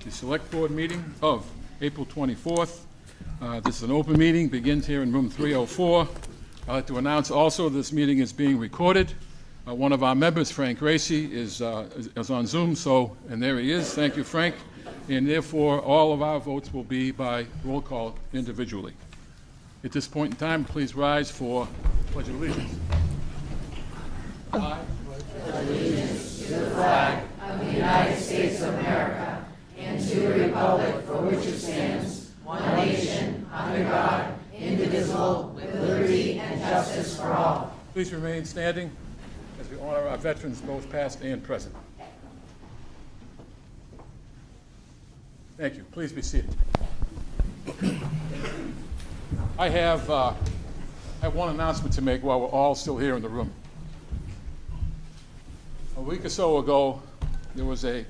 the Select Board meeting of April 24th. This is an open meeting, begins here in room 304. I'd like to announce also this meeting is being recorded. One of our members, Frank Gracie, is on Zoom, and there he is. Thank you, Frank. And therefore, all of our votes will be by roll call individually. At this point in time, please rise for Pledge of Allegiance. I pledge allegiance to the flag of the United States of America and to the republic for which it stands, one nation, under God, indivisible, with liberty and justice for all. Please remain standing as we honor our veterans, both past and present. Thank you. Please be seated. I have one announcement to make while we're all still here in the room. A week or so ago, there was a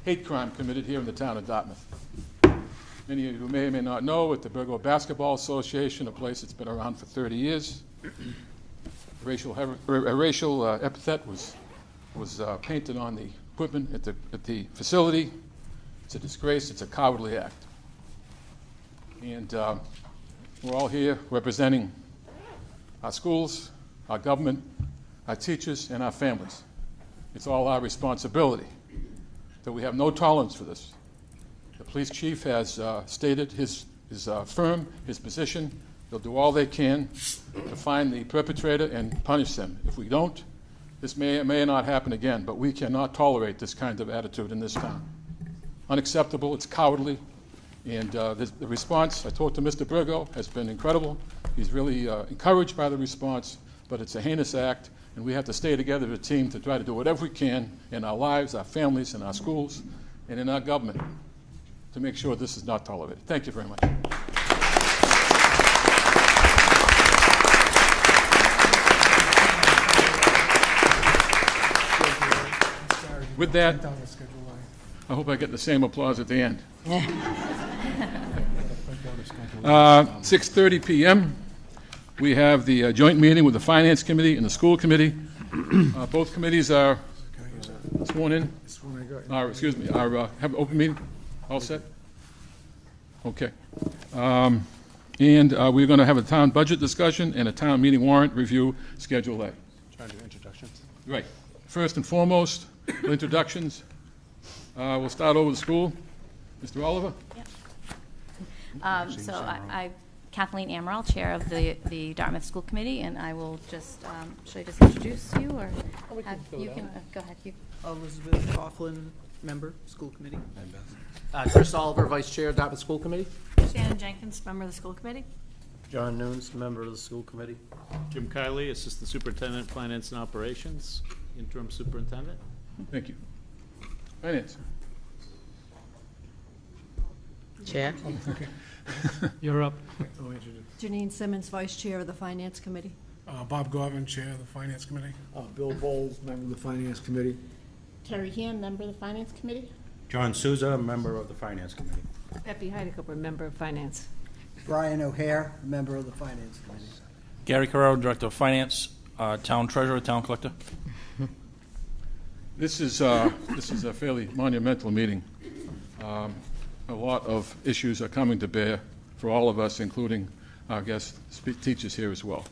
hate crime committed here in the town of Dartmouth. Many of you may or may not know, at the Burgo Basketball Association, a place that's been around for 30 years, a racial epithet was painted on the equipment at the facility. It's a disgrace. It's a cowardly act. And we're all here representing our schools, our government, our teachers, and our families. It's all our responsibility that we have no tolerance for this. The police chief has stated his firm, his position. They'll do all they can to find the perpetrator and punish them. If we don't, this may or may not happen again, but we cannot tolerate this kind of attitude in this town. Unacceptable, it's cowardly, and the response, I talked to Mr. Burgo, has been incredible. He's really encouraged by the response, but it's a heinous act, and we have to stay together as a team to try to do whatever we can in our lives, our families, in our schools, and in our government to make sure this is not tolerated. Thank you very much. With that, I hope I get the same applause at the end. 6:30 p.m. We have the joint meeting with the Finance Committee and the School Committee. Both committees are sworn in. Have an open meeting. All set? Okay. And we're going to have a town budget discussion and a town meeting warrant review, Schedule A. Trying to do introductions. Right. First and foremost, introductions. We'll start over the school. Mr. Oliver? Yep. I'm Kathleen Amaral, chair of the Dartmouth School Committee, and I will just, should I just introduce you, or you can go ahead. Elizabeth Coughlin, member, school committee. Chris Oliver, vice chair, Dartmouth School Committee. Shannon Jenkins, member of the school committee. John Nunes, member of the school committee. Jim Kiley, assistant superintendent, finance and operations, interim superintendent. Thank you. Finance. Chair. You're up. Janine Simmons, vice chair of the finance committee. Bob Garvin, chair of the finance committee. Bill Bowles, member of the finance committee. Terry Hand, member of the finance committee. John Souza, member of the finance committee. Peppy Heidekoper, member of finance. Brian O'Hare, member of the finance committee. Gary Carrero, director of finance, town treasurer, town collector. This is a fairly monumental meeting. A lot of issues are coming to bear for all of us, including our guest teachers here as well.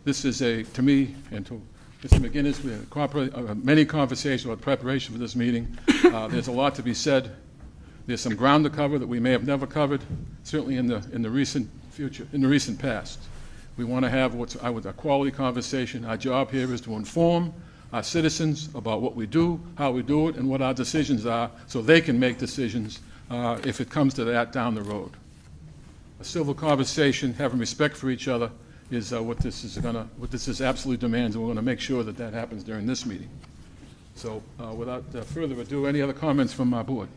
This is to me, and to Mr. McGinnis, we had many conversations about preparation for this meeting. There's a lot to be said. There's some ground to cover that we may have never covered, certainly in the recent future, in the recent past. We want to have a quality conversation. Our job here is to inform our citizens about what we do, how we do it, and what our decisions are, so they can make decisions if it comes to that down the road. A civil conversation, having respect for each other, is what this is absolutely demands, and we're going to make sure that that happens during this meeting. So, without further ado, any other comments from our board?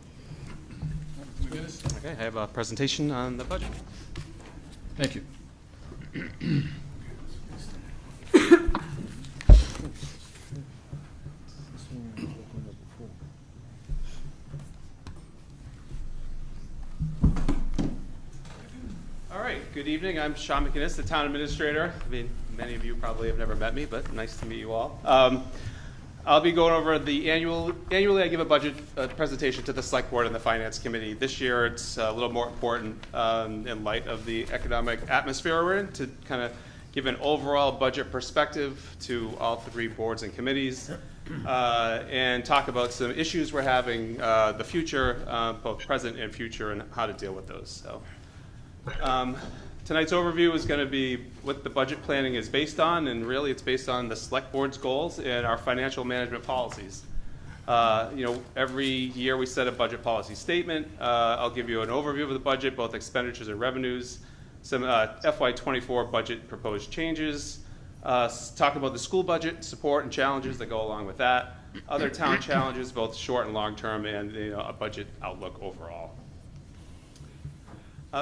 Okay, I have a presentation on the budget. Thank you. All right, good evening. I'm Sean McGinnis, the town administrator. I mean, many of you probably have never met me, but nice to meet you all. I'll be going over the annually I give a budget presentation to the Select Board and the Finance Committee. This year it's a little more important in light of the economic atmosphere we're in, to kind of give an overall budget perspective to all three boards and committees, and talk about some issues we're having, the future, both present and future, and how to deal with those. So. Tonight's overview is going to be what the budget planning is based on, and really it's based on the Select Board's goals and our financial management policies. Every year we set a budget policy statement. I'll give you an overview of the budget, both expenditures and revenues, some FY24 budget proposed changes, talk about the school budget, support and challenges that go along with that, other town challenges, both short and long term, and a budget outlook overall.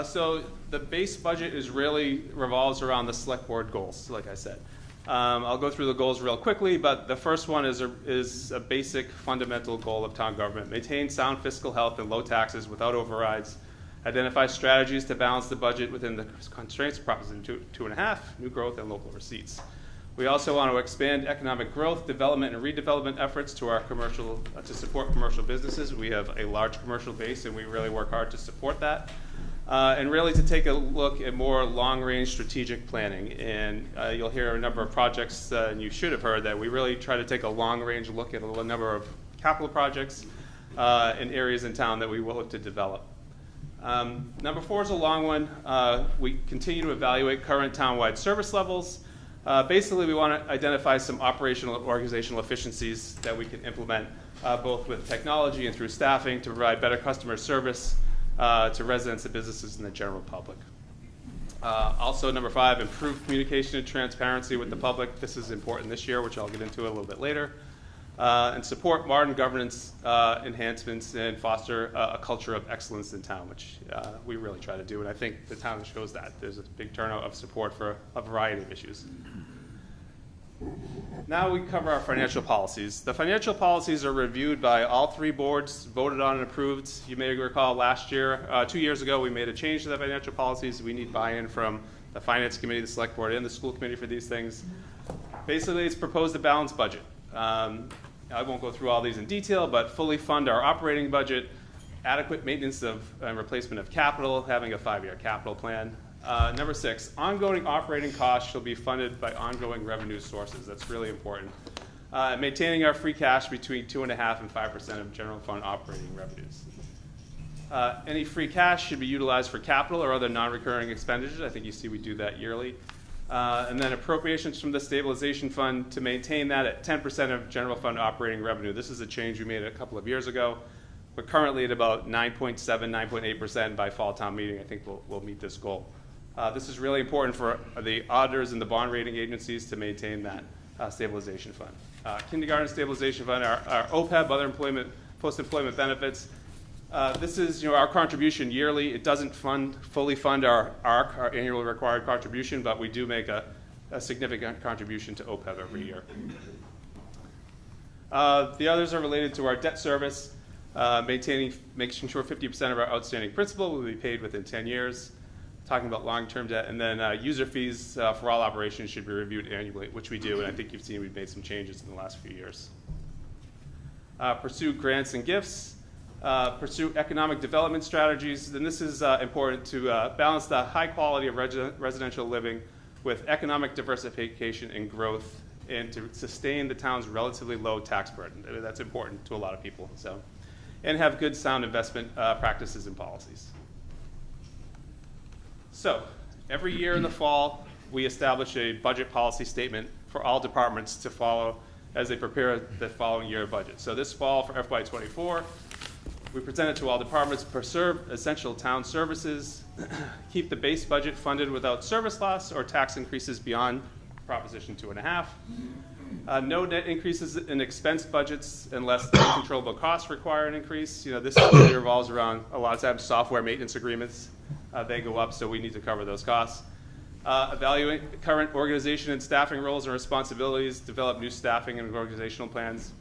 So the base budget revolves around the Select Board goals, like I said. I'll go through the goals real quickly, but the first one is a basic fundamental goal of town government: maintain sound fiscal health and low taxes without overrides, identify strategies to balance the budget within the constraints of Proposition 2.5, new growth and local receipts. We also want to expand economic growth, development, and redevelopment efforts to support commercial businesses. We have a large commercial base, and we really work hard to support that. And really to take a look at more long-range strategic planning. And you'll hear a number of projects, and you should have heard that we really try to take a long-range look at a number of capital projects in areas in town that we will look to develop. Number 4 is a long one. We continue to evaluate current town-wide service levels. Basically, we want to identify some operational and organizational efficiencies that we can implement, both with technology and through staffing, to provide better customer service to residents and businesses and the general public. Also, number 5, improve communication and transparency with the public. This is important this year, which I'll get into a little bit later. And support modern governance enhancements and foster a culture of excellence in town, which we really try to do. And I think the town shows that. There's a big turnout of support for a variety of issues. Now we cover our financial policies. The financial policies are reviewed by all 3 boards, voted on and approved. You may recall last year, 2 years ago, we made a change to the financial policies. We need buy-in from the Finance Committee, the Select Board, and the School Committee for these things. Basically, it's proposed a balanced budget. I won't go through all these in detail, but fully fund our operating budget, adequate maintenance and replacement of capital, having a 5-year capital plan. Number 6, ongoing operating costs shall be funded by ongoing revenue sources. That's really important. Maintaining our free cash between 2.5% and 5% of general fund operating revenues. Any free cash should be utilized for capital or other non-recurring expenditures. I think you see we do that yearly. And then appropriations from the stabilization fund to maintain that at 10% of general fund operating revenue. This is a change we made a couple of years ago. We're currently at about 9.7, 9.8%. By fall town meeting, I think we'll meet this goal. This is really important for the auditors and the bond rating agencies to maintain that stabilization fund. Kindergarten stabilization fund, our OPEB, other employment, post-employment benefits. This is our contribution yearly. It doesn't fully fund our ARC, our annual required contribution, but we do make a significant contribution to OPEB every year. The others are related to our debt service, making sure 50% of our outstanding principal will be paid within 10 years. Talking about long-term debt, and then user fees for all operations should be reviewed annually, which we do, and I think you've seen we've made some changes in the last few years. Pursue grants and gifts. Pursue economic development strategies, and this is important to balance the high quality of residential living with economic diversification and growth, and to sustain the town's relatively low tax burden. That's important to a lot of people. And have good sound investment practices and policies. So, every year in the fall, we establish a budget policy statement for all departments to follow as they prepare the following year budget. So this fall for FY24, we present it to all departments: preserve essential town services, keep the base budget funded without service loss or tax increases beyond Proposition 2.5. No net increases in expense budgets unless uncontrollable costs require an increase. This really revolves around, a lot of times, software maintenance agreements. They go up, so we need to cover those costs. Evaluate current organization and staffing roles and responsibilities, develop new staffing and organizational plans.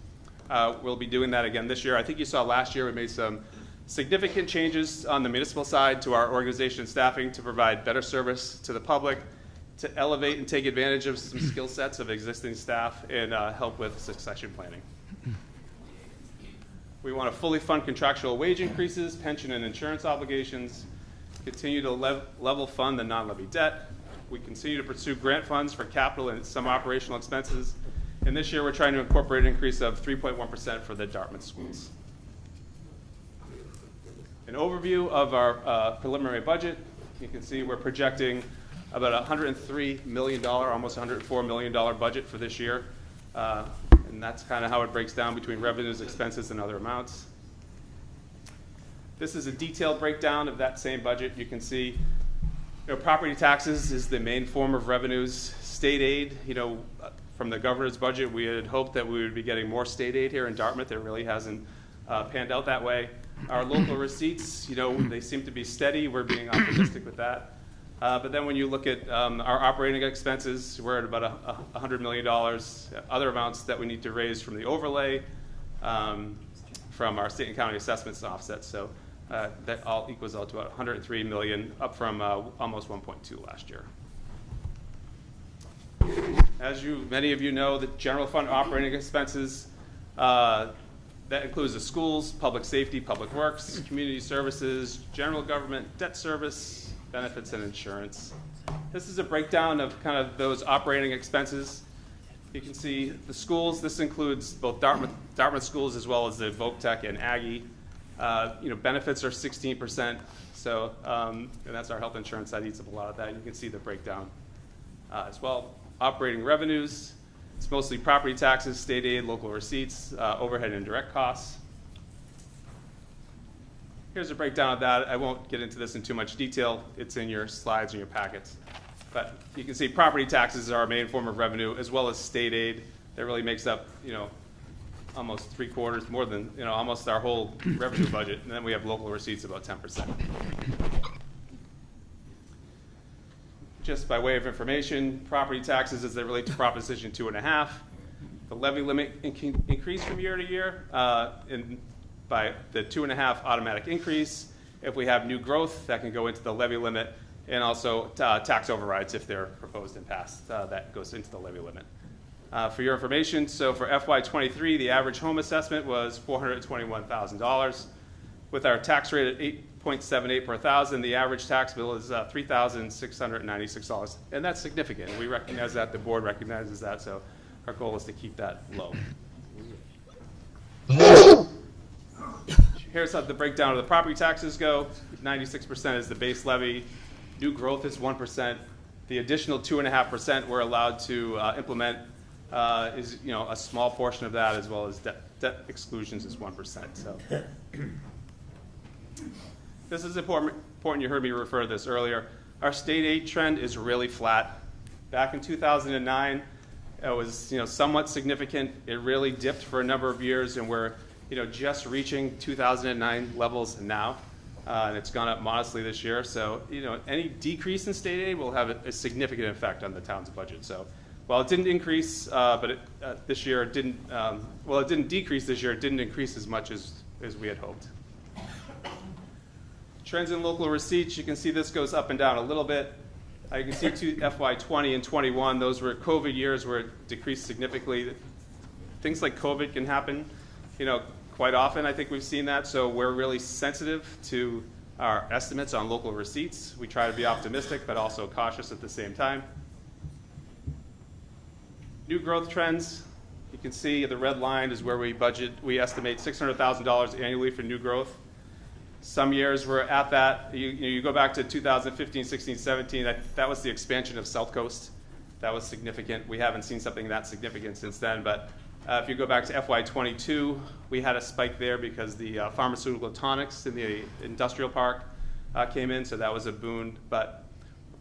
We'll be doing that again this year. I think you saw last year we made some significant changes on the municipal side to our organization and staffing to provide better service to the public, to elevate and take advantage of some skill sets of existing staff and help with succession planning. We want to fully fund contractual wage increases, pension and insurance obligations, continue to level fund the non-levy debt. We continue to pursue grant funds for capital and some operational expenses. And this year, we're trying to incorporate an increase of 3.1% for the Dartmouth schools. An overview of our preliminary budget. You can see we're projecting about $103 million, almost $104 million budget for this year. And that's kind of how it breaks down between revenues, expenses, and other amounts. This is a detailed breakdown of that same budget. You can see property taxes is the main form of revenues. State aid, from the governor's budget, we had hoped that we would be getting more state aid here in Dartmouth. It really hasn't panned out that way. Our local receipts, they seem to be steady. We're being optimistic with that. But then when you look at our operating expenses, we're at about $100 million. Other amounts that we need to raise from the overlay, from our state and county assessments and offsets. So that all equals out to about $103 million, up from almost 1.2 last year. As many of you know, the general fund operating expenses, that includes the schools, public safety, public works, community services, general government, debt service, benefits, and insurance. This is a breakdown of kind of those operating expenses. You can see the schools. This includes both Dartmouth schools as well as the Voc Tech and Aggie. Benefits are 16%. So, and that's our health insurance. That eats up a lot of that. You can see the breakdown as well. Operating revenues. It's mostly property taxes, state aid, local receipts, overhead and direct costs. Here's a breakdown of that. I won't get into this in too much detail. It's in your slides and your packets. But you can see property taxes are our main form of revenue, as well as state aid. That really makes up, almost 3/4, more than, almost our whole revenue budget. And then we have local receipts, about 10%. Just by way of information, property taxes as they relate to Proposition 2.5. The levy limit increase from year to year by the 2.5 automatic increase. If we have new growth, that can go into the levy limit, and also tax overrides if they're proposed and passed, that goes into the levy limit. For your information, so for FY23, the average home assessment was $421,000. With our tax rate at 8.78 per thousand, the average tax bill is $3,696, and that's significant. We recognize that, the board recognizes that, so our goal is to keep that low. Here's how the breakdown of the property taxes go. 96% is the base levy. New growth is 1%. The additional 2.5% we're allowed to implement is a small portion of that, as well as debt exclusions is 1%. So this is important. You heard me refer to this earlier. Our state aid trend is really flat. Back in 2009, it was somewhat significant. It really dipped for a number of years, and we're just reaching 2009 levels now, and it's gone up modestly this year. So, any decrease in state aid will have a significant effect on the town's budget. So, while it didn't increase, this year it didn't. It didn't decrease this year. It didn't increase as much as we had hoped. Trends in local receipts. You can see this goes up and down a little bit. You can see FY20 and 21. Those were COVID years where it decreased significantly. Things like COVID can happen, quite often. I think we've seen that, so we're really sensitive to our estimates on local receipts. We try to be optimistic, but also cautious at the same time. New growth trends. You can see the red line is where we estimate $600,000 annually for new growth. Some years we're at that. You go back to 2015, 16, 17, that was the expansion of South Coast. That was significant. We haven't seen something that significant since then, but if you go back to FY22, we had a spike there because the pharmaceutical tonics in the industrial park came in, so that was a boon. But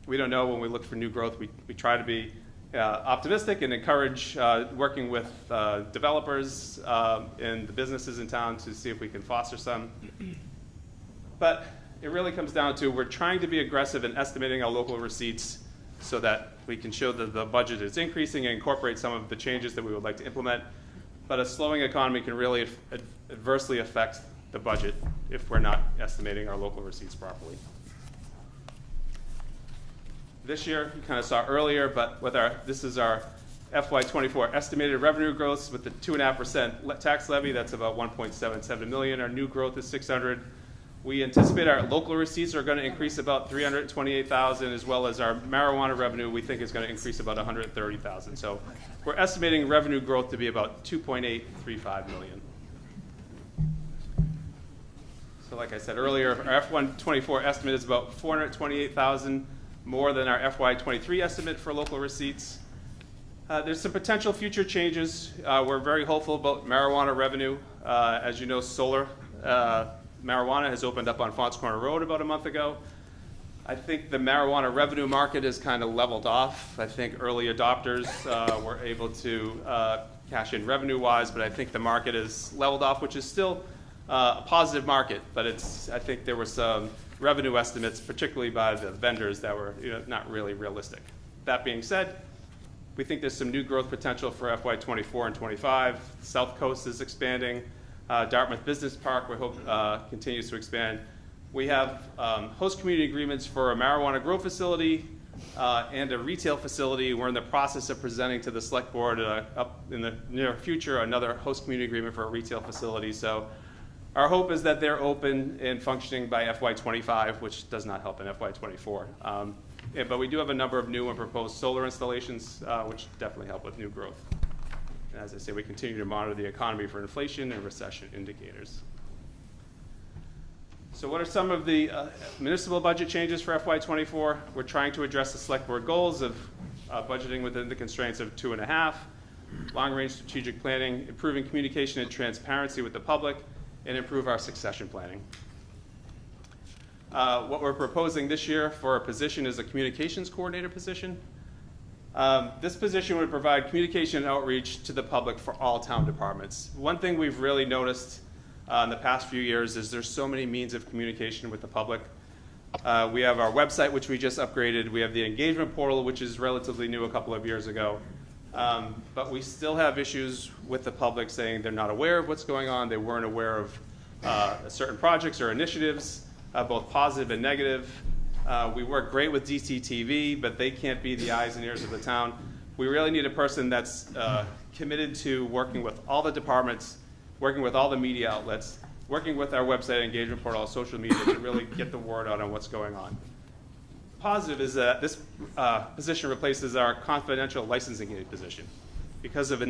we don't know when we look for new growth. We try to be optimistic and encourage working with developers and the businesses in town to see if we can foster some. But it really comes down to we're trying to be aggressive in estimating our local receipts so that we can show that the budget is increasing and incorporate some of the changes that we would like to implement. But a slowing economy can really adversely affect the budget if we're not estimating our local receipts properly. this year. You kind of saw earlier, but with this is our FY24 estimated revenue growth with the 2.5% tax levy. That's about 1.77 million. Our new growth is 600. We anticipate our local receipts are going to increase about 328,000, as well as our marijuana revenue we think is going to increase about 130,000. So we're estimating revenue growth to be about 2.835 million. So like I said earlier, our FY24 estimate is about 428,000 more than our FY23 estimate for local receipts. There's some potential future changes. We're very hopeful about marijuana revenue. As you know, solar marijuana has opened up on Fonts Corner Road about a month ago. I think the marijuana revenue market is kind of leveled off. I think early adopters were able to cash in revenue-wise, but I think the market is leveled off, which is still a positive market. But I think there were some revenue estimates, particularly by the vendors, that were not really realistic. That being said, we think there's some new growth potential for FY24 and 25. South Coast is expanding. Dartmouth Business Park, we hope, continues to expand. We have host community agreements for a marijuana grow facility and a retail facility. We're in the process of presenting to the select board up in the near future another host community agreement for a retail facility. So our hope is that they're open and functioning by FY25, which does not help in FY24. But we do have a number of new and proposed solar installations, which definitely help with new growth. And as I say, we continue to monitor the economy for inflation and recession indicators. So what are some of the municipal budget changes for FY24? We're trying to address the select board goals of budgeting within the constraints of 2.5, long-range strategic planning, improving communication and transparency with the public, and improve our succession planning. What we're proposing this year for a position is a communications coordinator position. This position would provide communication and outreach to the public for all town departments. One thing we've really noticed in the past few years is there's so many means of communication with the public. We have our website, which we just upgraded. We have the engagement portal, which is relatively new a couple of years ago. But we still have issues with the public saying they're not aware of what's going on. They weren't aware of certain projects or initiatives, both positive and negative. We work great with DCTV, but they can't be the eyes and ears of the town. We really need a person that's committed to working with all the departments, working with all the media outlets, working with our website engagement portal, social media to really get the word out on what's going on. Positive is that this position replaces our confidential licensing aid position. Because of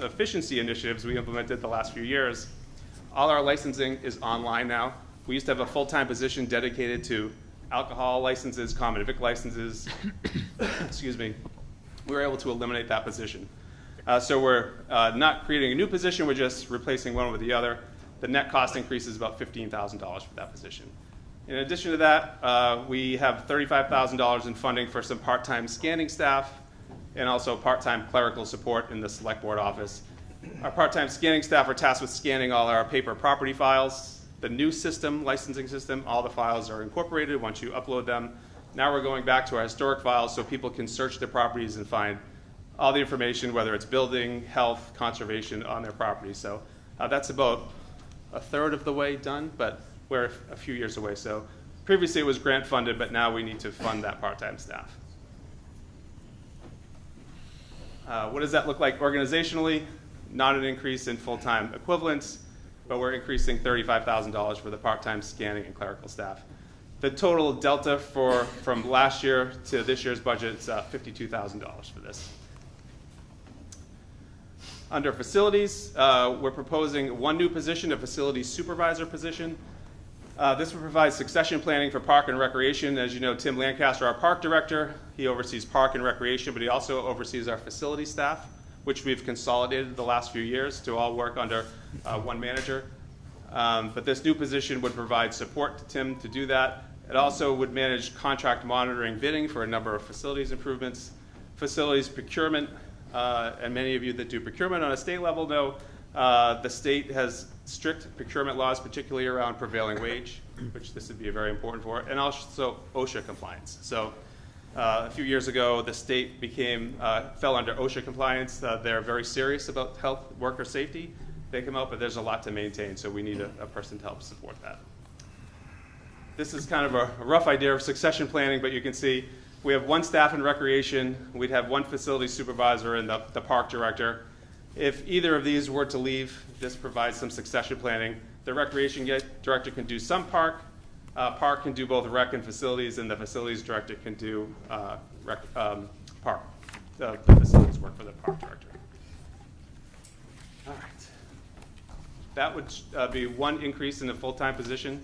efficiency initiatives we implemented the last few years, all our licensing is online now. We used to have a full-time position dedicated to alcohol licenses, common vic licenses. Excuse me. We were able to eliminate that position. So we're not creating a new position, we're just replacing one with the other. The net cost increase is about $15,000 for that position. In addition to that, we have $35,000 in funding for some part-time scanning staff and also part-time clerical support in the select board office. Our part-time scanning staff are tasked with scanning all our paper property files. The new system, licensing system, all the files are incorporated once you upload them. Now we're going back to our historic files so people can search the properties and find all the information, whether it's building, health, conservation on their property. So that's about a third of the way done, but we're a few years away. So previously it was grant funded, but now we need to fund that part-time staff. What does that look like organizationally? Not an increase in full-time equivalents, but we're increasing $35,000 for the part-time scanning and clerical staff. The total delta from last year to this year's budget is $52,000 for this. Under facilities, we're proposing one new position, a facilities supervisor position. This will provide succession planning for park and recreation. As you know, Tim Lancaster, our park director, he oversees park and recreation, but he also oversees our facility staff, which we've consolidated the last few years to all work under one manager. But this new position would provide support to Tim to do that. It also would manage contract monitoring bidding for a number of facilities improvements, facilities procurement, and many of you that do procurement on a state level know the state has strict procurement laws, particularly around prevailing wage, which this would be very important for, and also OSHA compliance. So a few years ago, the state fell under OSHA compliance. They're very serious about health, worker safety. They come out, but there's a lot to maintain, so we need a person to help support that. this is kind of a rough idea of succession planning, but you can see we have one staff in recreation, we'd have one facility supervisor and the park director. If either of these were to leave, this provides some succession planning. The recreation director can do some park, park can do both rec and facilities, and the facilities director can do park. The facilities work for the park director. All right. That would be one increase in the full-time position.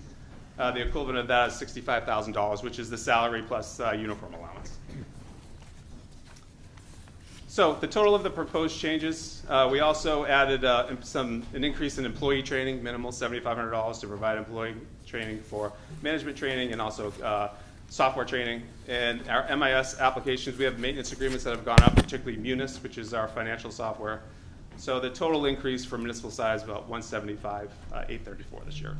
The equivalent of that is $65,000, which is the salary plus uniform allowance. So the total of the proposed changes, we also added an increase in employee training, minimal $7,500 to provide employee training for management training and also software training. And our MIS applications, we have maintenance agreements that have gone up, particularly Munis, which is our financial software. So the total increase for municipal side is about $175,834 this year.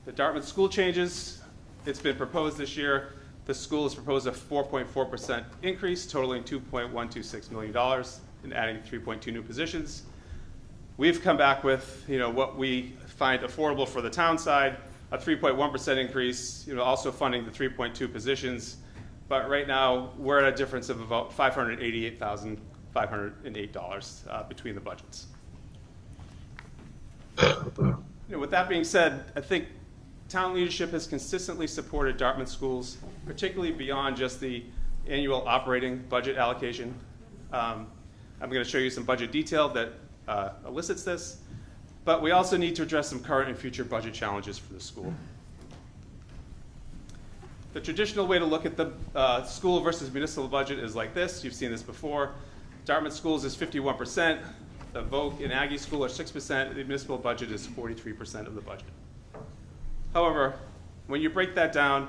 The Dartmouth school changes, it's been proposed this year. The school has proposed a 4.4% increase, totaling $2.126 million, and adding 3.2 new positions. We've come back with what we find affordable for the town side, a 3.1% increase, also funding the 3.2 positions. But right now, we're at a difference of about $588,508 between the budgets. With that being said, I think town leadership has consistently supported Dartmouth schools, particularly beyond just the annual operating budget allocation. I'm going to show you some budget detail that elicits this, but we also need to address some current and future budget challenges for the school. The traditional way to look at the school versus municipal budget is like this. You've seen this before. Dartmouth schools is 51%. The Voc and Aggie school are 6%. The municipal budget is 43% of the budget. However, when you break that down,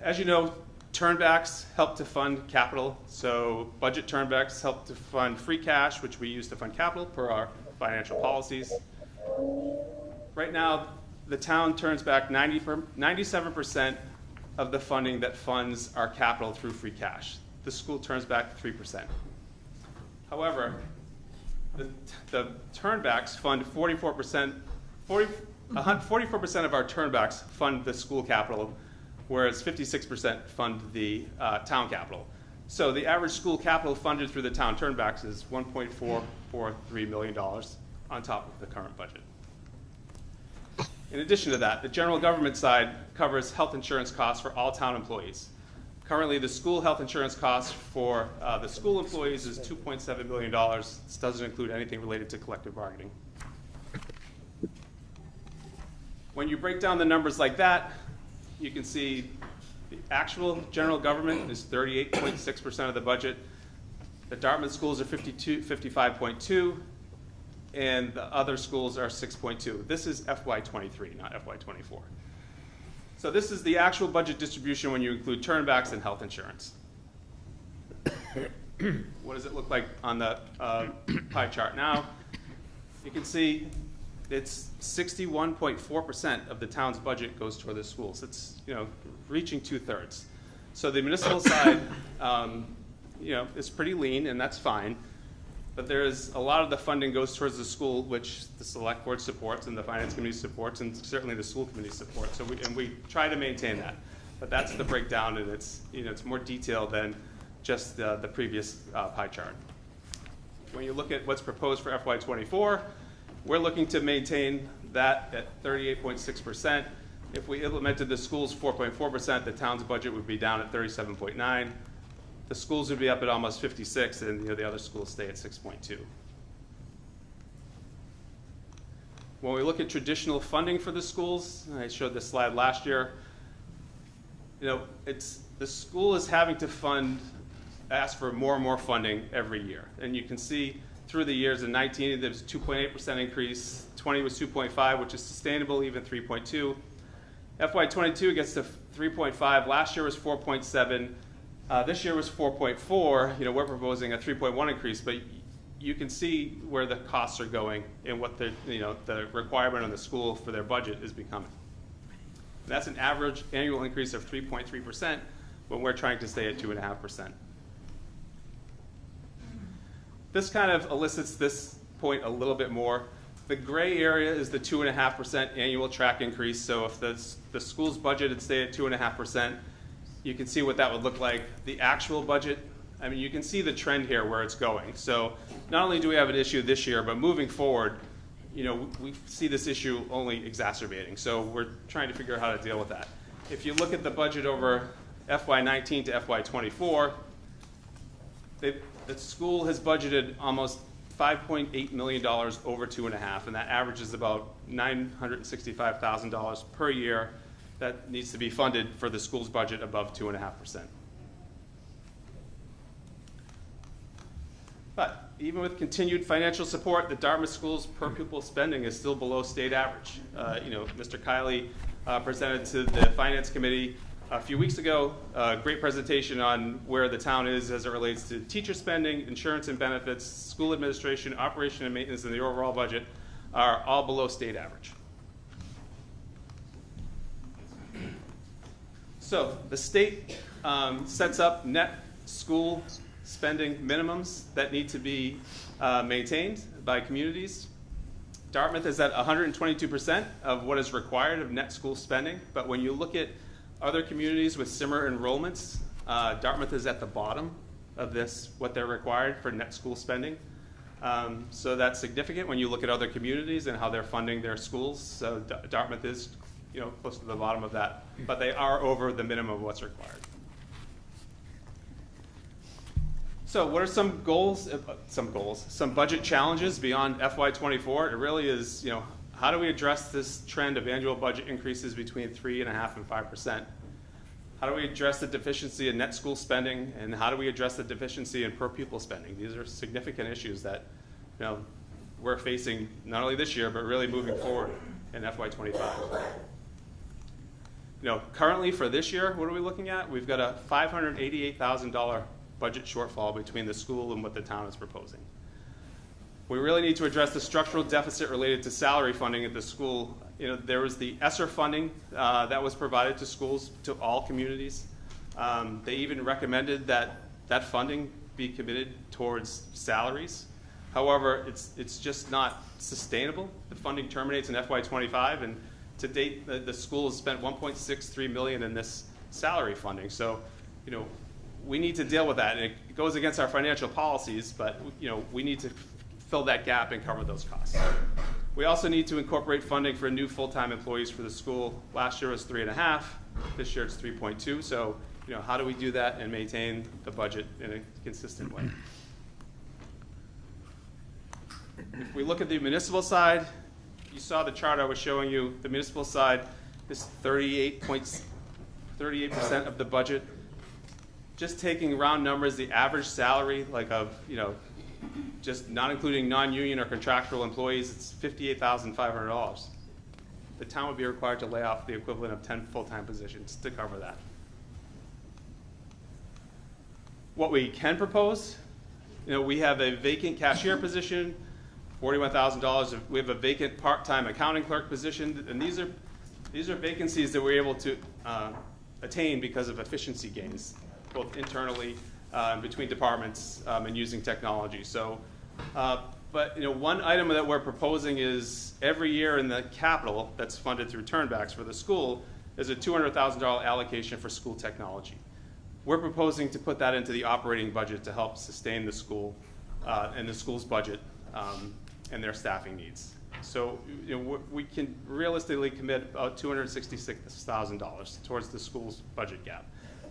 as you know, turnbacks help to fund capital. So budget turnbacks help to fund free cash, which we use to fund capital per our financial policies. Right now, the town turns back 97% of the funding that funds our capital through free cash. The school turns back 3%. However, the turnbacks fund 44%. 44% of our turnbacks fund the school capital, whereas 56% fund the town capital. So the average school capital funded through the town turnbacks is $1.443 million on top of the current budget. In addition to that, the general government side covers health insurance costs for all town employees. Currently, the school health insurance cost for the school employees is $2.7 million. This doesn't include anything related to collective bargaining. When you break down the numbers like that, you can see the actual general government is 38.6% of the budget. The Dartmouth schools are 55.2%, and the other schools are 6.2%. This is FY23, not FY24. So this is the actual budget distribution when you include turnbacks and health insurance. What does it look like on the pie chart now? You can see it's 61.4% of the town's budget goes toward the schools. It's reaching 2/3. So the municipal side, is pretty lean, and that's fine. But there is a lot of the funding goes towards the school, which the select board supports and the finance committee supports, and certainly the school committee supports. So we try to maintain that. But that's the breakdown, and it's it's more detailed than just the previous pie chart. When you look at what's proposed for FY24. We're looking to maintain that at 38.6%. If we implemented the school's 4.4%, the town's budget would be down at 37.9%. The schools would be up at almost 56%, and the other schools stay at 6.2%. When we look at traditional funding for the schools, I showed this slide last year. The school is having to ask for more and more funding every year, and you can see. Through the years, in 19, there was a 2.8% increase. 20 was 2.5, which is sustainable, even 3.2. FY22 gets to 3.5. Last year was 4.7. This year was 4.4. We're proposing a 3.1 increase, but you can see where the costs are going and what the requirement on the school for their budget is becoming. And that's an average annual increase of 3.3% when we're trying to stay at 2.5%. This kind of elicits this point a little bit more. The gray area is the 2.5% annual track increase. So if the school's budget had stayed at 2.5%, you can see what that would look like. The actual budget, I mean, you can see the trend here where it's going. So not only do we have an issue this year, but moving forward, you know, we see this issue only exacerbating. So we're trying to figure out how to deal with that. If you look at the budget over FY19 to FY24, the school has budgeted almost $5.8 million over 2.5, and that averages about $965,000 per year that needs to be funded for the school's budget above 2.5%. But even with continued financial support, the Dartmouth Schools per pupil spending is still below state average. You know, Mr. Kiley presented to the Finance Committee a few weeks ago a great presentation on where the town is as it relates to teacher spending, insurance and benefits, school administration, operation and maintenance, and the overall budget are all below state average. So the state sets up net school spending minimums that need to be maintained by communities. Dartmouth is at 122% of what is required of net school spending, but when you look at other communities with similar enrollments, Dartmouth is at the bottom of this, what they're required for net school spending. So that's significant when you look at other communities and how they're funding their schools. So Dartmouth is, you know, close to the bottom of that, but they are over the minimum of what's required. So what are some goals, some budget challenges beyond FY24? It really is, you know, how do we address this trend of annual budget increases between 3.5% and 5%? How do we address the deficiency in net school spending, and how do we address the deficiency in per pupil spending? These are significant issues that, you know, we're facing not only this year, but really moving forward in FY25. You know, currently for this year, what are we looking at? We've got a $588,000 budget shortfall between the school and what the town is proposing. We really need to address the structural deficit related to salary funding at the school. You know, there was the ESSER funding that was provided to schools, to all communities. They even recommended that that funding be committed towards salaries. However, it's just not sustainable. The funding terminates in FY25, and to date, the school has spent $1.63 million in this salary funding. So, you know, we need to deal with that, and it goes against our financial policies, but, you know, we need to fill that gap and cover those costs. We also need to incorporate funding for new full-time employees for the school. Last year was 3.5, this year it's 3.2. So, you know, how do we do that and maintain the budget in a consistent way? If we look at the municipal side, you saw the chart I was showing you. The municipal side is 38% of the budget. Just taking round numbers, the average salary, like of, you know, just not including non-union or contractual employees, it's $58,500. The town would be required to lay off the equivalent of 10 full-time positions to cover that. What we can propose, you know, we have a vacant cashier position, $41,000. We have a vacant part-time accounting clerk position, and these are vacancies that we're able to attain because of efficiency gains, both internally between departments and using technology. So, but you know, one item that we're proposing is every year in the capital that's funded through turnbacks for the school is a $200,000 allocation for school technology. We're proposing to put that into the operating budget to help sustain the school and the school's budget and their staffing needs. So, you know, we can realistically commit about $266,000 towards the school's budget gap.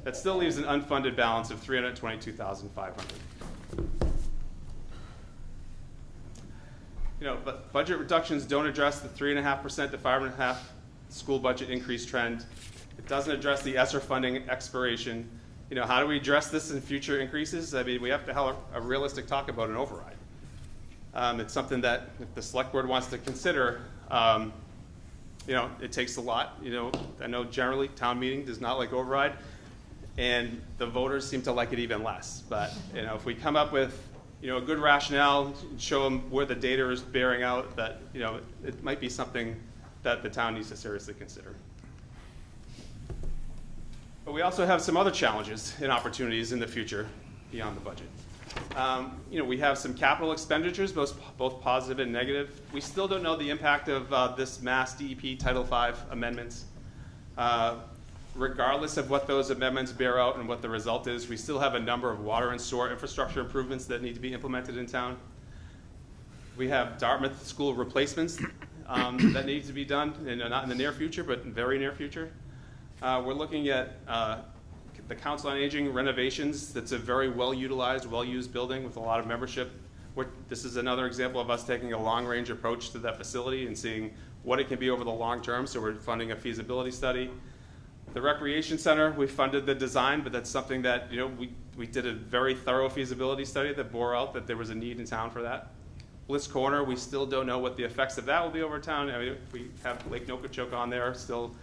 That still leaves an unfunded balance of $322,500. You know, but budget reductions don't address the 3.5% to 5.5% school budget increase trend. It doesn't address the ESSER funding expiration. You know, how do we address this in future increases? I mean, we have to have a realistic talk about an override. It's something that if the select board wants to consider, you know, it takes a lot. You know, I know generally town meeting does not like override, and the voters seem to like it even less. But, you know, if we come up with, you know, a good rationale, show them where the data is bearing out, that, you know, it might be something that the town needs to seriously consider. But we also have some other challenges and opportunities in the future beyond the budget. We have some capital expenditures, both positive and negative. We still don't know the impact of this Mass DEP Title V amendments. Regardless of what those amendments bear out and what the result is, we still have a number of water and sewer infrastructure improvements that need to be implemented in town. We have Dartmouth school replacements that need to be done, not in the near future, but in very near future. We're looking at the Council on Aging renovations. That's a very well-utilized, well-used building with a lot of membership. This is another example of us taking a long-range approach to that facility and seeing what it can be over the long term, so we're funding a feasibility study. The Recreation Center, we funded the design, but that's something that, we did a very thorough feasibility study that bore out that there was a need in town for that. Bliss Corner, we still don't know what the effects of that will be over town. I mean, we have Lake Nokichoke on there, still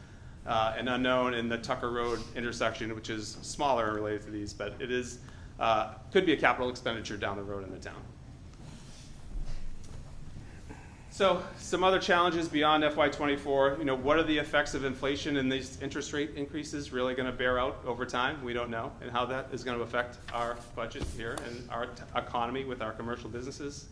an unknown, in the Tucker Road intersection, which is smaller related to these, but it is could be a capital expenditure down the road in the town. So some other challenges beyond FY24, what are the effects of inflation and these interest rate increases really going to bear out over time? We don't know, and how that is going to affect our budget here and our economy with our commercial businesses.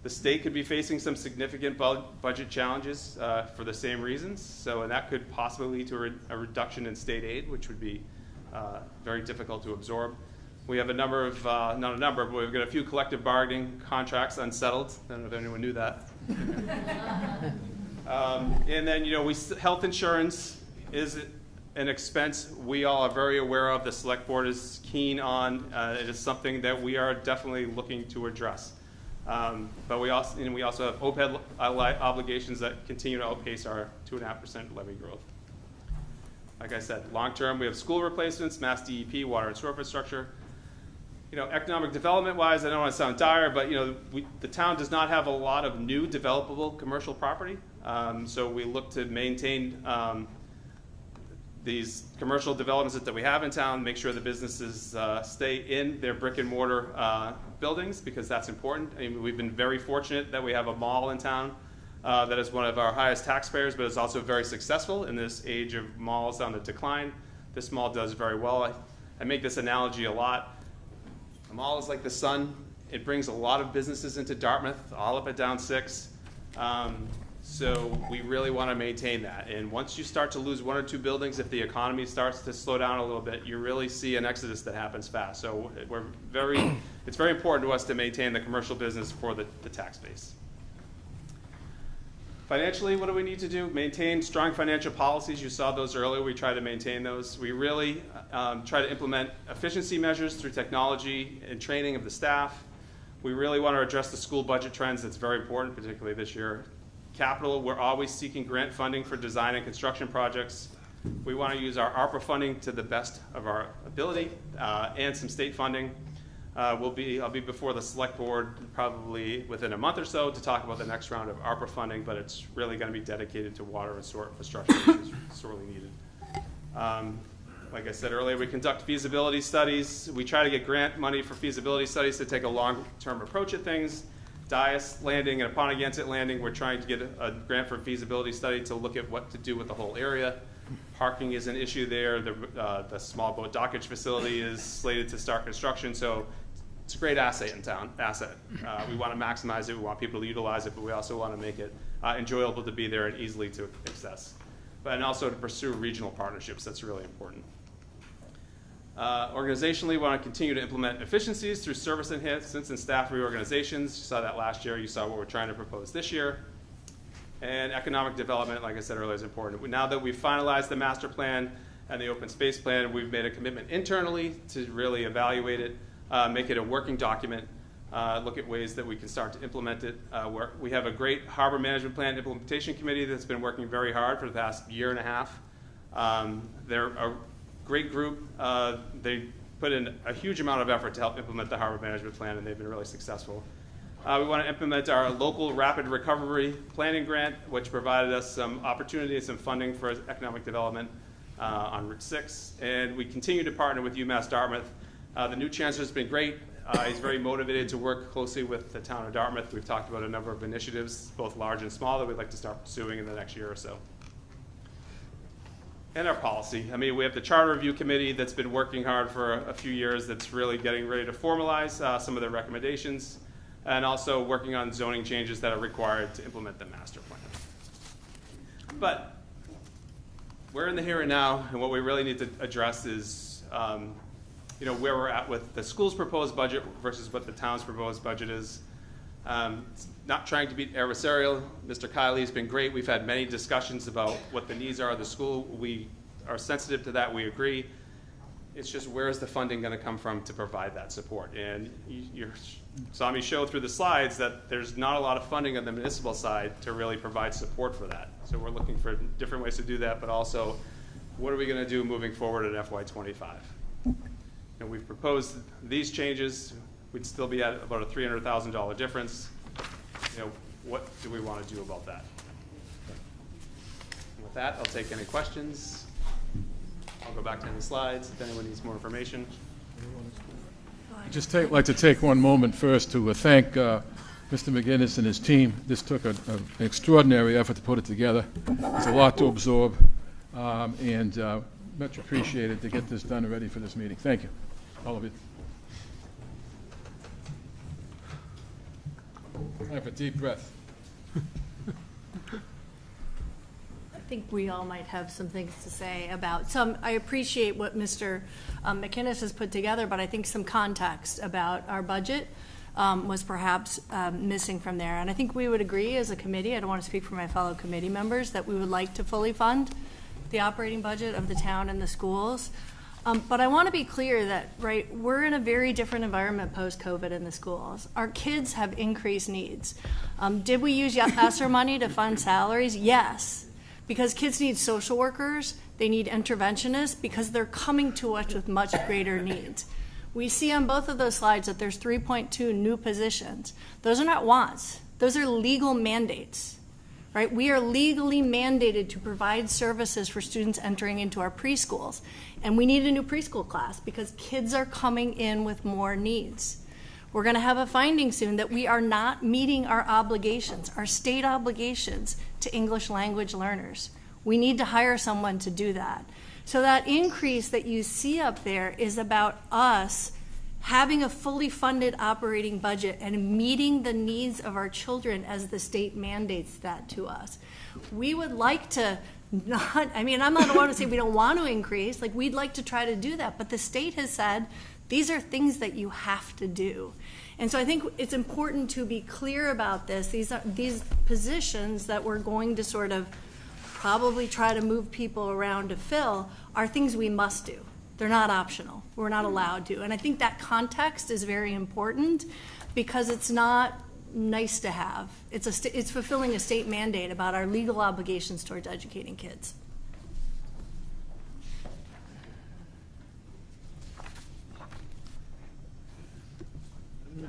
The state could be facing some significant budget challenges for the same reasons, and that could possibly lead to a reduction in state aid, which would be very difficult to absorb. We have a number of, not a number, but we've got a few collective bargaining contracts unsettled. I don't know if anyone knew that. And then, health insurance is an expense we all are very aware of. The select board is keen on. It is something that we are definitely looking to address. But we also have OPEB obligations that continue to outpace our 2.5% levy growth. Like I said, long term, we have school replacements, Mass DEP, water and sewer infrastructure. Economic development-wise, I don't want to sound dire, but the town does not have a lot of new developable commercial property. So we look to maintain these commercial developments that we have in town, make sure the businesses stay in their brick and mortar buildings, because that's important. I mean, we've been very fortunate that we have a mall in town that is one of our highest taxpayers, but is also very successful in this age of malls on the decline. This mall does very well. I make this analogy a lot. A mall is like the sun. It brings a lot of businesses into Dartmouth, all up and down 6. So we really want to maintain that. And once you start to lose 1 or 2 buildings, if the economy starts to slow down a little bit, you really see an exodus that happens fast. So it's very important to us to maintain the commercial business for the tax base. Financially, what do we need to do? Maintain strong financial policies. You saw those earlier. We try to maintain those. We really try to implement efficiency measures through technology and training of the staff. We really want to address the school budget trends. That's very important, particularly this year. Capital, we're always seeking grant funding for design and construction projects. We want to use our ARPA funding to the best of our ability and some state funding. I'll be before the select board probably within a month or so to talk about the next round of ARPA funding, but it's really going to be dedicated to water and sewer infrastructure, which is sorely needed. Like I said earlier, we conduct feasibility studies. We try to get grant money for feasibility studies to take a long-term approach at things. Dias Landing and Apponeganset Landing, we're trying to get a grant for a feasibility study to look at what to do with the whole area. Parking is an issue there. The small boat dockage facility is slated to start construction, so it's a great asset in town. We want to maximize it. We want people to utilize it, but we also want to make it enjoyable to be there and easily to access. And also to pursue regional partnerships. That's really important. Organizationally, we want to continue to implement efficiencies through service enhancements and staff reorganizations. You saw that last year. You saw what we're trying to propose this year. And economic development, like I said earlier, is important. Now that we've finalized the master plan and the open space plan, we've made a commitment internally to really evaluate it, make it a working document, look at ways that we can start to implement it. We have a great harbor management plan implementation committee that's been working very hard for the past year and a half. They're a great group. They put in a huge amount of effort to help implement the harbor management plan, and they've been really successful. We want to implement our local rapid recovery planning grant, which provided us some opportunity and some funding for economic development on Route 6. And we continue to partner with UMass Dartmouth. The new chancellor has been great. He's very motivated to work closely with the town of Dartmouth. We've talked about a number of initiatives, both large and small, that we'd like to start pursuing in the next year or so. and our policy. I mean, we have the Charter Review Committee that's been working hard for a few years that's really getting ready to formalize some of their recommendations, and also working on zoning changes that are required to implement the master plan. But we're in the here and now, and what we really need to address is where we're at with the school's proposed budget versus what the town's proposed budget is. It's not trying to be adversarial. Mr. Kiley's been great. We've had many discussions about what the needs are of the school. We are sensitive to that. We agree. It's just, where is the funding going to come from to provide that support? And you saw me show through the slides that there's not a lot of funding on the municipal side to really provide support for that. So we're looking for different ways to do that, but also, what are we going to do moving forward in FY25? And we've proposed these changes. We'd still be at about a $300,000 difference. What do we want to do about that? And with that, I'll take any questions. I'll go back to any slides if anyone needs more information. I'd just like to take one moment first to thank Mr. McGinnis and his team. This took an extraordinary effort to put it together. It's a lot to absorb, and much appreciated to get this done and ready for this meeting. Thank you, all of you. Time for a deep breath. I think we all might have some things to say about some. I appreciate what Mr. McInnes has put together, but I think some context about our budget was perhaps missing from there. And I think we would agree as a committee, I don't want to speak for my fellow committee members, that we would like to fully fund the operating budget of the town and the schools. But I want to be clear that, we're in a very different environment post-COVID in the schools. Our kids have increased needs. Did we use ESSER money to fund salaries? Yes, because kids need social workers, they need interventionists, because they're coming to us with much greater needs. We see on both of those slides that there's 3.2 new positions. Those are not wants, those are legal mandates. We are legally mandated to provide services for students entering into our preschools. And we need a new preschool class because kids are coming in with more needs. We're going to have a finding soon that we are not meeting our obligations, our state obligations to English language learners. We need to hire someone to do that. So that increase that you see up there is about us having a fully funded operating budget and meeting the needs of our children as the state mandates that to us. We would like to not, I'm not the one to say we don't want to increase, we'd like to try to do that, but the state has said these are things that you have to do. And so I think it's important to be clear about this. These positions that we're going to sort of probably try to move people around to fill are things we must do. They're not optional. We're not allowed to. And I think that context is very important because it's not nice to have. It's fulfilling a state mandate about our legal obligations towards educating kids.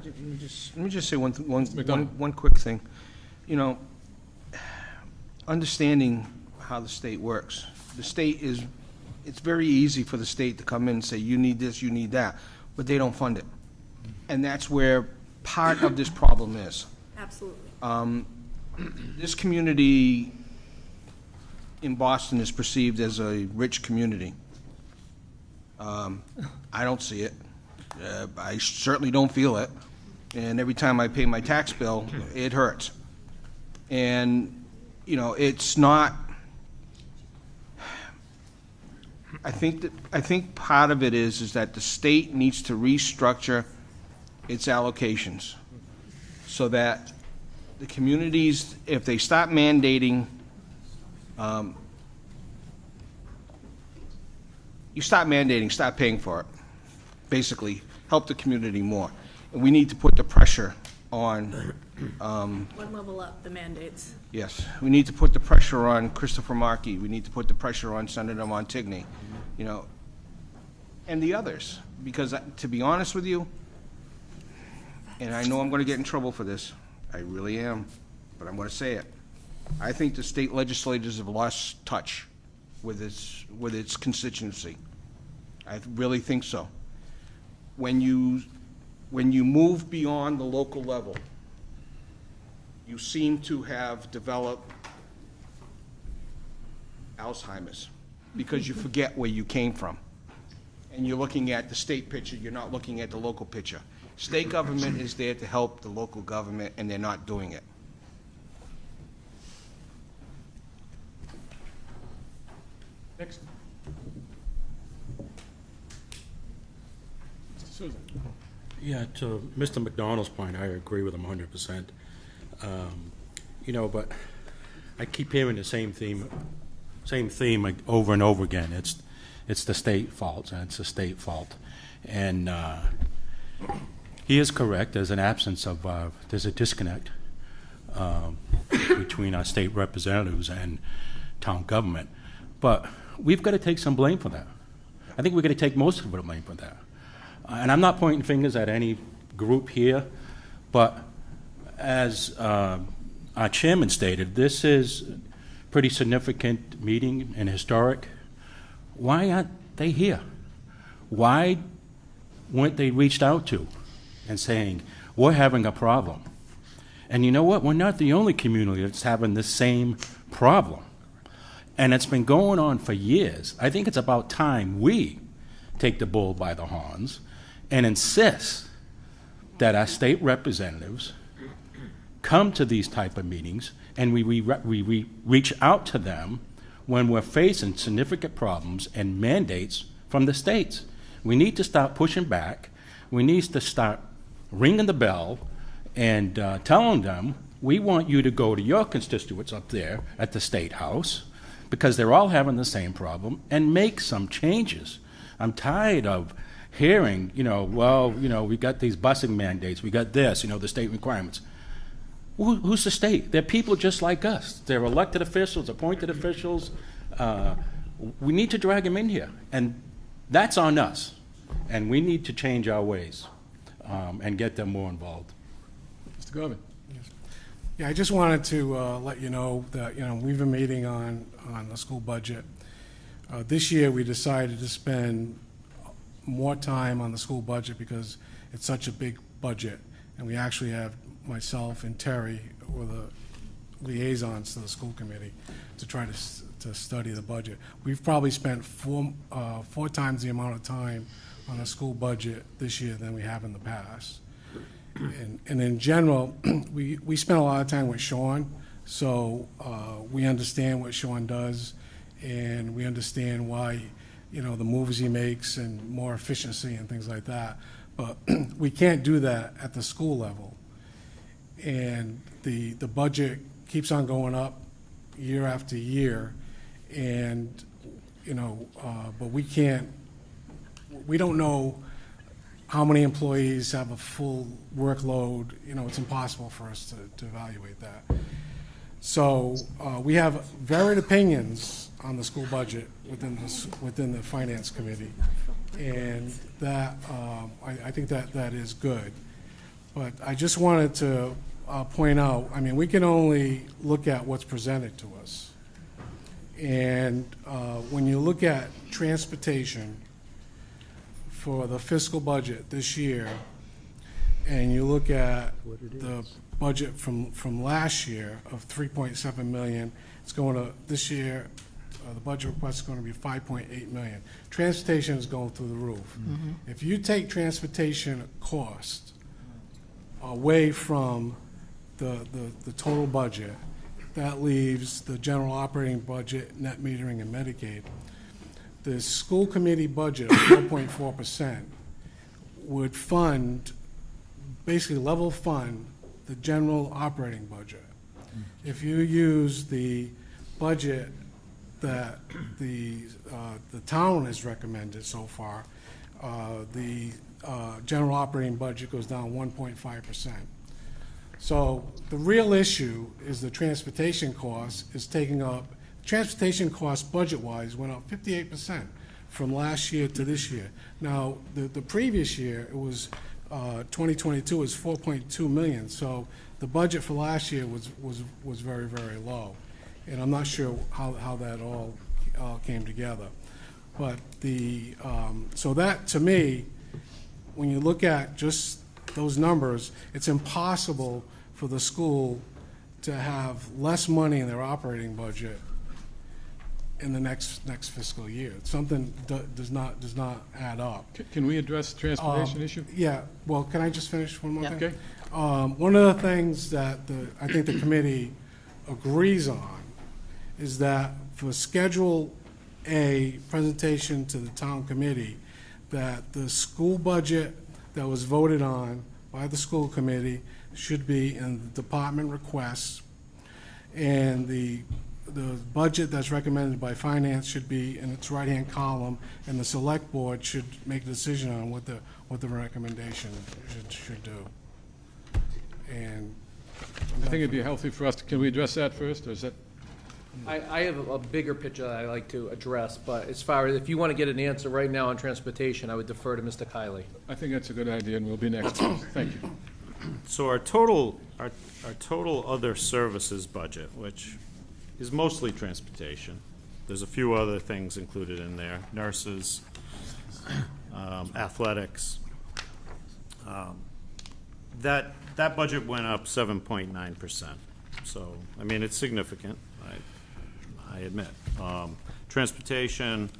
Let me just say one quick thing. Understanding how the state works. The state it's very easy for the state to come in and say, you need this, you need that, but they don't fund it. And that's where part of this problem is. Absolutely. This community in Boston is perceived as a rich community. I don't see it. I certainly don't feel it. And every time I pay my tax bill, it hurts. And, it's not... I think part of it is that the state needs to restructure its allocations so that the communities, if they stop mandating, stop paying for it. Basically, help the community more. And we need to put the pressure on... One level up, the mandates. Yes, we need to put the pressure on Christopher Markey. We need to put the pressure on Senator Montigny, and the others. Because to be honest with you, and I know I'm going to get in trouble for this, I really am, but I'm going to say it. I think the state legislators have lost touch with its constituency. I really think so. When you move beyond the local level, you seem to have developed Alzheimer's. because you forget where you came from. And you're looking at the state picture, you're not looking at the local picture. State government is there to help the local government, and they're not doing it. Next. Mr. Souza. Yeah, to Mr. McDonald's point, I agree with him 100%. You know, but I keep hearing the same theme like, over and over again. It's the state fault, and it's the state fault. And he is correct. There's an absence of, there's a disconnect between our state representatives and town government. But we've got to take some blame for that. I think we've got to take most of the blame for that. And I'm not pointing fingers at any group here, but as our chairman stated, this is a pretty significant meeting and historic. Why aren't they here? Why weren't they reached out to and saying, we're having a problem? And you know what? We're not the only community that's having the same problem. And it's been going on for years. I think it's about time we take the bull by the horns and insist that our state representatives come to these type of meetings and we reach out to them when we're facing significant problems and mandates from the states. We need to start pushing back. We need to start ringing the bell and telling them, we want you to go to your constituents up there at the State House, because they're all having the same problem, and make some changes. I'm tired of hearing, we got these busing mandates, we got this, the state requirements. Who's the state? They're people just like us. They're elected officials, appointed officials. We need to drag them in here, and that's on us. And we need to change our ways and get them more involved. Mr. Garvin. Yeah, I just wanted to let you know that, we've been meeting on the school budget. This year, we decided to spend more time on the school budget because it's such a big budget. And we actually have myself and Terry were the liaisons to the school committee to try to study the budget. We've probably spent four times the amount of time on a school budget this year than we have in the past. And in general, we spend a lot of time with Sean, so we understand what Sean does, and we understand why, the moves he makes and more efficiency and things like that. But we can't do that at the school level. And the budget keeps on going up year after year, and but we don't know how many employees have a full workload. It's impossible for us to evaluate that. So we have varied opinions on the school budget within the finance committee, and that I think that is good. But I just wanted to point out, we can only look at what's presented to us. And when you look at transportation for the fiscal budget this year, and you look at the budget from last year of $3.7 million, it's going to, this year, the budget request is going to be $5.8 million. Transportation is going through the roof. Mm-hmm. If you take transportation cost away from the total budget, that leaves the general operating budget, net metering, and Medicaid. The school committee budget of 4.4% would fund, basically level fund, the general operating budget. If you use the budget that the town has recommended so far, the general operating budget goes down 1.5%. So the real issue is the transportation cost is taking up, transportation costs budget-wise went up 58% from last year to this year. Now, the previous year, it was 2022 was $4.2 million. So the budget for last year was very, very low. And I'm not sure how that all came together. But so that, to me, when you look at just those numbers, it's impossible for the school to have less money in their operating budget in the next fiscal year. Something does not add up. Can we address the transportation issue? Yeah, well, can I just finish one more Yeah. thing? One of the things that I think the committee agrees on is that for Schedule A presentation to the town committee, that the school budget that was voted on by the school committee should be in the department requests, and the budget that's recommended by finance should be in its right-hand column, and the select board should make a decision on what the recommendation should do. And I think it'd be healthy for us, can we address that first, or is that? I have a bigger picture that I like to address, but as far as if you want to get an answer right now on transportation, I would defer to Mr. Kiley. I think that's a good idea, and we'll be next. Thank you. So our total other services budget, which is mostly transportation, there's a few other things included in there, nurses, athletics. That budget went up 7.9%. So, I mean, it's significant, I admit. Transportation,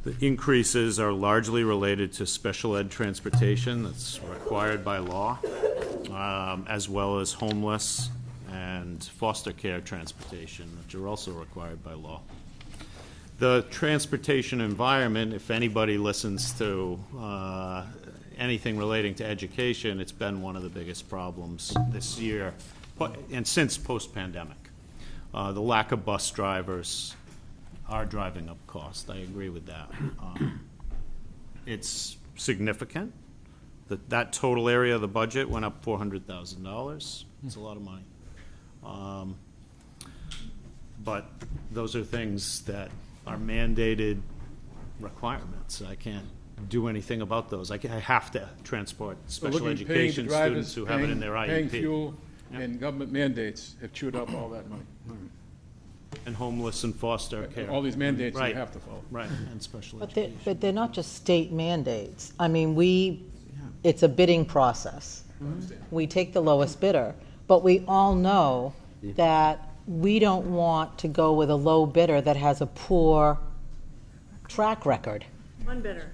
the increases are largely related to special ed transportation that's required by law, as well as homeless and foster care transportation, which are also required by law. The transportation environment, if anybody listens to anything relating to education, it's been one of the biggest problems this year and since post-pandemic. The lack of bus drivers are driving up cost. I agree with that. It's significant. That total area of the budget went up $400,000. It's a lot of money. But those are things that are mandated requirements. I can't do anything about those. I have to transport special education students who have it in their IEP. Paying fuel and government mandates have chewed up all that money. And homeless and foster care. All these mandates Right. you have to follow. Right, and special But education. they're not just state mandates. I mean, it's a bidding process. We take the lowest bidder, but we all know that we don't want to go with a low bidder that has a poor track record, One bidder,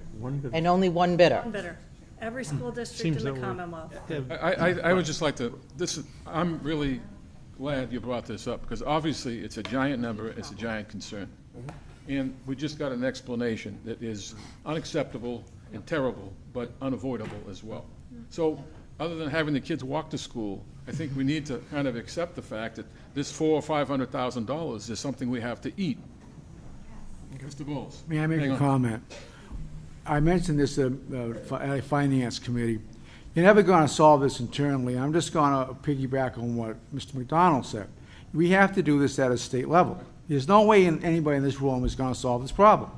and only one bidder. one bidder. Every school district in the Commonwealth. I would just like to, I'm really glad you brought this up, because obviously it's a giant number, it's a giant concern. And we just got an explanation that is unacceptable and terrible, but unavoidable as well. So, other than having the kids walk to school, I think we need to kind of accept the fact that this $400,000 or $500,000 is something we have to eat. Mr. Bowles. May I make hang a on. comment? I mentioned this at the Finance Committee. You're never going to solve this internally. I'm just going to piggyback on what Mr. McDonald said. We have to do this at a state level. There's no way anybody in this room is going to solve this problem.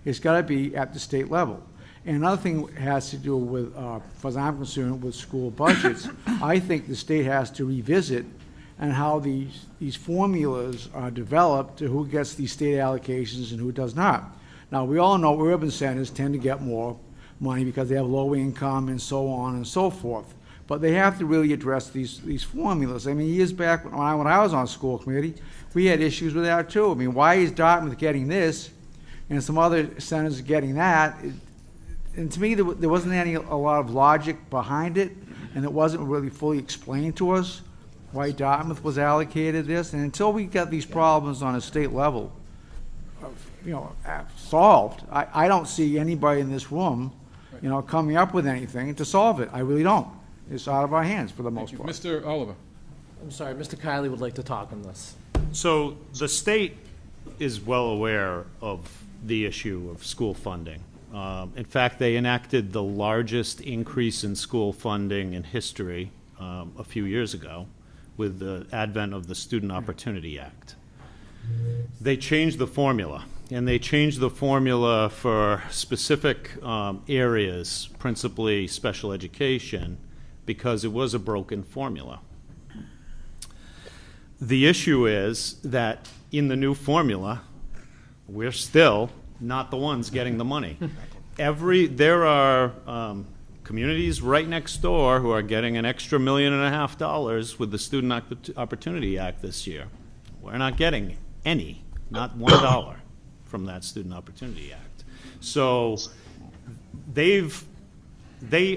It's got to be at the state level. And another thing has to do with, as far as I'm concerned, with school budgets. I think the state has to revisit and how these formulas are developed to who gets these state allocations and who does not. Now, we all know urban centers tend to get more money because they have low income and so on and so forth. But they have to really address these formulas. I mean, years back when I was on school committee, we had issues with that too. I mean, why is Dartmouth getting this and some other centers getting that? And to me, there wasn't a lot of logic behind it, and it wasn't really fully explained to us why Dartmouth was allocated this. And until we get these problems on a state level, solved, I don't see anybody in this room, coming up with anything to solve it. I really don't. It's out of our hands for the most part. Mr. Oliver. I'm sorry, Mr. Kiley would like to talk on this. So the state is well aware of the issue of school funding. In fact, they enacted the largest increase in school funding in history a few years ago with the advent of the Student Opportunity Act. They changed the formula, and they changed the formula for specific areas, principally special education, because it was a broken formula. The issue is that in the new formula, we're still not the ones getting the money. There are communities right next door who are getting an extra $1.5 million with the Student Opportunity Act this year. We're not getting any, not $1. from that Student Opportunity Act. So they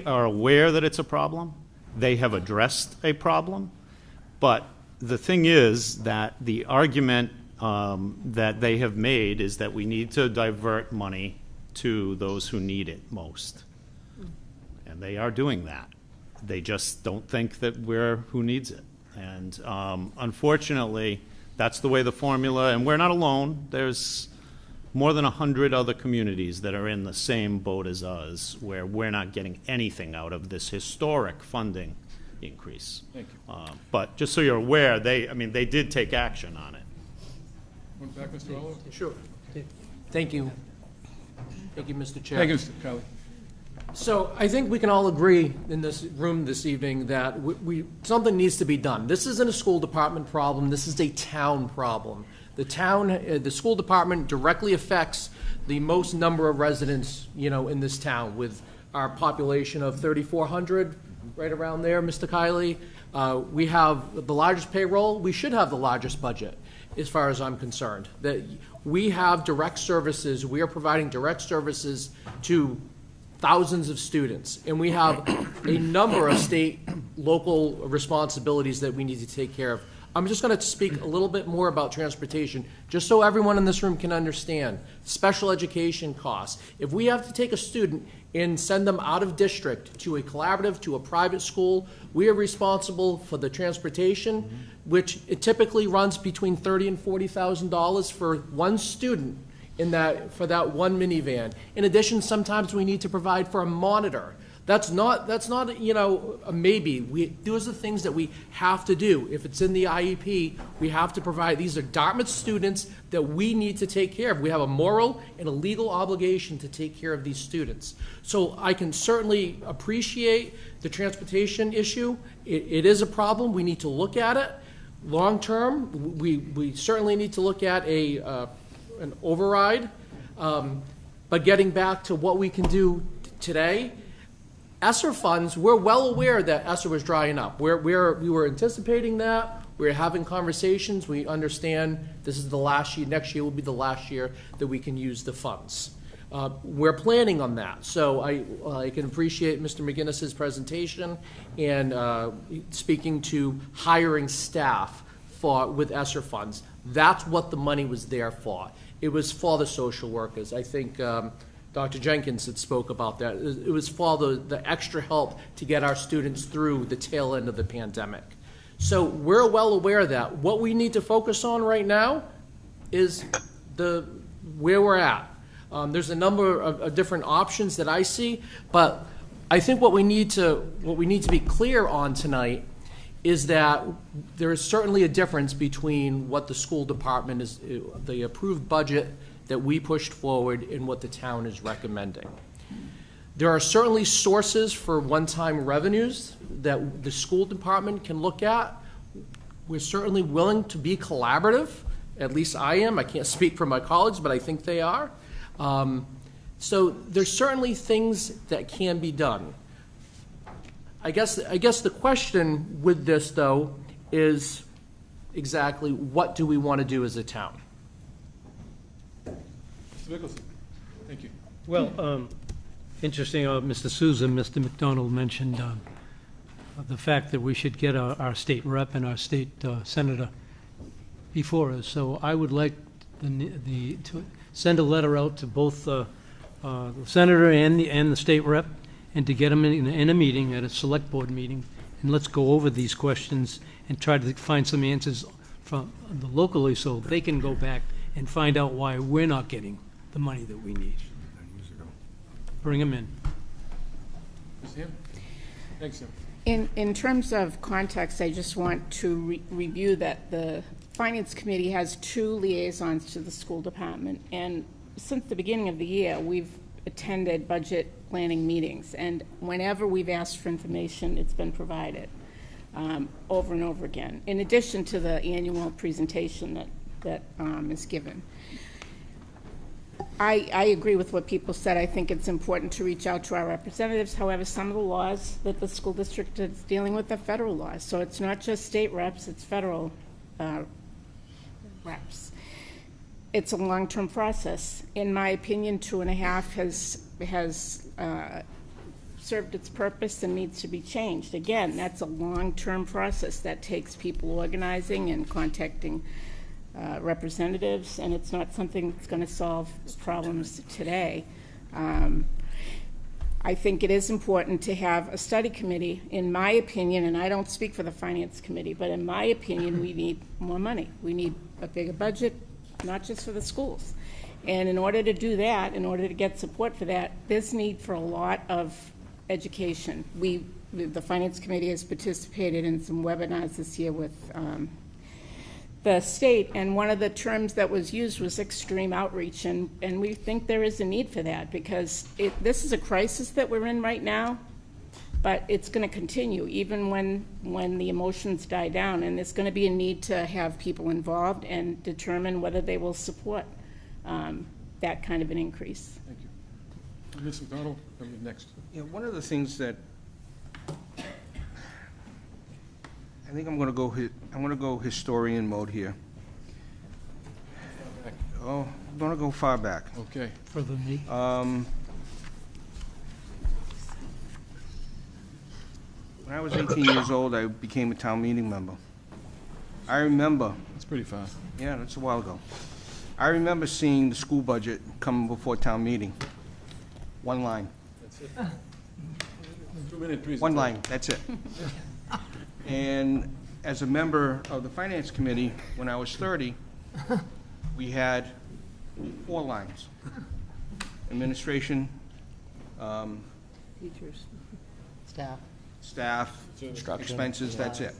are aware that it's a problem. They have addressed a problem. But the thing is that the argument that they have made is that we need to divert money to those who need it most. And they are doing that. They just don't think that we're who needs it. And unfortunately, that's the way the formula, and we're not alone. There's more than 100 other communities that are in the same boat as us, where we're not getting anything out of this historic funding increase. Thank you. But just so you're aware, they did take action on it. One back, Mr. Oliver? Sure. Thank you. Thank you, Mr. Chair. Thank you, Mr. Kelly. So I think we can all agree in this room this evening that something needs to be done. This isn't a school department problem. This is a town problem. The school department directly affects the most number of residents, in this town, with our population of 3,400, right around there, Mr. Kiley. We have the largest payroll. We should have the largest budget, as far as I'm concerned. That we have direct services. We are providing direct services to thousands of students, and we have a number of state, local responsibilities that we need to take care of. I'm just going to speak a little bit more about transportation, just so everyone in this room can understand. Special education costs. If we have to take a student and send them out of district to a collaborative, to a private school, we are responsible for the transportation, which it typically runs between $30,000 and $40,000 for one student for that one minivan. In addition, sometimes we need to provide for a monitor. That's not a maybe. Those are things that we have to do. If it's in the IEP, we have to provide. These are Dartmouth students that we need to take care of. We have a moral and a legal obligation to take care of these students. So I can certainly appreciate the transportation issue. It is a problem. We need to look at it. Long term, we certainly need to look at an override. But getting back to what we can do today, ESSER funds, we're well aware that ESSER was drying up. We were anticipating that. We were having conversations. We understand this is the last year. Next year will be the last year that we can use the funds. We're planning on that. So I can appreciate Mr. McGinnis's presentation and speaking to hiring staff with ESSER funds. That's what the money was there for. It was for the social workers. I think Dr. Jenkins had spoke about that. It was for the extra help to get our students through the tail end of the pandemic. So we're well aware of that. What we need to focus on right now is where we're at. There's a number of different options that I see, but I think what we need to be clear on tonight is that there is certainly a difference between what the school department is, the approved budget that we pushed forward, and what the town is recommending. There are certainly sources for one-time revenues that the school department can look at. We're certainly willing to be collaborative. At least I am. I can't speak for my colleagues, but I think they are. So there's certainly things that can be done. I guess the question with this, though, is exactly what do we want to do as a town? Mr. Mickelson, thank you. Well, interesting, Mr. Souza, Mr. McDonald mentioned the fact that we should get our state rep and our state senator before us. So I would like to send a letter out to both the senator and the state rep, and to get them in a meeting, at a select board meeting, and let's go over these questions and try to find some answers from the locally, so they can go back and find out why we're not getting the money that we need. Bring them in. Sam? Thanks, Sam. In terms of context, I just want to review that the Finance Committee has 2 liaisons to the school department, and since the beginning of the year, we've attended budget planning meetings, and whenever we've asked for information, it's been provided over and over again, in addition to the annual presentation that is given. I agree with what people said. I think it's important to reach out to our representatives. However, some of the laws that the school district is dealing with are federal laws, so it's not just state reps, it's federal reps. it's a long-term process. In my opinion, 2.5 has served its purpose and needs to be changed. Again, that's a long-term process that takes people organizing and contacting representatives, and it's not something that's going to solve problems today. I think it is important to have a study committee, in my opinion, and I don't speak for the Finance Committee, but in my opinion, we need more money. We need a bigger budget, not just for the schools. And in order to do that, in order to get support for that, there's need for a lot of education. The Finance Committee has participated in some webinars this year with the state, and one of the terms that was used was extreme outreach, and we think there is a need for that, because this is a crisis that we're in right now, but it's going to continue even when the emotions die down, and there's going to be a need to have people involved and determine whether they will support that kind of an increase. Thank you. Ms. McDonald, next. Yeah, one of the things that I think I'm going to go historian mode here. Oh, I'm going to go far back. Okay. For the me. When I was 18 years old, I became a town meeting member. I remember. That's pretty fast. Yeah, that's a while ago. I remember seeing the school budget coming before town meeting. One line. That's it. 2-minute presentation. One line, that's it. And as a member of the Finance Committee, when I was 30, we had 4 lines. Administration, Teachers. staff, expenses, that's it.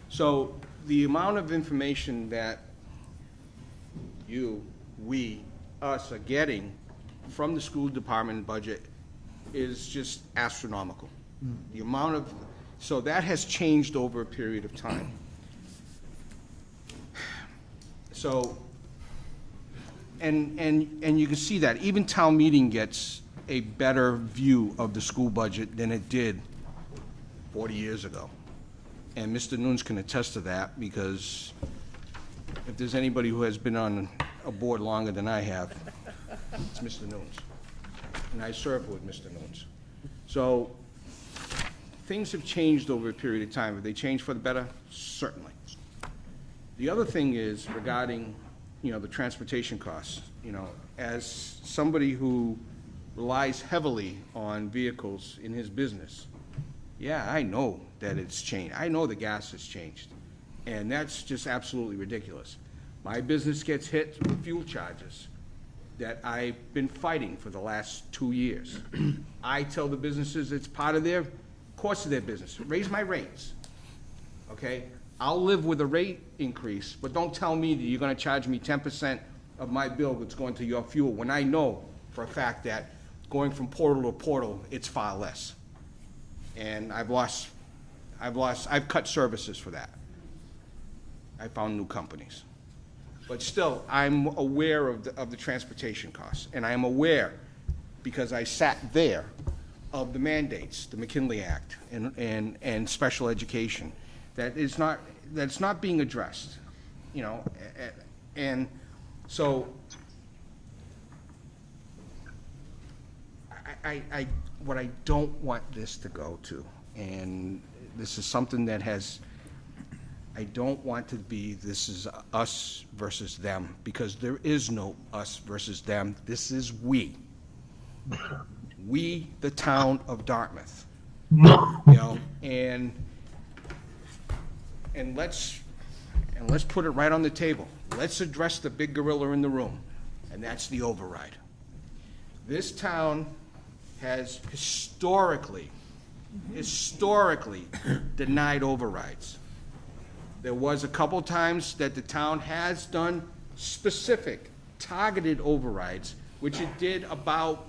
So the amount of information that us are getting from the school department budget is just astronomical. The amount of, so that has changed over a period of time. So, and you can see that even town meeting gets a better view of the school budget than it did 40 years ago. And Mr. Nunes can attest to that, because if there's anybody who has been on a board longer than I have, it's Mr. Nunes. And I served with Mr. Nunes. So things have changed over a period of time. Have they changed for the better? Certainly. The other thing is regarding, the transportation costs. As somebody who relies heavily on vehicles in his business, yeah, I know that it's changed. I know the gas has changed. And that's just absolutely ridiculous. My business gets hit with fuel charges that I've been fighting for the last 2 years. I tell the businesses it's part of their course of their business. Raise my rates, okay? I'll live with a rate increase, but don't tell me that you're gonna charge me 10% of my bill that's going to your fuel, when I know for a fact that going from portal to portal, it's far less. And I've cut services for that. I found new companies. But still, I'm aware of the transportation costs, and I am aware, because I sat there, of the mandates, the McKinley Act, and special education, that's not being addressed, and so what I don't want this to go to, and this is something that I don't want to be, this is us versus them, because there is no us versus them. This is we. We, the town of Dartmouth. And let's put it right on the table. Let's address the big gorilla in the room, and that's the override. This town has historically denied overrides. There was a couple times that the town has done specific, targeted overrides, which it did about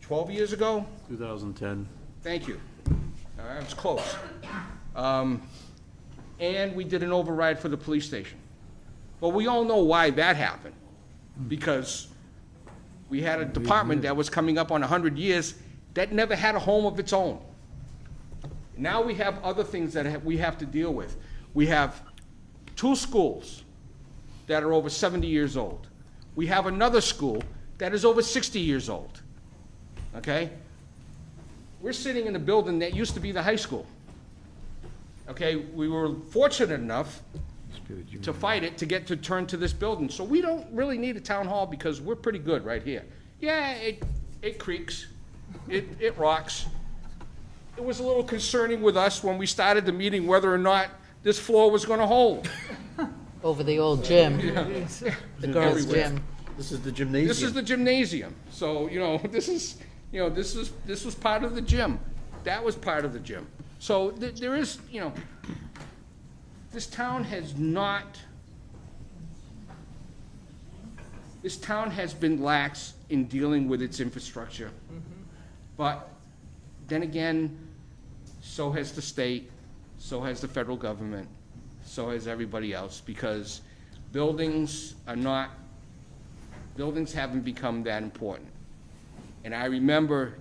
12 years ago? 2010. Thank you. I was close. And we did an override for the police station. But we all know why that happened. Because we had a department that was coming up on 100 years that never had a home of its own. Now we have other things that we have to deal with. We have 2 schools that are over 70 years old. We have another school that is over 60 years old, okay? We're sitting in a building that used to be the high school, okay? We were fortunate enough to fight it to get to turn to this building. So we don't really need a town hall because we're pretty good right here. Yeah, it creaks, it rocks. It was a little concerning with us when we started the meeting whether or not this floor was gonna hold. Over the old gym, the girls' Everywhere. gym. This is the gymnasium. This is the gymnasium. So, this was part of the gym. That was part of the gym. So there is, this town has been lax in dealing with its infrastructure. But then again, so has the state, so has the federal government, so has everybody else, because buildings haven't become that important. And I remember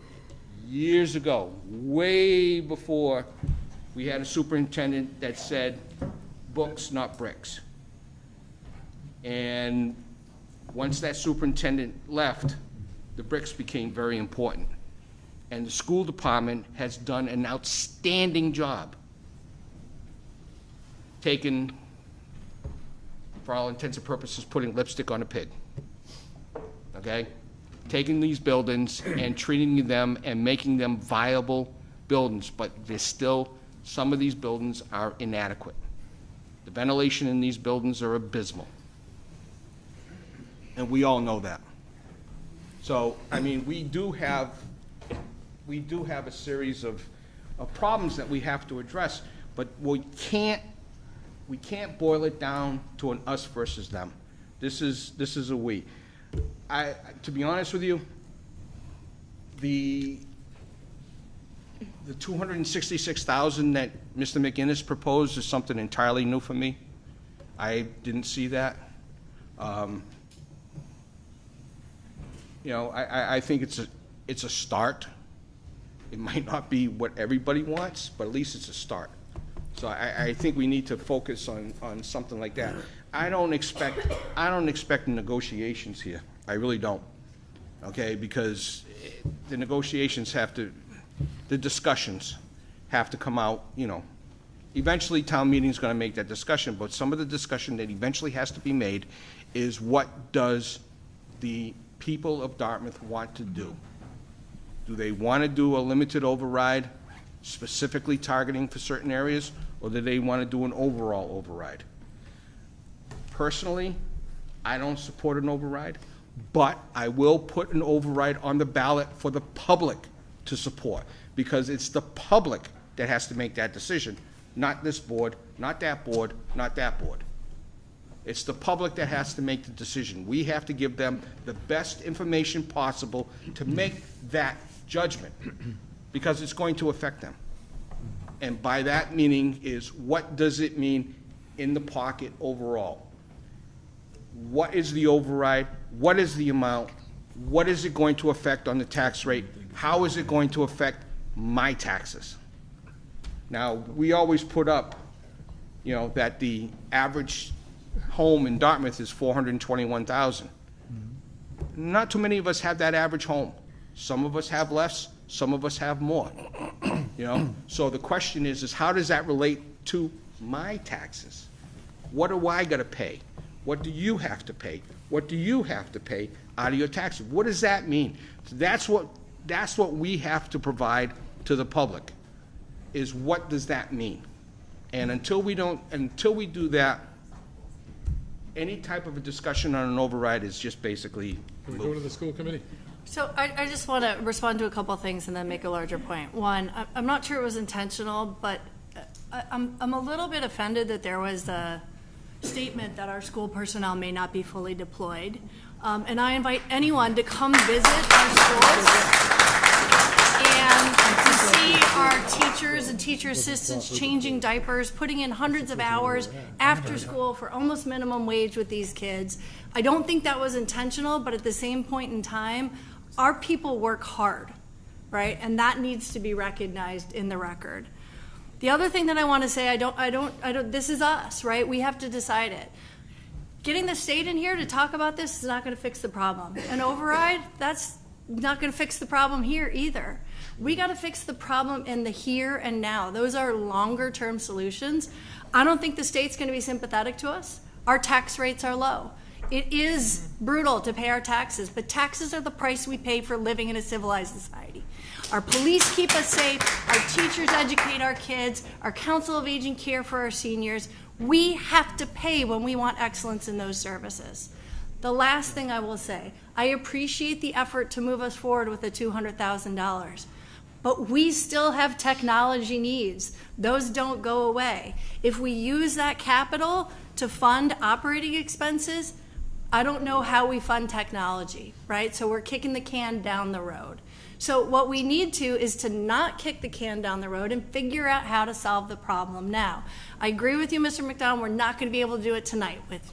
years ago, way before, we had a superintendent that said, books, not bricks. And once that superintendent left, the bricks became very important. And the school department has done an outstanding job taking, for all intents and purposes, putting lipstick on a pig. Okay? Taking these buildings and treating them and making them viable buildings, but there's still, some of these buildings are inadequate. The ventilation in these buildings are abysmal. And we all know that. So, I mean, we do have a series of problems that we have to address, but we can't boil it down to an us versus them. This is a we. To be honest with you, the $266,000 that Mr. McInnes proposed is something entirely new for me. I didn't see that. I think it's a start. It might not be what everybody wants, but at least it's a start. So I think we need to focus on something like that. I don't expect negotiations here. I really don't. Okay, because the negotiations the discussions have to come out, Eventually, town meeting's gonna make that discussion, but some of the discussion that eventually has to be made is what does the people of Dartmouth want to do? Do they want to do a limited override, specifically targeting for certain areas, or do they want to do an overall override? Personally, I don't support an override, but I will put an override on the ballot for the public to support, because it's the public that has to make that decision, not this board, not that board, not that board. It's the public that has to make the decision. We have to give them the best information possible to make that judgment, because it's going to affect them. And by that meaning is, what does it mean in the pocket overall? What is the override? What is the amount? What is it going to affect on the tax rate? How is it going to affect my taxes? Now, we always put up, that the average home in Dartmouth is $421,000. Not too many of us have that average home. Some of us have less, some of us have more. So the question is how does that relate to my taxes? What do I gotta pay? What do you have to pay? What do you have to pay out of your taxes? What does that mean? That's what we have to provide to the public, is what does that mean? And until we do that, any type of a discussion on an override is just basically Can we go to the school committee? So I just want to respond to a couple of things and then make a larger point. One, I'm not sure it was intentional, but I'm a little bit offended that there was a statement that our school personnel may not be fully deployed. And I invite anyone to come visit our schools and to see our teachers and teacher assistants changing diapers, putting in hundreds of hours after school for almost minimum wage with these kids. I don't think that was intentional, but at the same point in time, our people work hard, right? And that needs to be recognized in the record. The other thing that I want to say, this is us, right? We have to decide it. getting the state in here to talk about this is not going to fix the problem. An override, that's not going to fix the problem here either. We got to fix the problem in the here and now. Those are longer term solutions. I don't think the state's going to be sympathetic to us. Our tax rates are low. It is brutal to pay our taxes, but taxes are the price we pay for living in a civilized society. Our police keep us safe, our teachers educate our kids, our Council of Aging care for our seniors. We have to pay when we want excellence in those services. The last thing I will say, I appreciate the effort to move us forward with the $200,000, but we still have technology needs. Those don't go away. If we use that capital to fund operating expenses, I don't know how we fund technology, right? So we're kicking the can down the road. So what we need to is to not kick the can down the road and figure out how to solve the problem now. I agree with you, Mr. McDonald, we're not going to be able to do it tonight with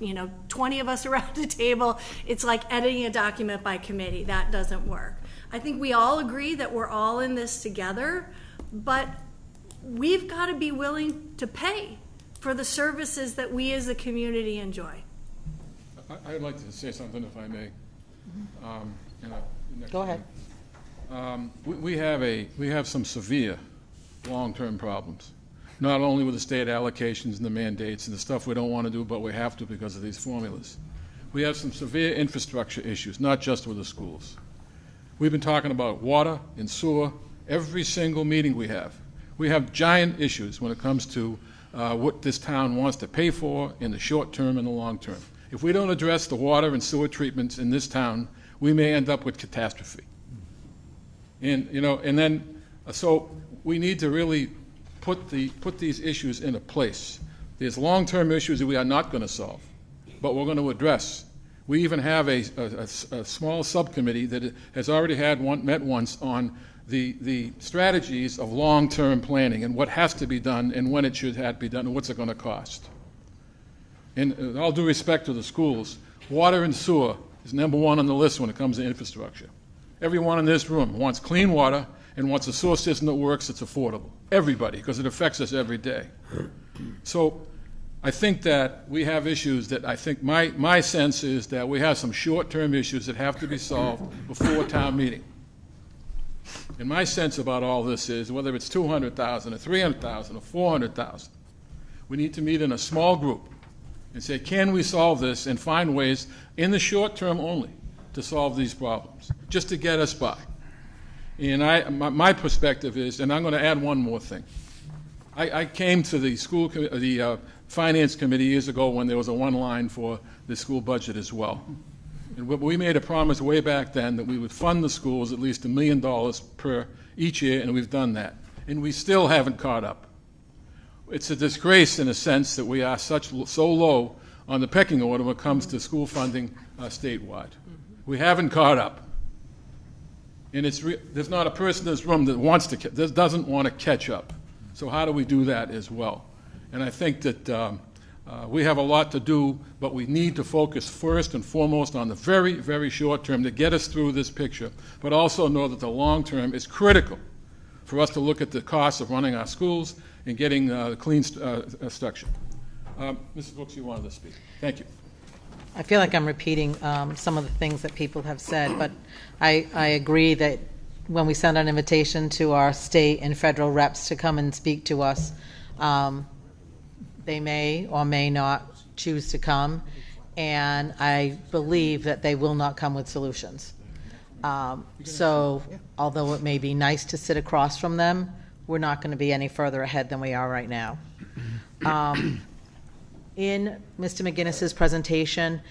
20 of us around the table. It's like editing a document by committee. That doesn't work. I think we all agree that we're all in this together, but we've got to be willing to pay for the services that we as a community enjoy. I'd like to say something, if I may. Go ahead. We have some severe long-term problems, not only with the state allocations and the mandates and the stuff we don't want to do, but we have to because of these formulas. We have some severe infrastructure issues, not just with the schools. We've been talking about water and sewer every single meeting we have. We have giant issues when it comes to what this town wants to pay for in the short term and the long term. If we don't address the water and sewer treatments in this town, we may end up with catastrophe. So we need to really put these issues into place. There's long-term issues that we are not going to solve, but we're going to address. We even have a small subcommittee that has already met once on the strategies of long-term planning and what has to be done and when it should have to be done and what's it going to cost. And with all due respect to the schools, water and sewer is number one on the list when it comes to infrastructure. Everyone in this room wants clean water and wants a sewer system that works, that's affordable. Everybody, because it affects us every day. So I think that we have issues that I think my sense is that we have some short-term issues that have to be solved before town meeting. And my sense about all this is, whether it's 200,000 or 300,000 or 400,000, we need to meet in a small group and say, can we solve this and find ways in the short term only to solve these problems, just to get us by. And my perspective is, and I'm going to add one more thing. I came to the finance committee years ago when there was a one line for the school budget as well. And we made a promise way back then that we would fund the schools at least $1 million per each year, and we've done that. And we still haven't caught up. It's a disgrace in a sense that we are so low on the pecking order when it comes to school funding statewide. We haven't caught up. And there's not a person in this room that doesn't want to catch up. So how do we do that as well? And I think that we have a lot to do, but we need to focus first and foremost on the very, very short term to get us through this picture, but also know that the long term is critical for us to look at the costs of running our schools and getting clean structure. Mrs. Brooks, you wanted to speak. Thank you. I feel like I'm repeating some of the things that people have said, but I agree that when we send an invitation to our state and federal reps to come and speak to us, they may or may not choose to come, and I believe that they will not come with solutions. So although it may be nice to sit across from them, we're not going to be any further ahead than we are right now. In Mr. McGinnis's presentation,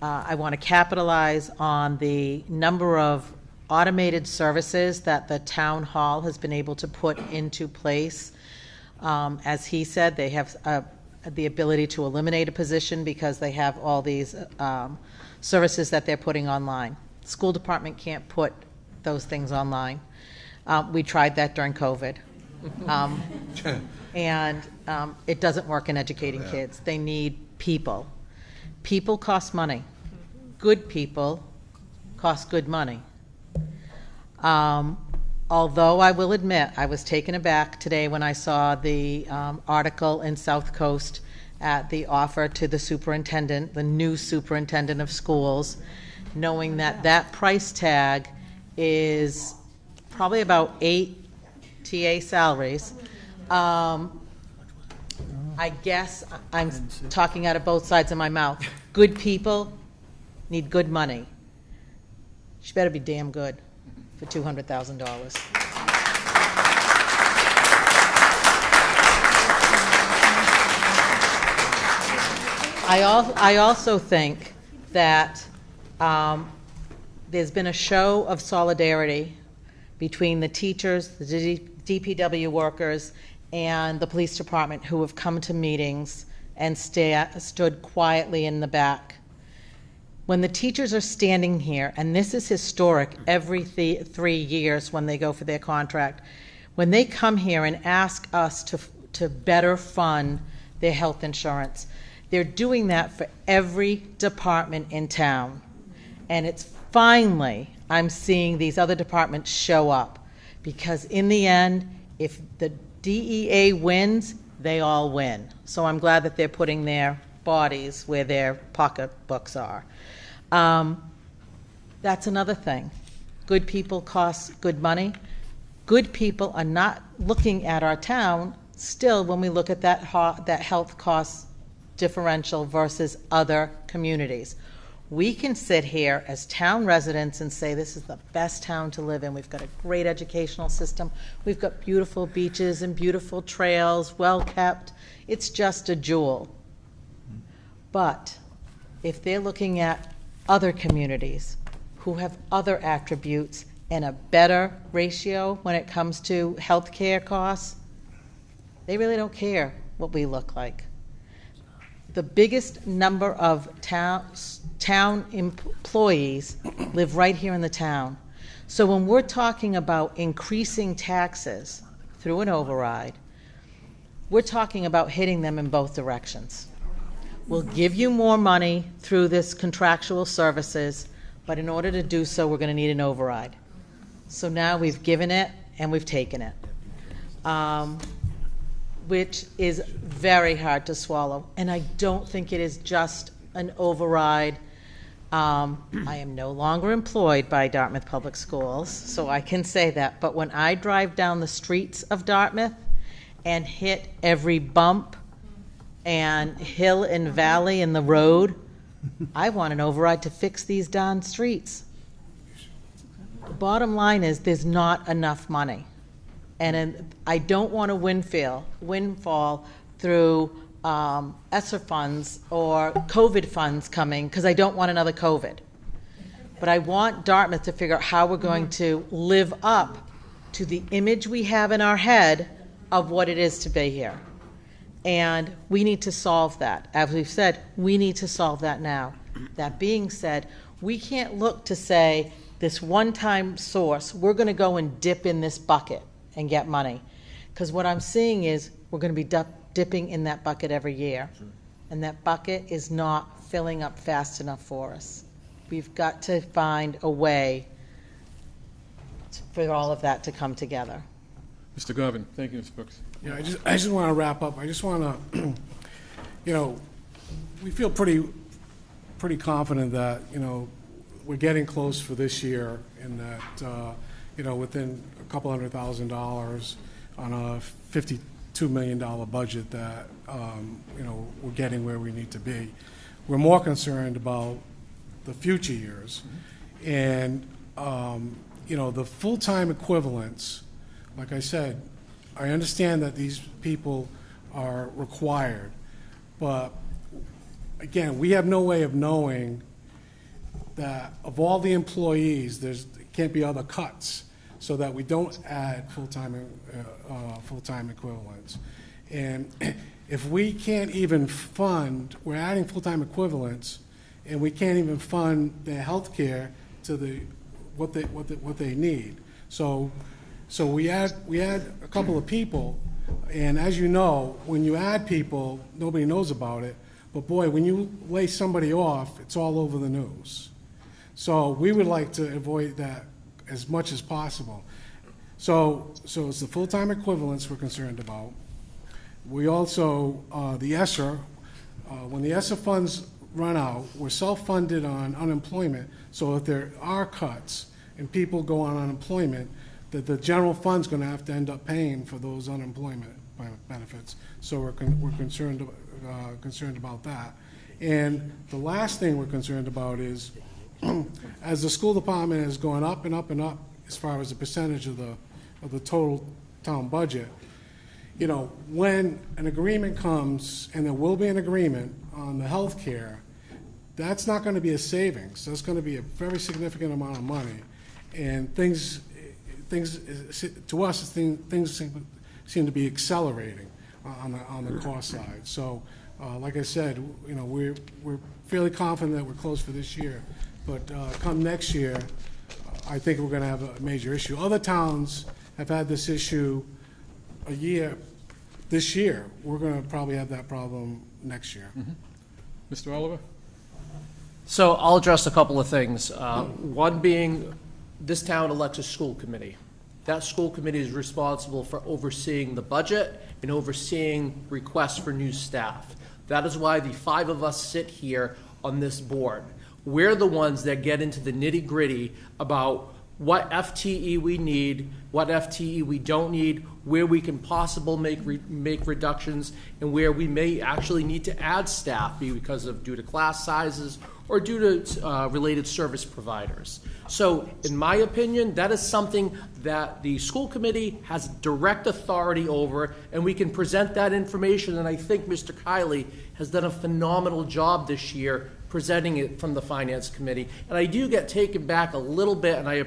I want to capitalize on the number of automated services that the town hall has been able to put into place. As he said, they have the ability to eliminate a position because they have all these services that they're putting online. School department can't put those things online. We tried that during COVID. And it doesn't work in educating kids. They need people. People cost money. Good people cost good money. Although I will admit, I was taken aback today when I saw the article in South Coast at the offer to the superintendent, the new superintendent of schools, knowing that that price tag is probably about 8 TA salaries. I guess I'm talking out of both sides of my mouth. Good people need good money. She better be damn good for $200,000. I also think that there's been a show of solidarity between the teachers, the DPW workers, and the police department who have come to meetings and stood quietly in the back. When the teachers are standing here, and this is historic every 3 years when they go for their contract, when they come here and ask us to better fund their health insurance, they're doing that for every department in town. And it's finally, I'm seeing these other departments show up, because in the end, if the DEA wins, they all win. So I'm glad that they're putting their bodies where their pocketbooks are. That's another thing. Good people cost good money. Good people are not looking at our town still when we look at that health cost differential versus other communities. We can sit here as town residents and say this is the best town to live in. We've got a great educational system. We've got beautiful beaches and beautiful trails, well kept. It's just a jewel. But if they're looking at other communities who have other attributes and a better ratio when it comes to health care costs, they really don't care what we look like. The biggest number of town employees live right here in the town. So when we're talking about increasing taxes through an override, we're talking about hitting them in both directions. We'll give you more money through this contractual services, but in order to do so, we're going to need an override. So now we've given it and we've taken it. Which is very hard to swallow. And I don't think it is just an override. I am no longer employed by Dartmouth Public Schools, so I can say that. But when I drive down the streets of Dartmouth and hit every bump and hill and valley in the road, I want an override to fix these darn streets. The bottom line is there's not enough money. And I don't want a windfall through ESSER funds or COVID funds coming, because I don't want another COVID. But I want Dartmouth to figure out how we're going to live up to the image we have in our head of what it is to be here. And we need to solve that. As we've said, we need to solve that now. That being said, we can't look to say this one-time source, we're going to go and dip in this bucket and get money. Because what I'm seeing is we're going to be dipping in that bucket every year. And that bucket is not filling up fast enough for us. We've got to find a way for all of that to come together. Mr. Garvin, thank you, Mr. Brooks. Yeah, I just want to wrap up. I just want to, we feel pretty confident that, we're getting close for this year, and that, within a couple $100,000 on a $52 million budget that, we're getting where we need to be. We're more concerned about the future years. And, the full-time equivalents, like I said, I understand that these people are required, but again, we have no way of knowing that of all the employees, there can't be other cuts, so that we don't add full-time equivalents. And if we can't even fund, we're adding full-time equivalents, and we can't even fund their health care to what they need. So we add a couple of people, and as you know, when you add people, nobody knows about it. But boy, when you lay somebody off, it's all over the news. So we would like to avoid that as much as possible. So it's the full-time equivalents we're concerned about. We also, the ESSER, When the ESSA funds run out, we're self-funded on unemployment, so if there are cuts and people go on unemployment, that the general fund's gonna have to end up paying for those unemployment benefits. So we're concerned about that. And the last thing we're concerned about is, as the school department has gone up and up and up as far as the percentage of the total town budget, you know, when an agreement comes, and there will be an agreement on the health care, that's not going to be a savings. That's going to be a very significant amount of money. And things to us, things seem to be accelerating on the cost side. So, like I said, you know, we're fairly confident that we're close for this year. But come next year, I think we're going to have a major issue. Other towns have had this issue a year. This year, we're going to probably have that problem next year. Mr. Oliver? So I'll address a couple of things. One being, this town elects a school committee. That school committee is responsible for overseeing the budget and overseeing requests for new staff. That is why the 5 of us sit here on this board. We're the ones that get into the nitty-gritty about what FTE we need, what FTE we don't need, where we can possibly make reductions, and where we may actually need to add staff due to class sizes or due to related service providers. So in my opinion, that is something that the school committee has direct authority over, and we can present that information, and I think Mr. Kiley has done a phenomenal job this year presenting it from the Finance Committee. And I do get taken back a little bit, and I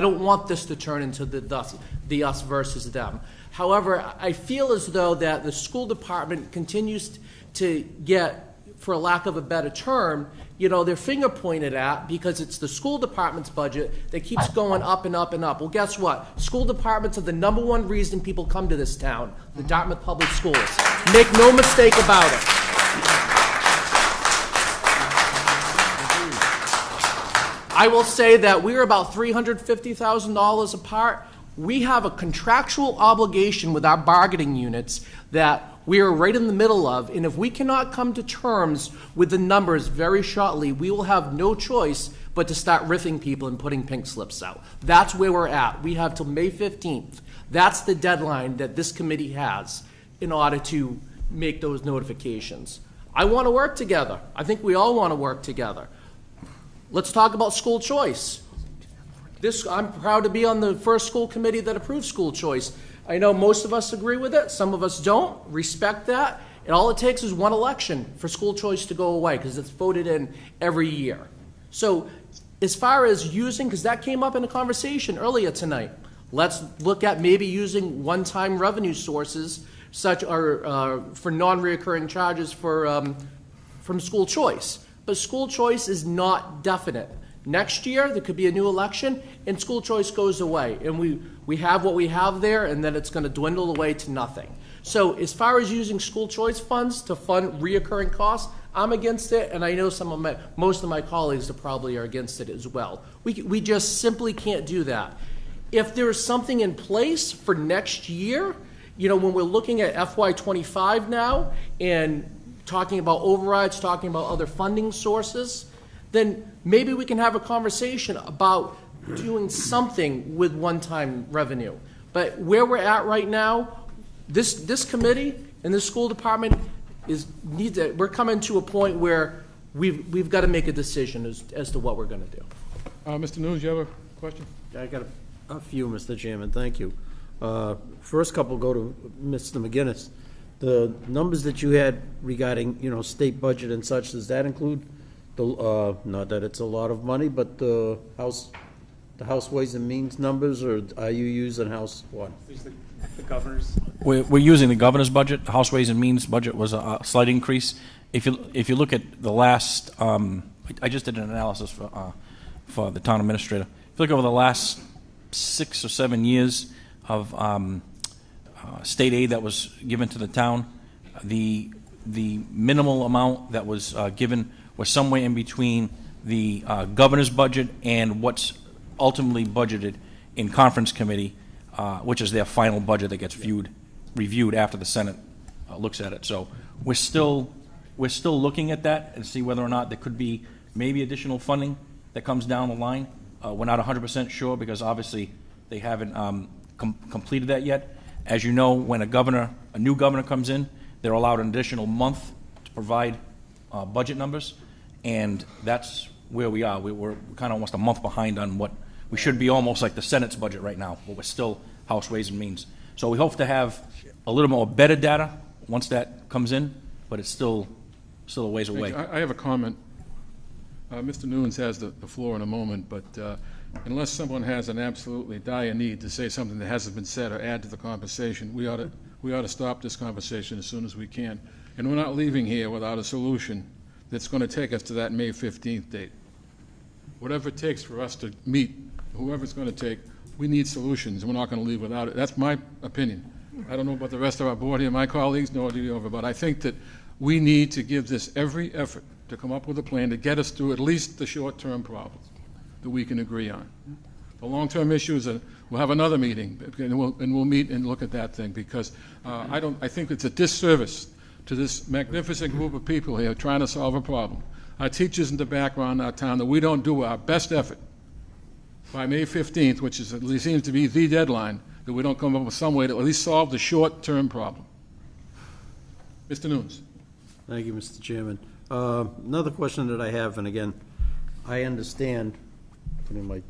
don't want this to turn into the us versus them. However, I feel as though that the school department continues to get, for lack of a better term, you know, their finger pointed at, because it's the school department's budget that keeps going up and up and up. Well, guess what? School departments are the #1 reason people come to this town, the Dartmouth Public Schools. Make no mistake about it. I will say that we're about $350,000 apart. We have a contractual obligation with our bargaining units that we are right in the middle of, and if we cannot come to terms with the numbers very shortly, we will have no choice but to start riffing people and putting pink slips out. That's where we're at. We have till May 15th. That's the deadline that this committee has in order to make those notifications. I want to work together. I think we all want to work together. Let's talk about school choice. I'm proud to be on the first school committee that approved school choice. I know most of us agree with it, some of us don't. Respect that. And all it takes is one election for school choice to go away, because it's voted in every year. So as far as using, because that came up in a conversation earlier tonight, let's look at maybe using one-time revenue sources such for non-reoccurring charges from school choice. But school choice is not definite. Next year, there could be a new election, and school choice goes away. And we have what we have there, and then it's going to dwindle away to nothing. So as far as using school choice funds to fund reoccurring costs, I'm against it, and I know most of my colleagues probably are against it as well. We just simply can't do that. If there is something in place for next year, you know, when we're looking at FY25 now, and talking about overrides, talking about other funding sources, then maybe we can have a conversation about doing something with one-time revenue. But where we're at right now, this committee and this school department we're coming to a point where we've got to make a decision as to what we're going to do. Mr. News, you have a question? I got a few, Mr. Chairman. Thank you. First couple go to Mr. McGinnis. The numbers that you had regarding, you know, state budget and such, does that include the, not that it's a lot of money, but the House Ways and Means numbers, or are you using House what? The governor's. We're using the governor's budget. The House Ways and Means budget was a slight increase. If you look at the last, I just did an analysis for the town administrator. If you look over the last 6 or 7 years of state aid that was given to the town, the minimal amount that was given was somewhere in between the governor's budget and what's ultimately budgeted in conference committee, which is their final budget that gets reviewed after the Senate looks at it. So we're still we're still looking at that and see whether or not there could be maybe additional funding that comes down the line. We're not 100% sure because obviously they haven't completed that yet. As you know, when a new governor comes in, they're allowed an additional month to provide budget numbers, and that's where we are. We're kind of almost a month behind on what we should be, almost like the Senate's budget right now, but we're still House Ways and Means. So we hope to have a little more better data once that comes in, but it's still a ways away. I have a comment. Mr. Nunes has the floor in a moment, but unless someone has an absolutely dire need to say something that hasn't been said or add to the conversation, we ought to stop this conversation as soon as we can. And we're not leaving here without a solution that's going to take us to that May 15th date. Whatever it takes for us to meet, whoever it's going to take, we need solutions, and we're not going to leave without it. That's my opinion. I don't know about the rest of our board here, my colleagues, nor do you over, but I think that we need to give this every effort to come up with a plan to get us through at least the short-term problems that we can agree on. The long-term issues, we'll have another meeting, and we'll meet and look at that thing, because I think it's a disservice to this magnificent group of people here trying to solve a problem. Our teachers in the background in our town, that we don't do our best effort by May 15th, which is, at least seems to be the deadline, that we don't come up with some way to at least solve the short-term problem. Mr. Nunes. Thank you, Mr. Chairman. Another question that I have, and again, I understand, putting my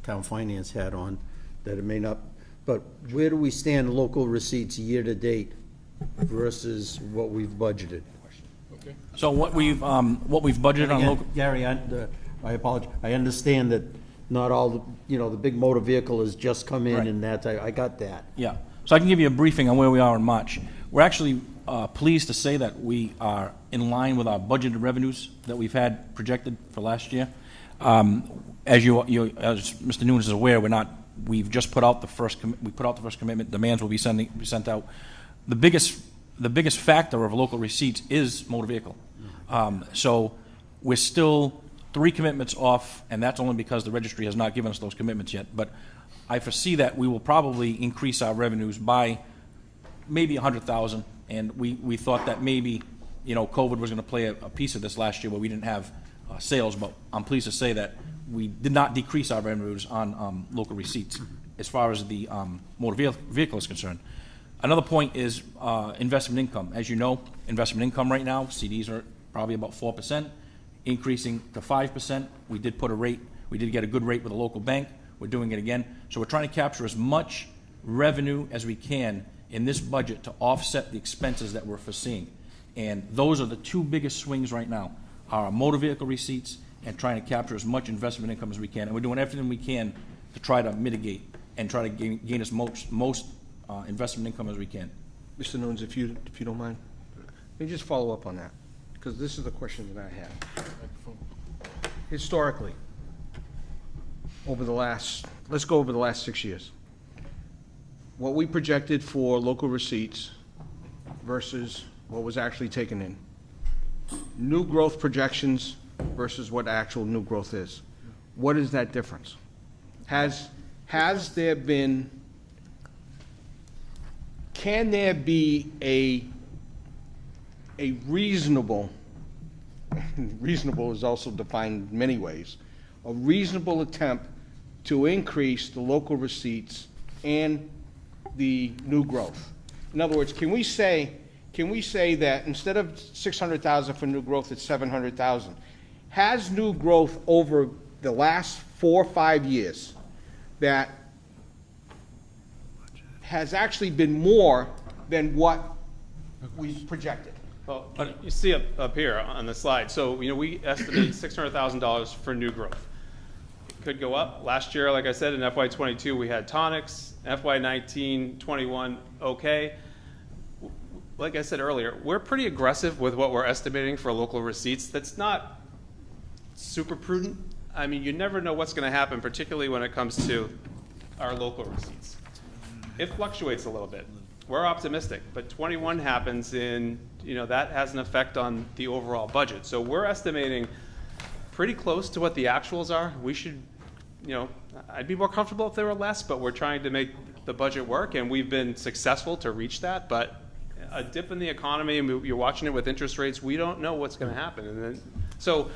town finance hat on, that it may not, but where do we stand local receipts year-to-date versus what we've budgeted? Okay. So what we've budgeted on local... Gary, I apologize. I understand that not all the big motor vehicle has just come in, Right. and that, I got that. Yeah. So I can give you a briefing on where we are in March. We're actually pleased to say that we are in line with our budgeted revenues that we've had projected for last year. As Mr. Nunes is aware, we've just put out the first commitment. Demands will be sent out. The biggest factor of local receipts is motor vehicle. So we're still 3 commitments off, and that's only because the registry has not given us those commitments yet. But I foresee that we will probably increase our revenues by maybe $100,000, and we thought that maybe COVID was going to play a piece of this last year where we didn't have sales, but I'm pleased to say that we did not decrease our revenues on local receipts as far as the motor vehicle is concerned. Another point is investment income. As you know, investment income right now, CDs are probably about 4%, increasing to 5%. We did get a good rate with a local bank. We're doing it again. So we're trying to capture as much revenue as we can in this budget to offset the expenses that we're foreseeing. And those are the 2 biggest swings right now, our motor vehicle receipts and trying to capture as much investment income as we can. And we're doing everything we can to try to mitigate and try to gain as most investment income as we can. Mr. Nunes, if you don't mind, let me just follow up on that, because this is the question that I have. Historically, let's go over the last 6 years. What we projected for local receipts versus what was actually taken in. New growth projections versus what actual new growth is. What is that difference? Can there be a reasonable is also defined in many ways, a reasonable attempt to increase the local receipts and the new growth? In other words, can we say that instead of 600,000 for new growth, it's 700,000? Has new growth over the last 4 or 5 years that has actually been more than what we projected? Well, you see up here on the slide. So we estimate $600,000 for new growth. It could go up. Last year, like I said, in FY22 we had tonics. FY19, 21, okay. Like I said earlier, we're pretty aggressive with what we're estimating for local receipts. That's not super prudent. I mean, you never know what's going to happen, particularly when it comes to our local receipts. It fluctuates a little bit. We're optimistic, but 21 happens that has an effect on the overall budget. So we're estimating pretty close to what the actuals are. We should, I'd be more comfortable if they were less, but we're trying to make the budget work, and we've been successful to reach that. But a dip in the economy, and you're watching it with interest rates, we don't know what's going to happen. And then, so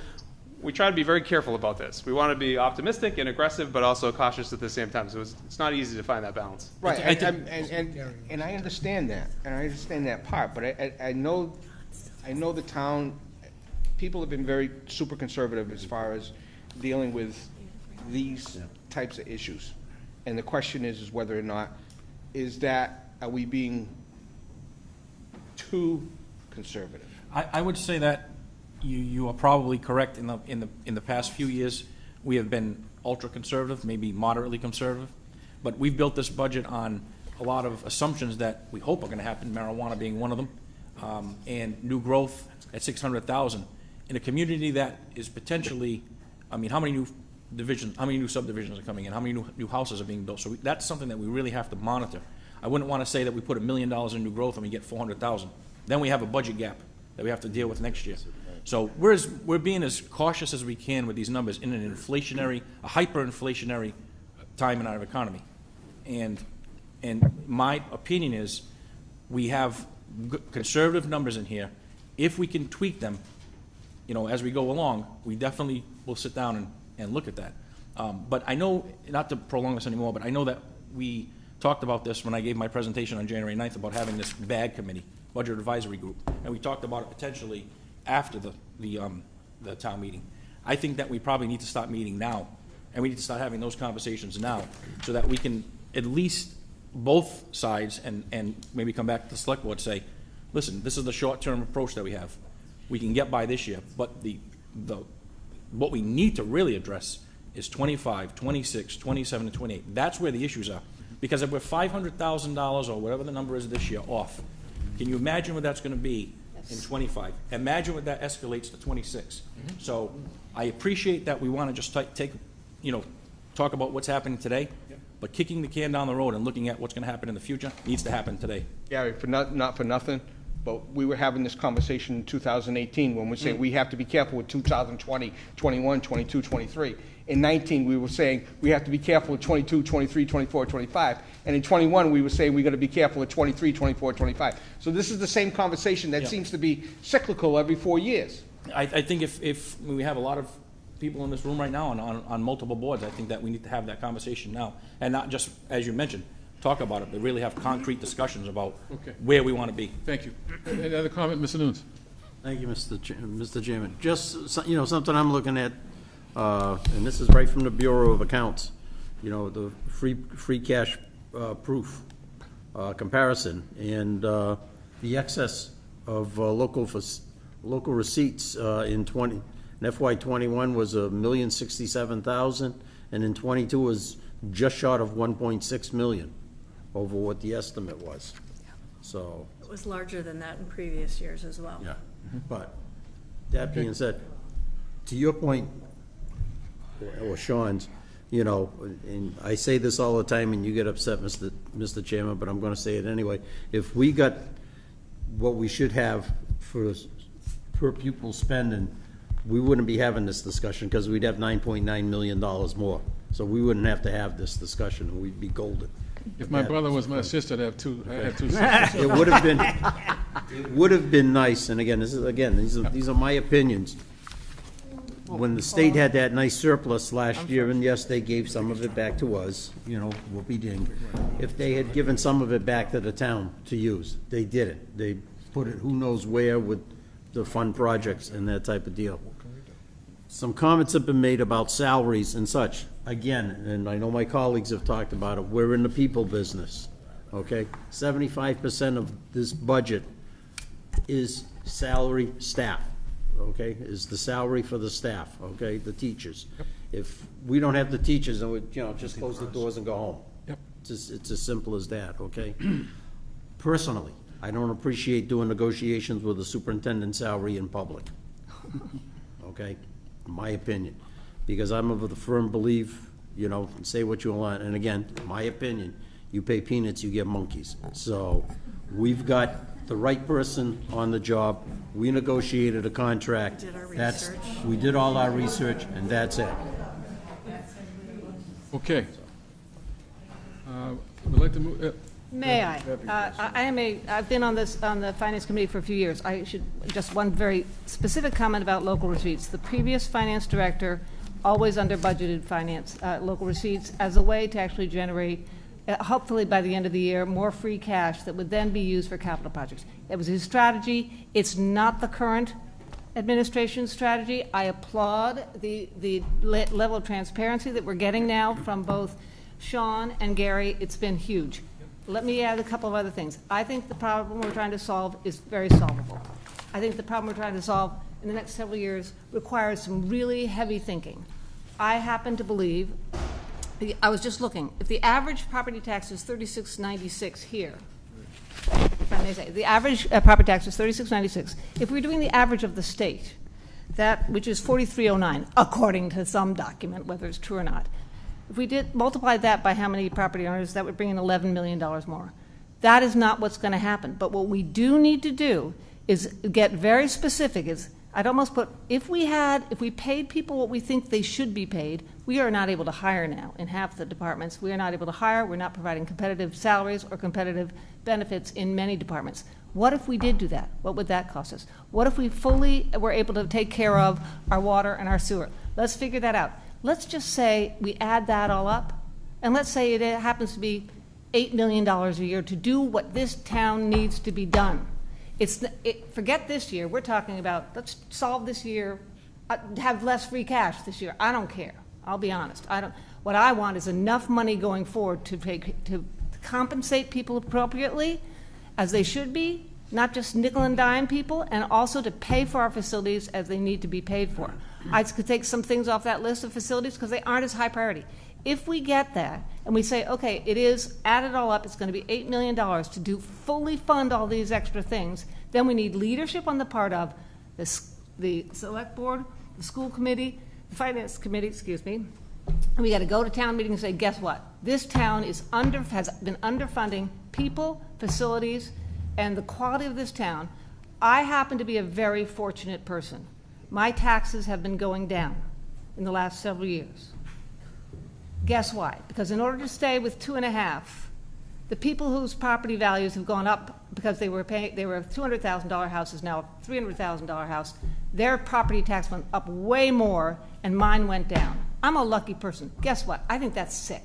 we try to be very careful about this. We want to be optimistic and aggressive, but also cautious at the same time. So it's not easy to find that balance. Right, and I understand that, and I understand that part, but I know the town, people have been very super conservative as far as dealing with these types of issues. And the question is whether or not, are we being too conservative? I would say that you are probably correct. In the past few years, we have been ultra conservative, maybe moderately conservative, but we've built this budget on a lot of assumptions that we hope are going to happen, marijuana being one of them, and new growth at 600,000 in a community that is potentially, I mean, how many new subdivisions are coming in, how many new houses are being built? So that's something that we really have to monitor. I wouldn't want to say that we put $1 million in new growth and we get 400,000. Then we have a budget gap that we have to deal with next year. So we're being as cautious as we can with these numbers in a hyperinflationary time in our economy. And my opinion is we have conservative numbers in here. If we can tweak them, as we go along, we definitely will sit down and look at that. But I know, not to prolong this anymore, but I know that we talked about this when I gave my presentation on January 9th about having this BAG committee, Budget Advisory Group, and we talked about it potentially after the town meeting. I think that we probably need to start meeting now, and we need to start having those conversations now, so that we can at least both sides and maybe come back to the select board and say, listen, this is the short-term approach that we have. We can get by this year, but what we need to really address is 25, 26, 27, and 28. That's where the issues are. Because if we're $500,000 or whatever the number is this year off, can you imagine what that's going to be in 25? Imagine what that escalates to 26. So I appreciate that we want to just talk about what's happening today, but kicking the can down the road and looking at what's going to happen in the future needs to happen today. Gary, not for nothing, but we were having this conversation in 2018 when we say we have to be careful with 2020, 21, 22, 23. In 19, we were saying we have to be careful with 22, 23, 24, 25. And in 21, we were saying we got to be careful with 23, 24, 25. So this is the same conversation that seems to be cyclical every 4 years. I think if we have a lot of people in this room right now on multiple boards, I think that we need to have that conversation now. And not just, as you mentioned, talk about it, but really have concrete discussions about where we want to be. Thank you. Any other comment, Mr. Nunes? Thank you, Mr. Chairman. Just, something I'm looking at, and this is right from the Bureau of Accounts, the free cash proof comparison, and the excess of local receipts in FY21 was $1,067,000, and in 22 was just short of 1.6 million over what the estimate was. So It was larger than that in previous years as well. yeah, but that being said, to your point, or Sean's, and I say this all the time, and you get upset, Mr. Chairman, but I'm going to say it anyway. If we got what we should have for per pupil spending, we wouldn't be having this discussion because we'd have $9.9 million more. So we wouldn't have to have this discussion, and we'd be golden. If my brother was my sister, I'd have two sisters. It would have been nice, and these are my opinions. When the state had that nice surplus last year, and yes, they gave some of it back to us, whoopee ding. If they had given some of it back to the town to use, they did it. They put it who knows where with the fund projects and that type of deal. Some comments have been made about salaries and such. Again, and I know my colleagues have talked about it, we're in the people business, okay? 75% of this budget is salary staff, okay? Is the salary for the staff, okay? The teachers. If we don't have the teachers, then we, just close the doors and go home. Yep. It's as simple as that, okay? Personally, I don't appreciate doing negotiations with the superintendent's salary in public, okay? My opinion, because I'm of the firm belief, say what you want, and again, my opinion, you pay peanuts, you get monkeys. So we've got the right person on the job. We negotiated a contract. We did all our research, and that's it. Okay. We'd like to move. May I? I've been on the Finance Committee for a few years. Just one very specific comment about local receipts. The previous finance director always under budgeted local receipts as a way to actually generate, hopefully by the end of the year, more free cash that would then be used for capital projects. It was his strategy. It's not the current administration's strategy. I applaud the level of transparency that we're getting now from both Sean and Gary. It's been huge. Let me add a couple of other things. I think the problem we're trying to solve is very solvable. I think the problem we're trying to solve in the next several years requires some really heavy thinking. I happen to believe, I was just looking, if the average property tax is $36.96 here, if I may say, the average property tax is $36.96. If we're doing the average of the state, which is $43.09, according to some document, whether it's true or not, if we did multiply that by how many property owners, that would bring in $11 million more. That is not what's going to happen. But what we do need to do is get very specific. I'd almost put, if we paid people what we think they should be paid, we are not able to hire now in half the departments. We are not able to hire. We're not providing competitive salaries or competitive benefits in many departments. What if we did do that? What would that cost us? What if we fully were able to take care of our water and our sewer? Let's figure that out. Let's just say we add that all up, and let's say it happens to be $8 million a year to do what this town needs to be done. Forget this year. We're talking about, let's solve this year, have less free cash this year. I don't care. I'll be honest. What I want is enough money going forward to compensate people appropriately, as they should be, not just nickel and dime people, and also to pay for our facilities as they need to be paid for. I could take some things off that list of facilities because they aren't as high priority. If we get that and we say, okay, it is, add it all up, it's going to be $8 million to fully fund all these extra things, then we need leadership on the part of the select board, the school committee, the finance committee, and we got to go to town meeting and say, guess what? This town has been underfunding people, facilities, and the quality of this town. I happen to be a very fortunate person. My taxes have been going down in the last several years. Guess why? Because in order to stay with 2.5, the people whose property values have gone up because they were $200,000 houses, now a $300,000 house, their property tax went up way more and mine went down. I'm a lucky person. Guess what? I think that's sick.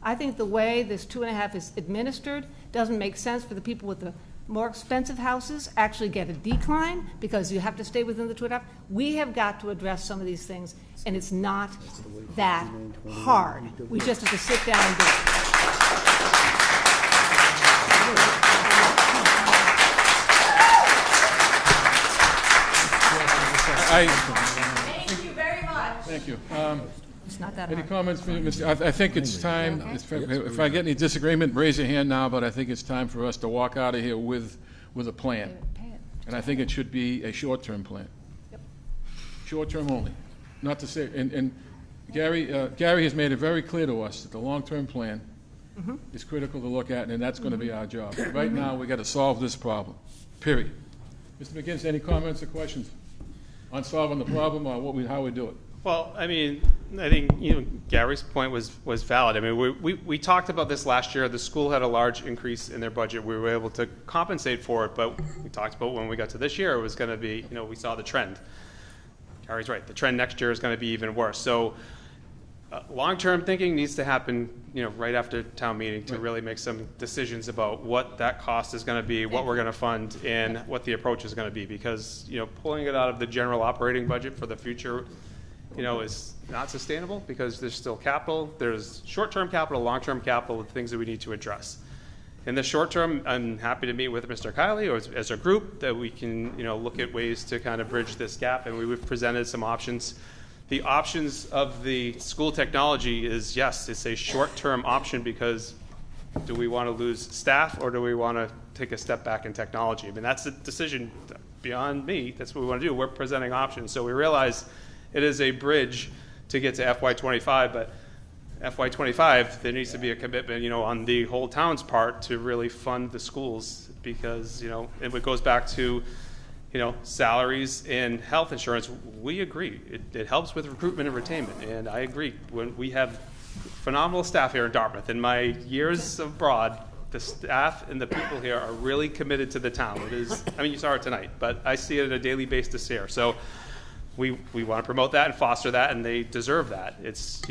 I think the way this 2.5 is administered doesn't make sense for the people with the more expensive houses actually get a decline because you have to stay within the 2.5. We have got to address some of these things, and it's not that hard. We just have to sit down and do Thank you very much. Thank you. It's not that Any hard. comments from you, Mr.? I think it's time, if I get any disagreement, raise your hand now, but I think it's time for us to walk out of here with a plan. And I think it should be a short-term plan. Short-term only. Not to say, and Gary has made it very clear to us that the long-term plan is critical to look at, and that's going to be our job. Right now, we got to solve this problem, period. Mr. McGinnis, any comments or questions on solving the problem or how we do it? Well, I mean, I think Gary's point was valid. I mean, we talked about this last year. The school had a large increase in their budget. We were able to compensate for it, but we talked about when we got to this year, it was going to be, we saw the trend. Gary's right. The trend next year is going to be even worse. So long-term thinking needs to happen, right after town meeting to really make some decisions about what that cost is going to be, what we're going to fund, and what the approach is going to be. Because, pulling it out of the general operating budget for the future, is not sustainable because there's still capital. There's short-term capital, long-term capital, the things that we need to address. In the short term, I'm happy to meet with Mr. Kiley or as a group that we can, look at ways to kind of bridge this gap. And we've presented some options. The options of the school technology is, yes, it's a short-term option because do we want to lose staff or do we want to take a step back in technology? I mean, that's a decision beyond me. That's what we want to do. We're presenting options. So we realize it is a bridge to get to FY25, but FY25, there needs to be a commitment, on the whole town's part to really fund the schools because, it goes back to, salaries and health insurance. We agree. It helps with recruitment and retainment, and I agree. When we have phenomenal staff here in Dartmouth, in my years abroad, the staff and the people here are really committed to the town. It is, I mean, you saw it tonight, but I see it on a daily basis here. So we want to promote that and foster that, and they deserve that. It's,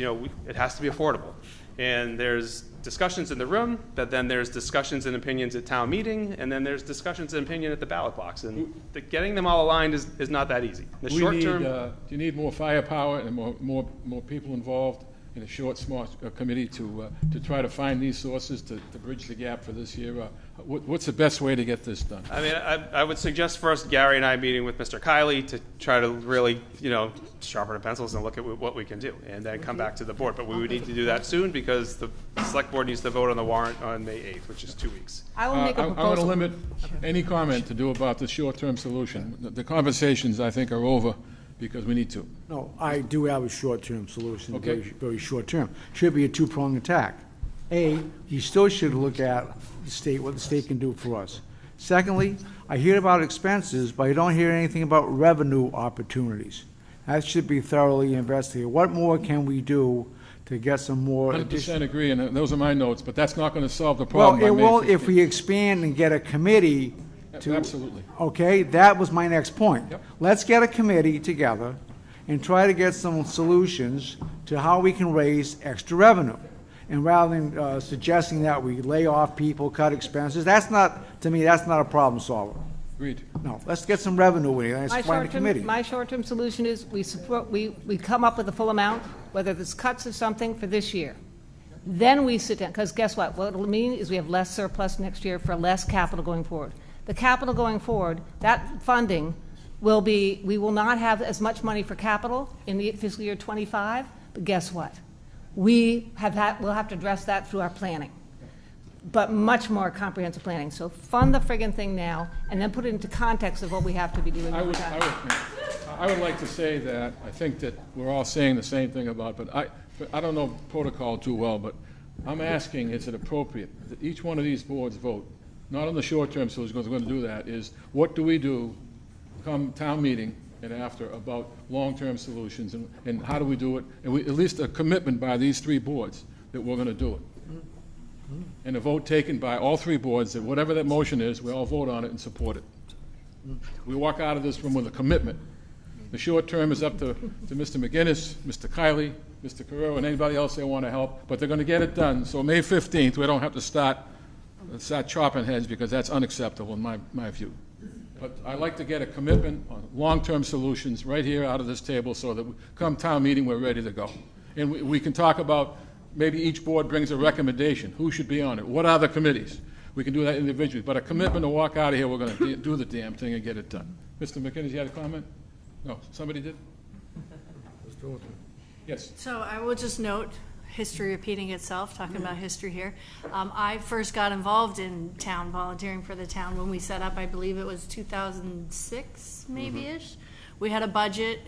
it has to be affordable. And there's discussions in the room, but then there's discussions and opinions at town meeting, and then there's discussions and opinion at the ballot box. And getting them all aligned is not that easy. The short term. Do you need more firepower and more people involved in a short, smart committee to try to find these sources to bridge the gap for this year? What's the best way to get this done? I mean, I would suggest first Gary and I meeting with Mr. Kiley to try to really, sharpen our pencils and look at what we can do, and then come back to the board. But we would need to do that soon because the select board needs to vote on the warrant on May 8th, which is 2 weeks. I will make a proposal. I'm going to limit any comment to do about the short-term solution. The conversations, I think, are over because we need to. No, I do have a short-term solution, Okay. very, very short-term. Should be a two-pronged attack. A, you still should look at the state, what the state can do for us. Secondly, I hear about expenses, but I don't hear anything about revenue opportunities. That should be thoroughly investigated. What more can we do to get some more 100% agree, and those are my notes, but that's not going to solve the problem. Well, it by May will if 15th. we expand and get a committee to... Absolutely. Okay, that was my next point. Yep. Let's get a committee together and try to get some solutions to how we can raise extra revenue. And rather than suggesting that we lay off people, cut expenses, to me, that's not a problem solver. Agreed. No, let's get some revenue in it, let's find a committee. My short-term solution is we come up with a full amount, whether there's cuts or something, for this year. Then we sit down, because guess what? What it'll mean is we have less surplus next year for less capital going forward. The capital going forward, that funding will be, we will not have as much money for capital in the fiscal year 25, but guess what? We'll have to address that through our planning, but much more comprehensive planning. So fund the friggin' thing now, and then put it into context of what we have to be doing. I would like to say that I think that we're all saying the same thing about, but I don't know protocol too well, but I'm asking, is it appropriate that each one of these boards vote, not on the short-term solution, because we're going to do that, is what do we do come town meeting and after about long-term solutions, and how do we do it? And at least a commitment by these three boards that we're going to do it. And a vote taken by all three boards that whatever that motion is, we all vote on it and support it. We walk out of this room with a commitment. The short term is up to Mr. McGinnis, Mr. Kiley, Mr. Carrero, and anybody else they want to help, but they're going to get it done. So May 15th, we don't have to start chopping heads, because that's unacceptable in my view. But I'd like to get a commitment on long-term solutions right here out of this table so that come town meeting, we're ready to go. And we can talk about, maybe each board brings a recommendation. Who should be on it? What are the committees? We can do that individually. But a commitment to walk out of here, we're going to do the damn thing and get it done. Mr. McKinney, you had a comment? No, somebody did? Yes. So I will just note, history repeating itself, talking about history here. I first got involved in town, volunteering for the town when we set up, I believe it was 2006, maybe-ish. We had a budget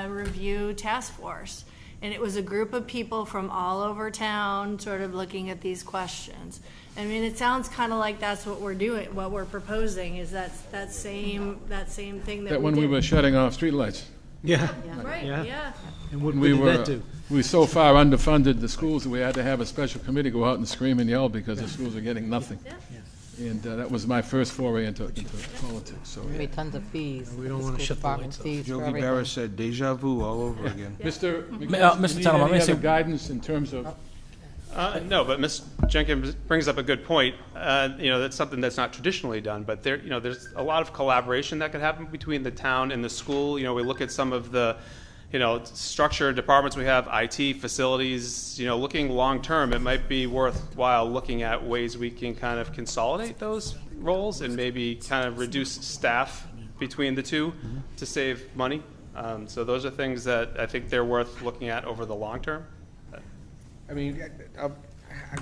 review task force, and it was a group of people from all over town sort of looking at these questions. I mean, it sounds kind of like that's what we're doing, what we're proposing is that same thing that when we were shutting off streetlights. Yeah. Right, yeah. And what we did were that do? we so far underfunded the schools that we had to have a special committee go out and scream and yell because the schools are getting nothing. And that was my first foray into politics. So We pay tons of fees. We don't want to shut the lights off. Yogi Berra said deja vu all over again. Mr. Mr. McGinnis, Tuttle, any may I other say- guidance in terms of? No, but Ms. Jenkins brings up a good point. That's something that's not traditionally done, but there's a lot of collaboration that can happen between the town and the school. We look at some of the, structure departments we have, IT, facilities. Looking long term, it might be worthwhile looking at ways we can kind of consolidate those roles and maybe kind of reduce staff between the two to save money. So those are things that I think they're worth looking at over the long term. I mean, I'm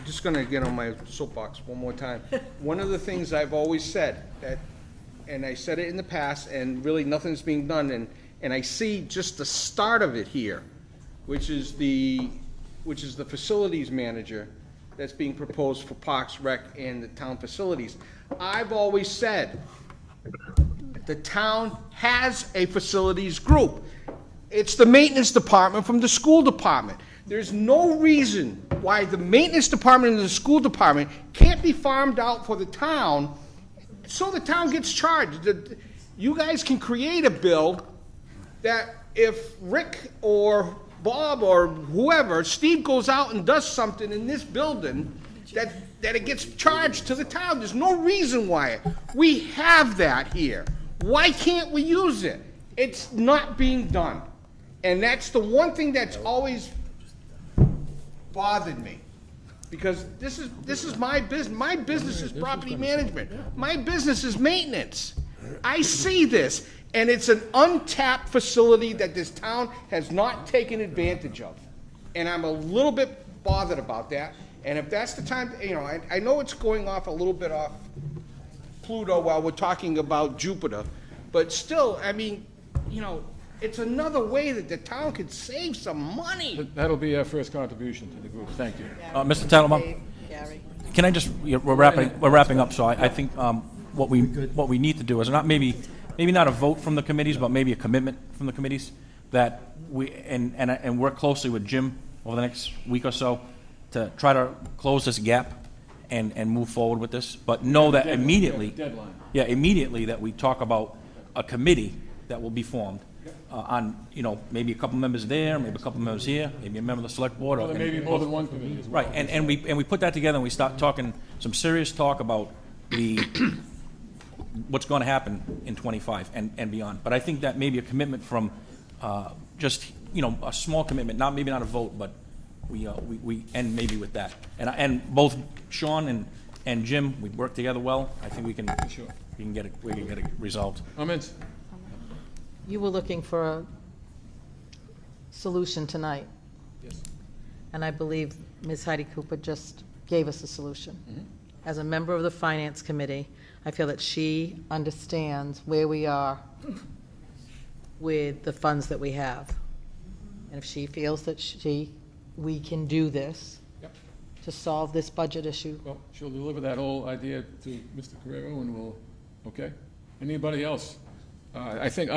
just going to get on my soapbox one more time. One of the things I've always said, and I said it in the past, and really nothing's being done, and I see just the start of it here, which is the facilities manager that's being proposed for Parks, Rec, and the town facilities. I've always said the town has a facilities group. It's the maintenance department from the school department. There's no reason why the maintenance department and the school department can't be farmed out for the town, so the town gets charged. You guys can create a bill that if Rick or Bob or whoever, Steve goes out and does something in this building, that it gets charged to the town. There's no reason why. We have that here. Why can't we use it? It's not being done. And that's the one thing that's always bothered me. Because this is my business. My business is property management. My business is maintenance. I see this, and it's an untapped facility that this town has not taken advantage of. And I'm a little bit bothered about that. And if that's the time, I know it's going off a little bit off Pluto while we're talking about Jupiter, but still, I mean, it's another way that the town could save some money. That'll be our first contribution to the group. Thank you. Mr. Tattlebaum, can I just, we're wrapping up, so I think what we need to do is not maybe not a vote from the committees, but maybe a commitment from the committees that we, and work closely with Jim over the next week or so to try to close this gap and move forward with this, but know that immediately, immediately that we talk about a committee that will be formed on, maybe a couple members there, maybe a couple members here, maybe a member of the select board. Well, maybe more than one committee as well. Right, and we put that together and we start talking some serious talk about what's going to happen in 25 and beyond. But I think that maybe a commitment from just, a small commitment, maybe not a vote, but we end maybe with that. And both Sean and Jim, we work together well. I think we can get it resolved. Comments? You were looking for a solution tonight. Yes. And I believe Ms. Heidi Cooper just gave us a solution. Mm-hmm. As a member of the Finance Committee, I feel that she understands where we are with the funds that we have. And if she feels that we can do this to solve this budget issue. Well, she'll deliver that whole idea to Mr. Carrero and we'll, okay? Anybody else? I think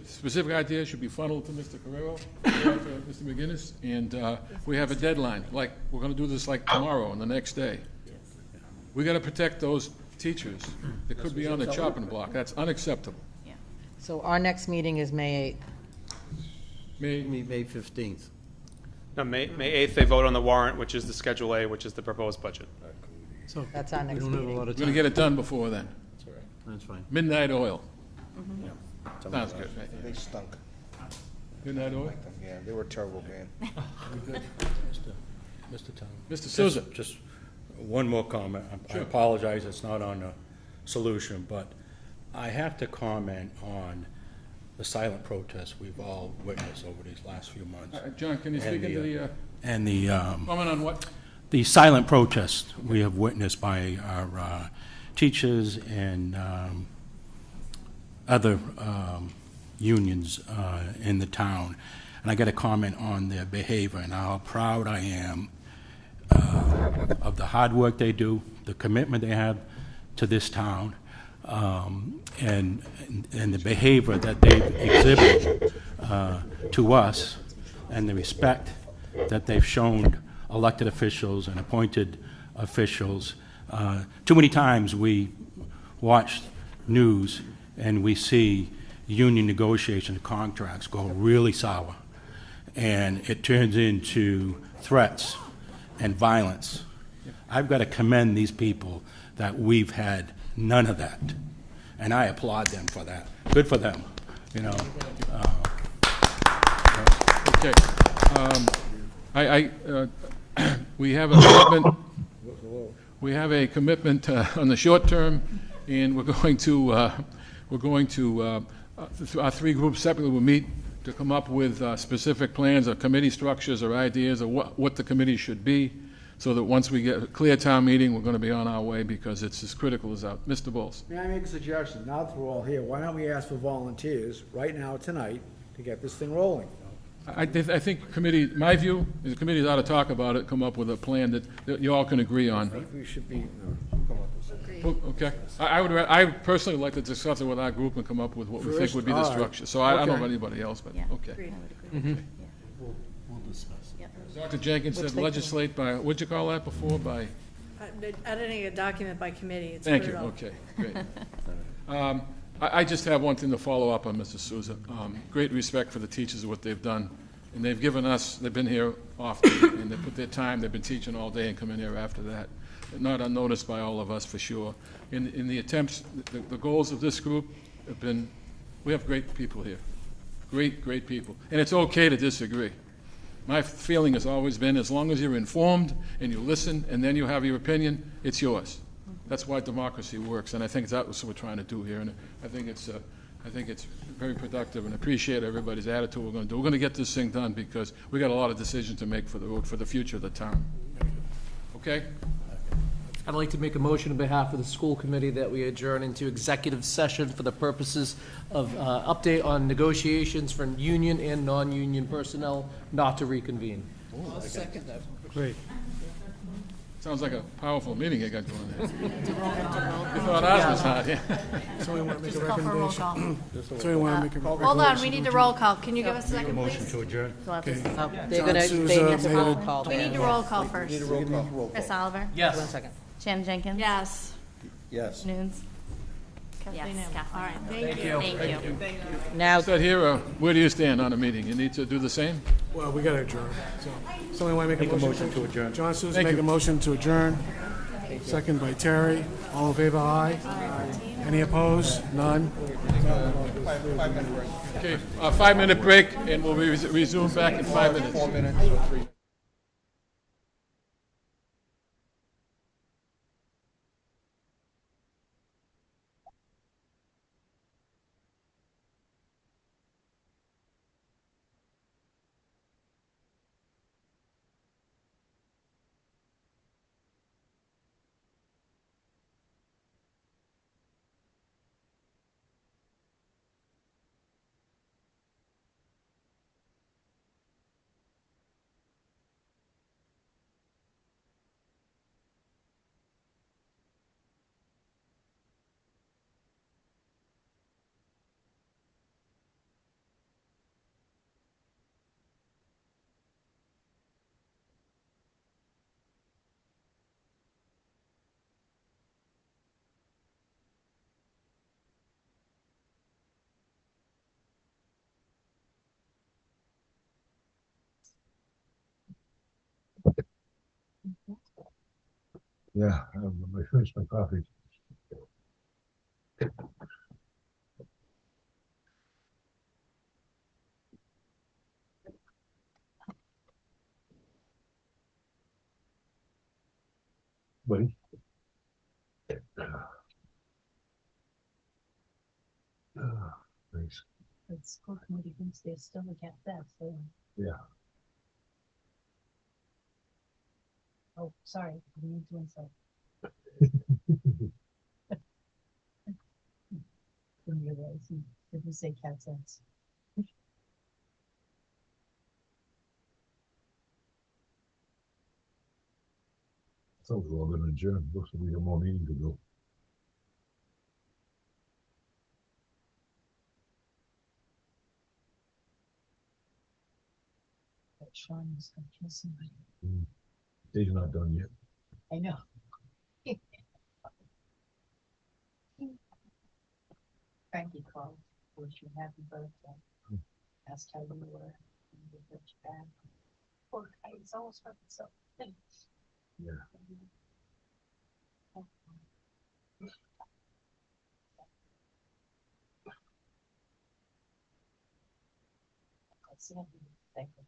specific ideas should be funneled to Mr. Carrero, to Mr. McGinnis, and we have a deadline. Like, we're going to do this like tomorrow and the next day. We got to protect those teachers that could be on the chopping block. That's unacceptable. Yeah. So our next meeting is May 8th. May 15th. No, May 8th, they vote on the warrant, which is the Schedule A, which is the proposed budget. So that's our next we don't have meeting. a lot of We're time. going to get it done before then. That's all right. That's fine. Midnight oil. Mm-hmm. Yeah. Sounds good. They stunk. Midnight oil? Yeah, they were a terrible band. Mr. Town. Mr. Souza. Just one more comment. I apologize, it's not on the solution, but I have to comment on the silent protests we've all witnessed over these last few months. John, can you speak into the... comment on what? The silent protests we have witnessed by our teachers and other unions in the town. And I got to comment on their behavior and how proud I am of the hard work they do, the commitment they have to this town, and the behavior that they exhibit to us, and the respect that they've shown elected officials and appointed officials. Too many times we watch news and we see union negotiation contracts go really sour, and it turns into threats and violence. I've got to commend these people that we've had none of that, and I applaud them for that. Good for them, Okay. We have a commitment. We have a commitment on the short term, and we're going to our three groups separately will meet to come up with specific plans or committee structures or ideas of what the committee should be, so that once we get a clear town meeting, we're going to be on our way, because it's as critical as out. Mr. Bowles. May I make a suggestion? Now that we're all here, why don't we ask for volunteers right now, tonight, to get this thing rolling? I think committee, my view is the committees ought to talk about it, come up with a plan that you all can agree on. I think we should be, Okay. I personally would like to discuss it with our group and come up with what we think would be the structure. So I don't know about anybody else, but okay. Agreed. Mm-hmm. We'll discuss. Yep. Dr. Jenkins said legislate by, what'd you call that before, by? Editing a document by committee, it's Thank you, brutal. okay, great. I just have one thing to follow up on, Mr. Souza. Great respect for the teachers and what they've done, and they've given us, they've been here often, and they put their time, they've been teaching all day and come in here after that. Not unnoticed by all of us, for sure. In the attempts, the goals of this group have been, we have great people here. Great people. And it's okay to disagree. My feeling has always been, as long as you're informed and you listen and then you have your opinion, it's yours. That's why democracy works, and I think that's what we're trying to do here. And I think it's very productive, and appreciate everybody's attitude. We're going to get this thing done because we got a lot of decisions to make for the future of the town. Okay? I'd like to make a motion on behalf of the school committee that we adjourn into executive session for the purposes of update on negotiations for union and non-union personnel, not to reconvene. I'll second that. Great. Sounds like a powerful meeting you got going there. You thought ours was hot, yeah. Somebody want to make a Just call for a roll recommendation? call. Somebody want to make a recommendation? Hold on, we need the roll call. Can you give us a second, please? To adjourn. Okay. They're John gonna, Souza they need to made roll it. call. We need to roll call first. Need a roll call. Chris Oliver? Yes. 1 second. Shannon Jenkins? Yes. Yes. Nunes? Kathleen Yes, Em. Kathleen All right, Em. thank you. Thank you. Now, Said here, where do you stand on a meeting? You need to do the same? Well, we got to adjourn. So, somebody want to make a motion to adjourn. John Souza Thank make you. a motion to adjourn. Second by Terry. All in favor, aye. Any opposed? None. Okay, 5-minute break, and we'll resume back in 5 minutes. 4 minutes or 3. Yeah, I finished my coffee. Buddy. Thanks. The school committee thinks they're still against that, so. Yeah. Oh, sorry, I didn't do insult. Didn't realize he didn't say cat sense. Sounds well been adjourned. Looks like we have more meeting to do. But Sean was gonna kill somebody. Day's not done yet. I know. Frankie called, wish you happy birthday. Asked how you were. And he wished you back. Poor guy, he's almost hurt himself. Yeah. Let's see him. Thank you.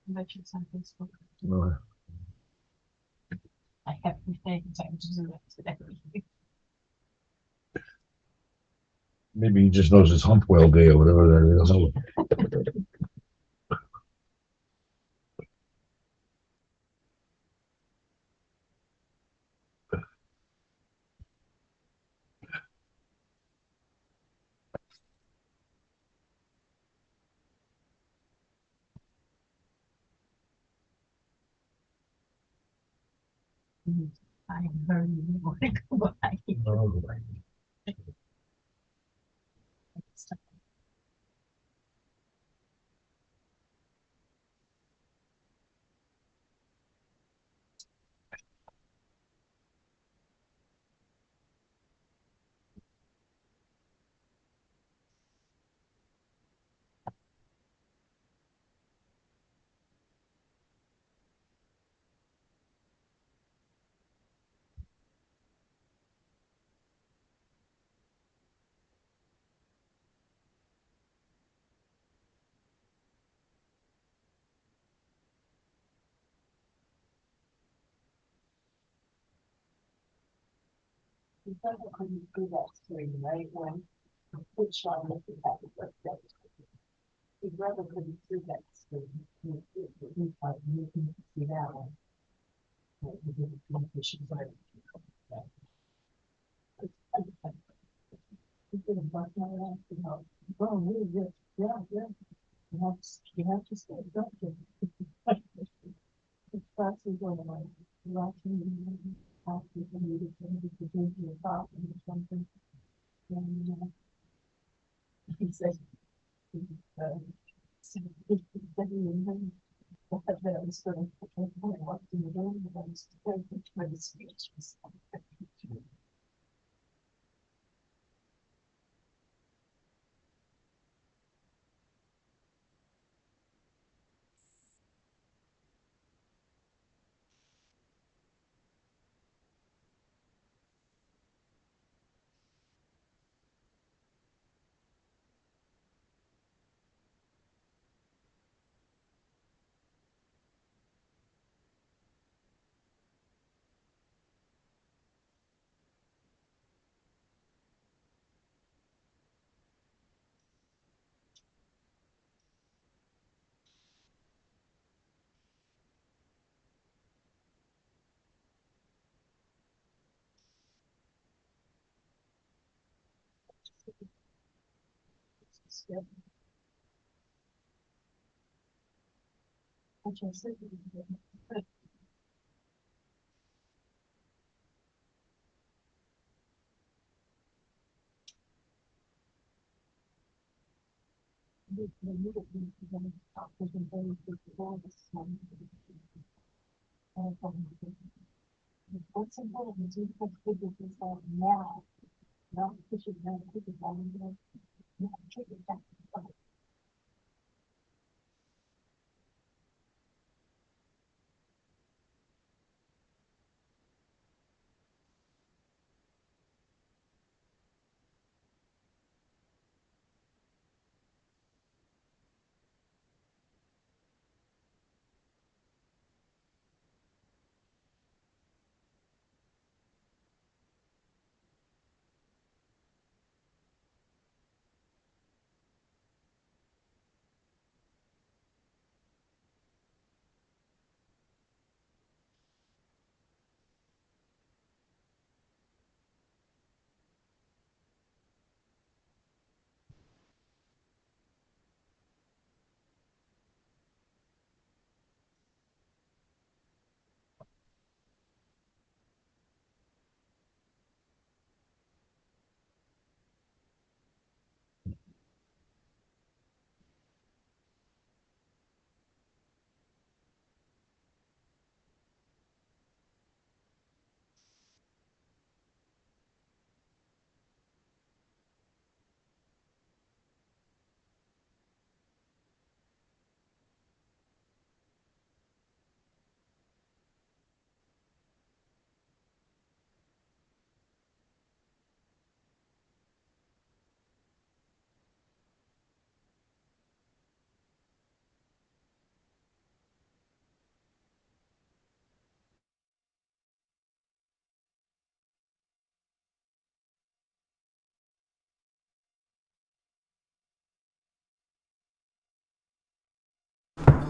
Mentions on Facebook. No, I have to say, time to do that today. Maybe he just knows it's hump whale day or whatever that is. I heard you want to go by. Oh, You probably couldn't do that screen, right, when put Sean look at that, but that his brother couldn't see that screen. He thought you can see that one. But he didn't think we should learn. He did a buck my ass, you know, oh, really good, yeah, yeah. You have to stay, don't you? It's actually going on, watching, after the meeting, to do your thought or something. And, he said, so if then you know what that was going to what do you do? I was my speech was. Which I said, what's important is you have to figure this out now, not push it down, push it down, you have to take it back.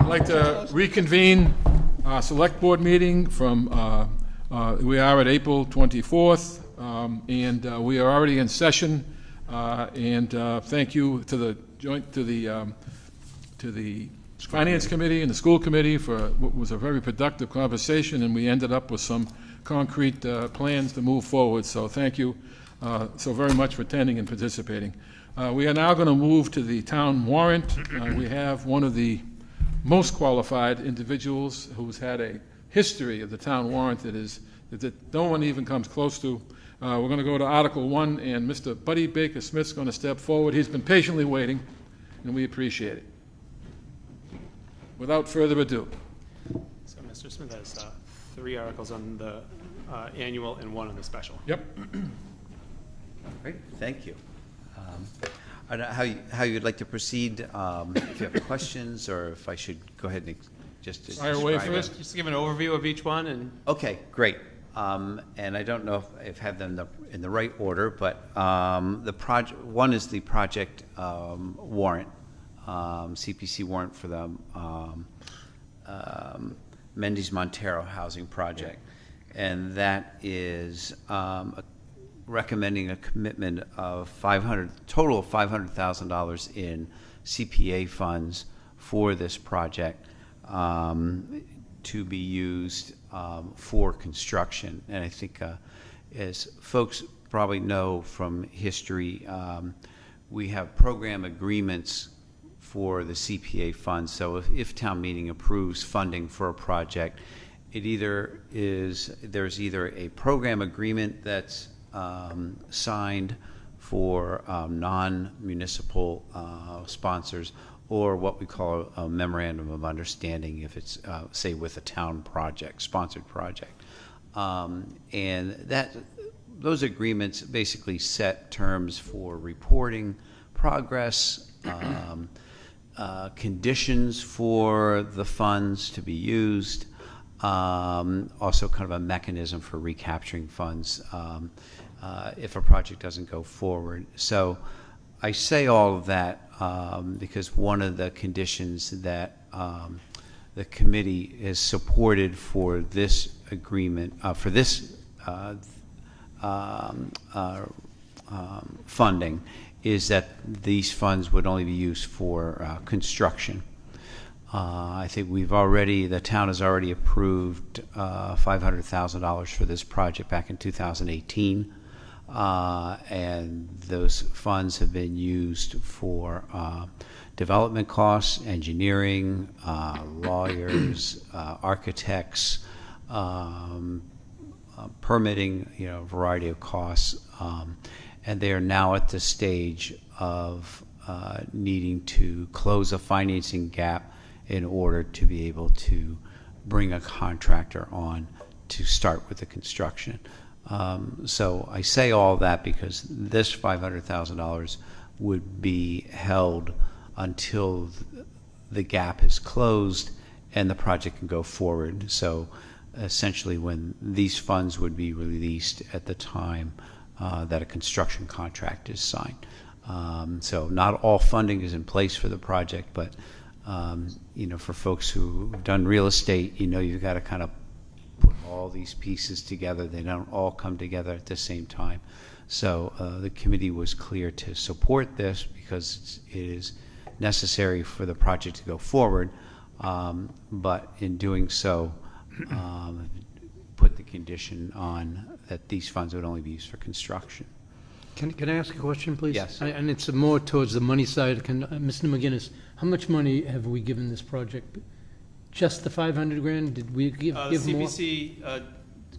I'd like to reconvene our select board meeting from, we are at April 24th, and we are already in session. And thank you to the Finance Committee and the School Committee for what was a very productive conversation, and we ended up with some concrete plans to move forward. So thank you so very much for attending and participating. We are now going to move to the town warrant. We have one of the most qualified individuals who's had a history of the town warrant that no one even comes close to. We're going to go to Article 1, and Mr. Buddy Baker Smith's going to step forward. He's been patiently waiting, and we appreciate it. Without further ado. So Mr. Smith has 3 articles on the annual and 1 on the special. Yep. Great, thank you. I don't know how you'd like to proceed, if you have questions, or if I should go ahead and just Fire away first. Just give an overview of each one. And okay, great. And I don't know if I have them in the right order, but the project one is the project warrant, CPC warrant for the Mendes Montero housing project, and that is recommending a commitment of total of $500,000 in CPA funds for this project to be used for construction. And I think, as folks probably know from history, we have program agreements for the CPA funds. So if town meeting approves funding for a project, there's either a program agreement that's signed for non-municipal sponsors, or what we call a memorandum of understanding if it's, say, with a town project, sponsored project. And those agreements basically set terms for reporting progress, conditions for the funds to be used, also kind of a mechanism for recapturing funds if a project doesn't go forward. So I say all of that because one of the conditions that the committee is supported for this agreement, for this funding, is that these funds would only be used for construction. I think the town has already approved $500,000 for this project back in 2018. And those funds have been used for development costs, engineering, lawyers, architects, permitting, a variety of costs. And they are now at the stage of needing to close a financing gap in order to be able to bring a contractor on to start with the construction. So I say all that because this $500,000 would be held until the gap is closed and the project can go forward. So essentially when these funds would be released at the time that a construction contract is signed. So not all funding is in place for the project, but for folks who've done real estate, you've got to kind of put all these pieces together. They don't all come together at the same time. So the committee was clear to support this because it is necessary for the project to go forward, but in doing so, put the condition on that these funds would only be used for construction. Can I ask a question, please? Yes. And it's more towards the money side. Mr. McGinnis, how much money have we given this project? Just the $500,000? Did we give more? CPC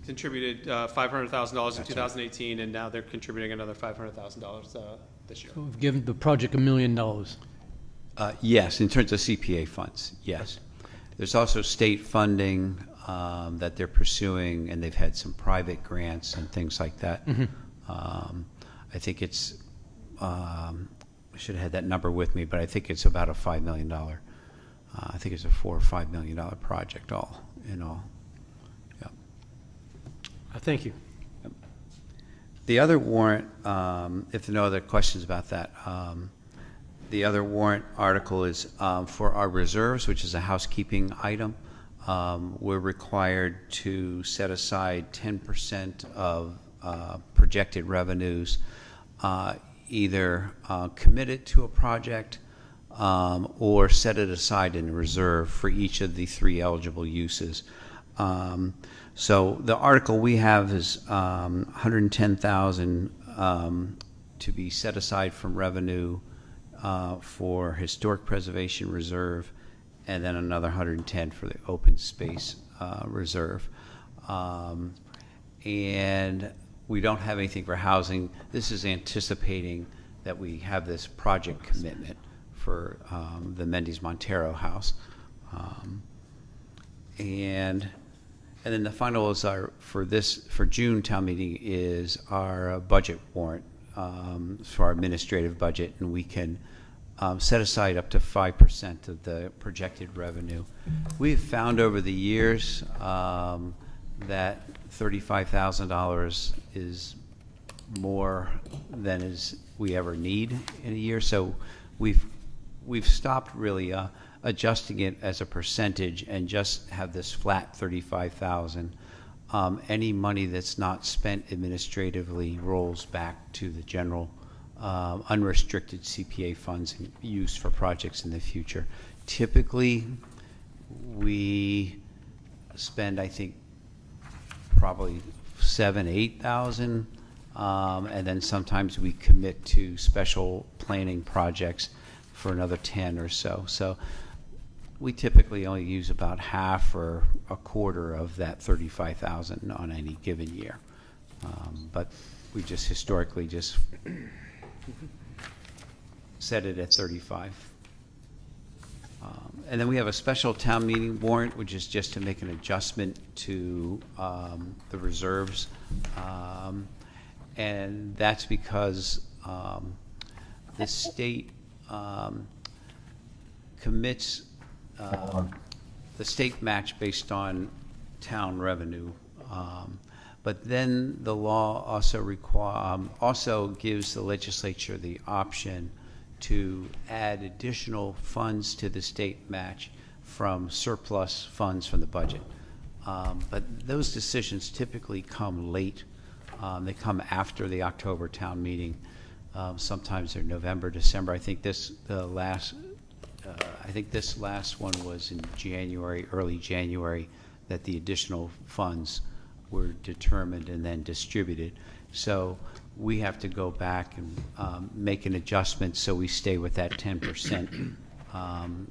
contributed $500,000 in 2018, and now they're contributing another $500,000 this year. So we've given the project $1 million. Yes, in terms of CPA funds, yes. There's also state funding that they're pursuing, and they've had some private grants and things like that. Mm-hmm. I think it's, I should have had that number with me, but I think it's about a $5 million. I think it's a $4 or $5 million project all in all. Yeah. Thank you. Yep. The other warrant, if there are no other questions about that, The other warrant article is for our reserves, which is a housekeeping item. We're required to set aside 10% of projected revenues, either commit it to a project or set it aside in reserve for each of the 3 eligible uses. So the article we have is $110,000 to be set aside from revenue for historic preservation reserve, and then another 110 for the open space reserve. And we don't have anything for housing. This is anticipating that we have this project commitment for the Mendes Montero house. And then the final is for June town meeting is our budget warrant for our administrative budget, and we can set aside up to 5% of the projected revenue. We've found over the years that $35,000 is more than we ever need in a year, so we've stopped really adjusting it as a percentage and just have this flat $35,000. Any money that's not spent administratively rolls back to the general unrestricted CPA funds used for projects in the future. Typically, we spend, I think, probably $7,000-8,000, and then sometimes we commit to special planning projects for another 10 or so. So we typically only use about half or a quarter of that $35,000 on any given year. But we just historically just set it at 35. And then we have a special town meeting warrant, which is just to make an adjustment to the reserves. And that's because the state commits the state match based on town revenue. But then the law also gives the legislature the option to add additional funds to the state match from surplus funds from the budget. But those decisions typically come late. They come after the October town meeting. Sometimes they're November, December. I think this last one was in January, early January, that the additional funds were determined and then distributed. So we have to go back and make an adjustment so we stay with that 10%,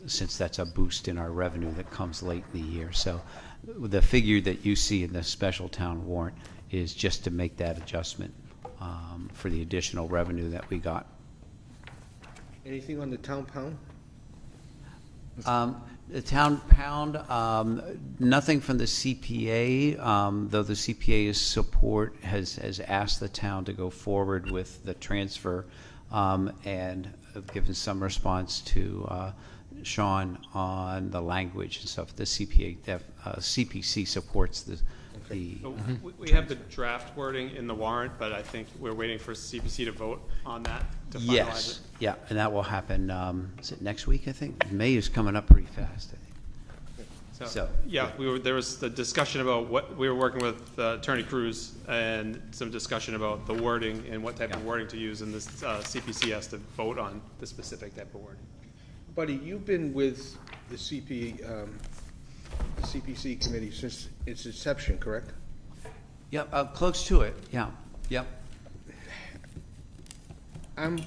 since that's a boost in our revenue that comes late in the year. So the figure that you see in the special town warrant is just to make that adjustment for the additional revenue that we got. Anything on the town pound? The town pound, nothing from the CPA, though the CPA's support has asked the town to go forward with the transfer, and have given some response to Sean on the language and stuff. The CPC supports the we have the draft wording in the warrant, but I think we're waiting for CPC to vote on that to finalize Yes, it. yeah, and that will happen, is it next week, I think? May is coming up pretty fast, I think. So yeah, there was the discussion about what we were working with Attorney Cruz, and some discussion about the wording and what type of wording to use, and this CPC has to vote on the specific type of wording. Buddy, you've been with the CPC committee since its inception, correct? Yep, close to it, yeah, yep. I'm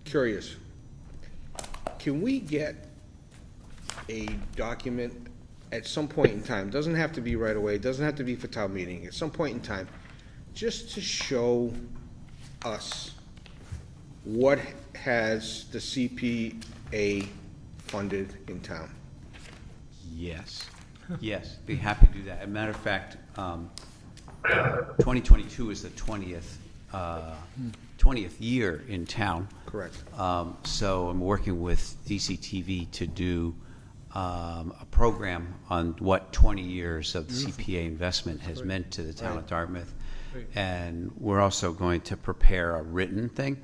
curious. Can we get a document at some point in time? Doesn't have to be right away, doesn't have to be for town meeting, at some point in time, just to show us what has the CPA funded in town? Yes, yes, be happy to do that. As a matter of fact, 2022 is the 20th year in town. Correct. So I'm working with DCTV to do a program on what 20 years of CPA investment has meant to the town of Dartmouth. And we're also going to prepare a written thing.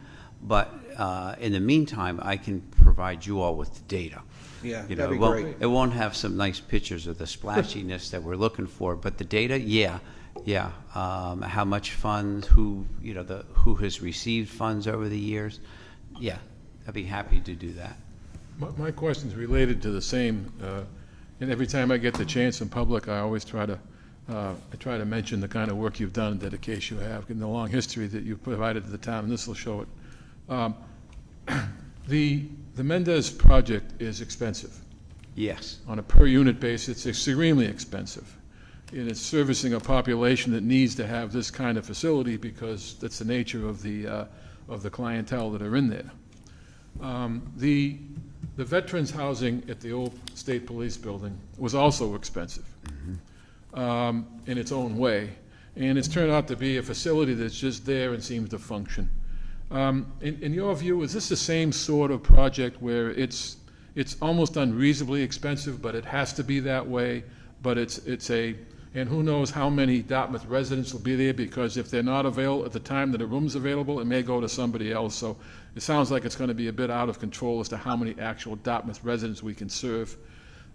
But in the meantime, I can provide you all with the data. Yeah, You know, that'd be it won't, great. it won't have some nice pictures of the splashiness that we're looking for, but the data, yeah. How much funds, who, you know, who has received funds over the years. Yeah, I'd be happy to do that. My question's related to the same, and every time I get the chance in public, I always try to mention the kind of work you've done and dedication you have, and the long history that you've provided to the town, and this will show it. The Mendez project is expensive. Yes. On a per-unit basis, it's extremely expensive. And it's servicing a population that needs to have this kind of facility because that's the nature of the clientele that are in there. The veterans housing at the old state police building was also expensive in its own way. And it's turned out to be a facility that's just there and seems to function. In your view, is this the same sort of project where it's almost unreasonably expensive, but it has to be that way, but and who knows how many Dartmouth residents will be there, because if they're not available at the time that a room's available, it may go to somebody else. So it sounds like it's going to be a bit out of control as to how many actual Dartmouth residents we can serve.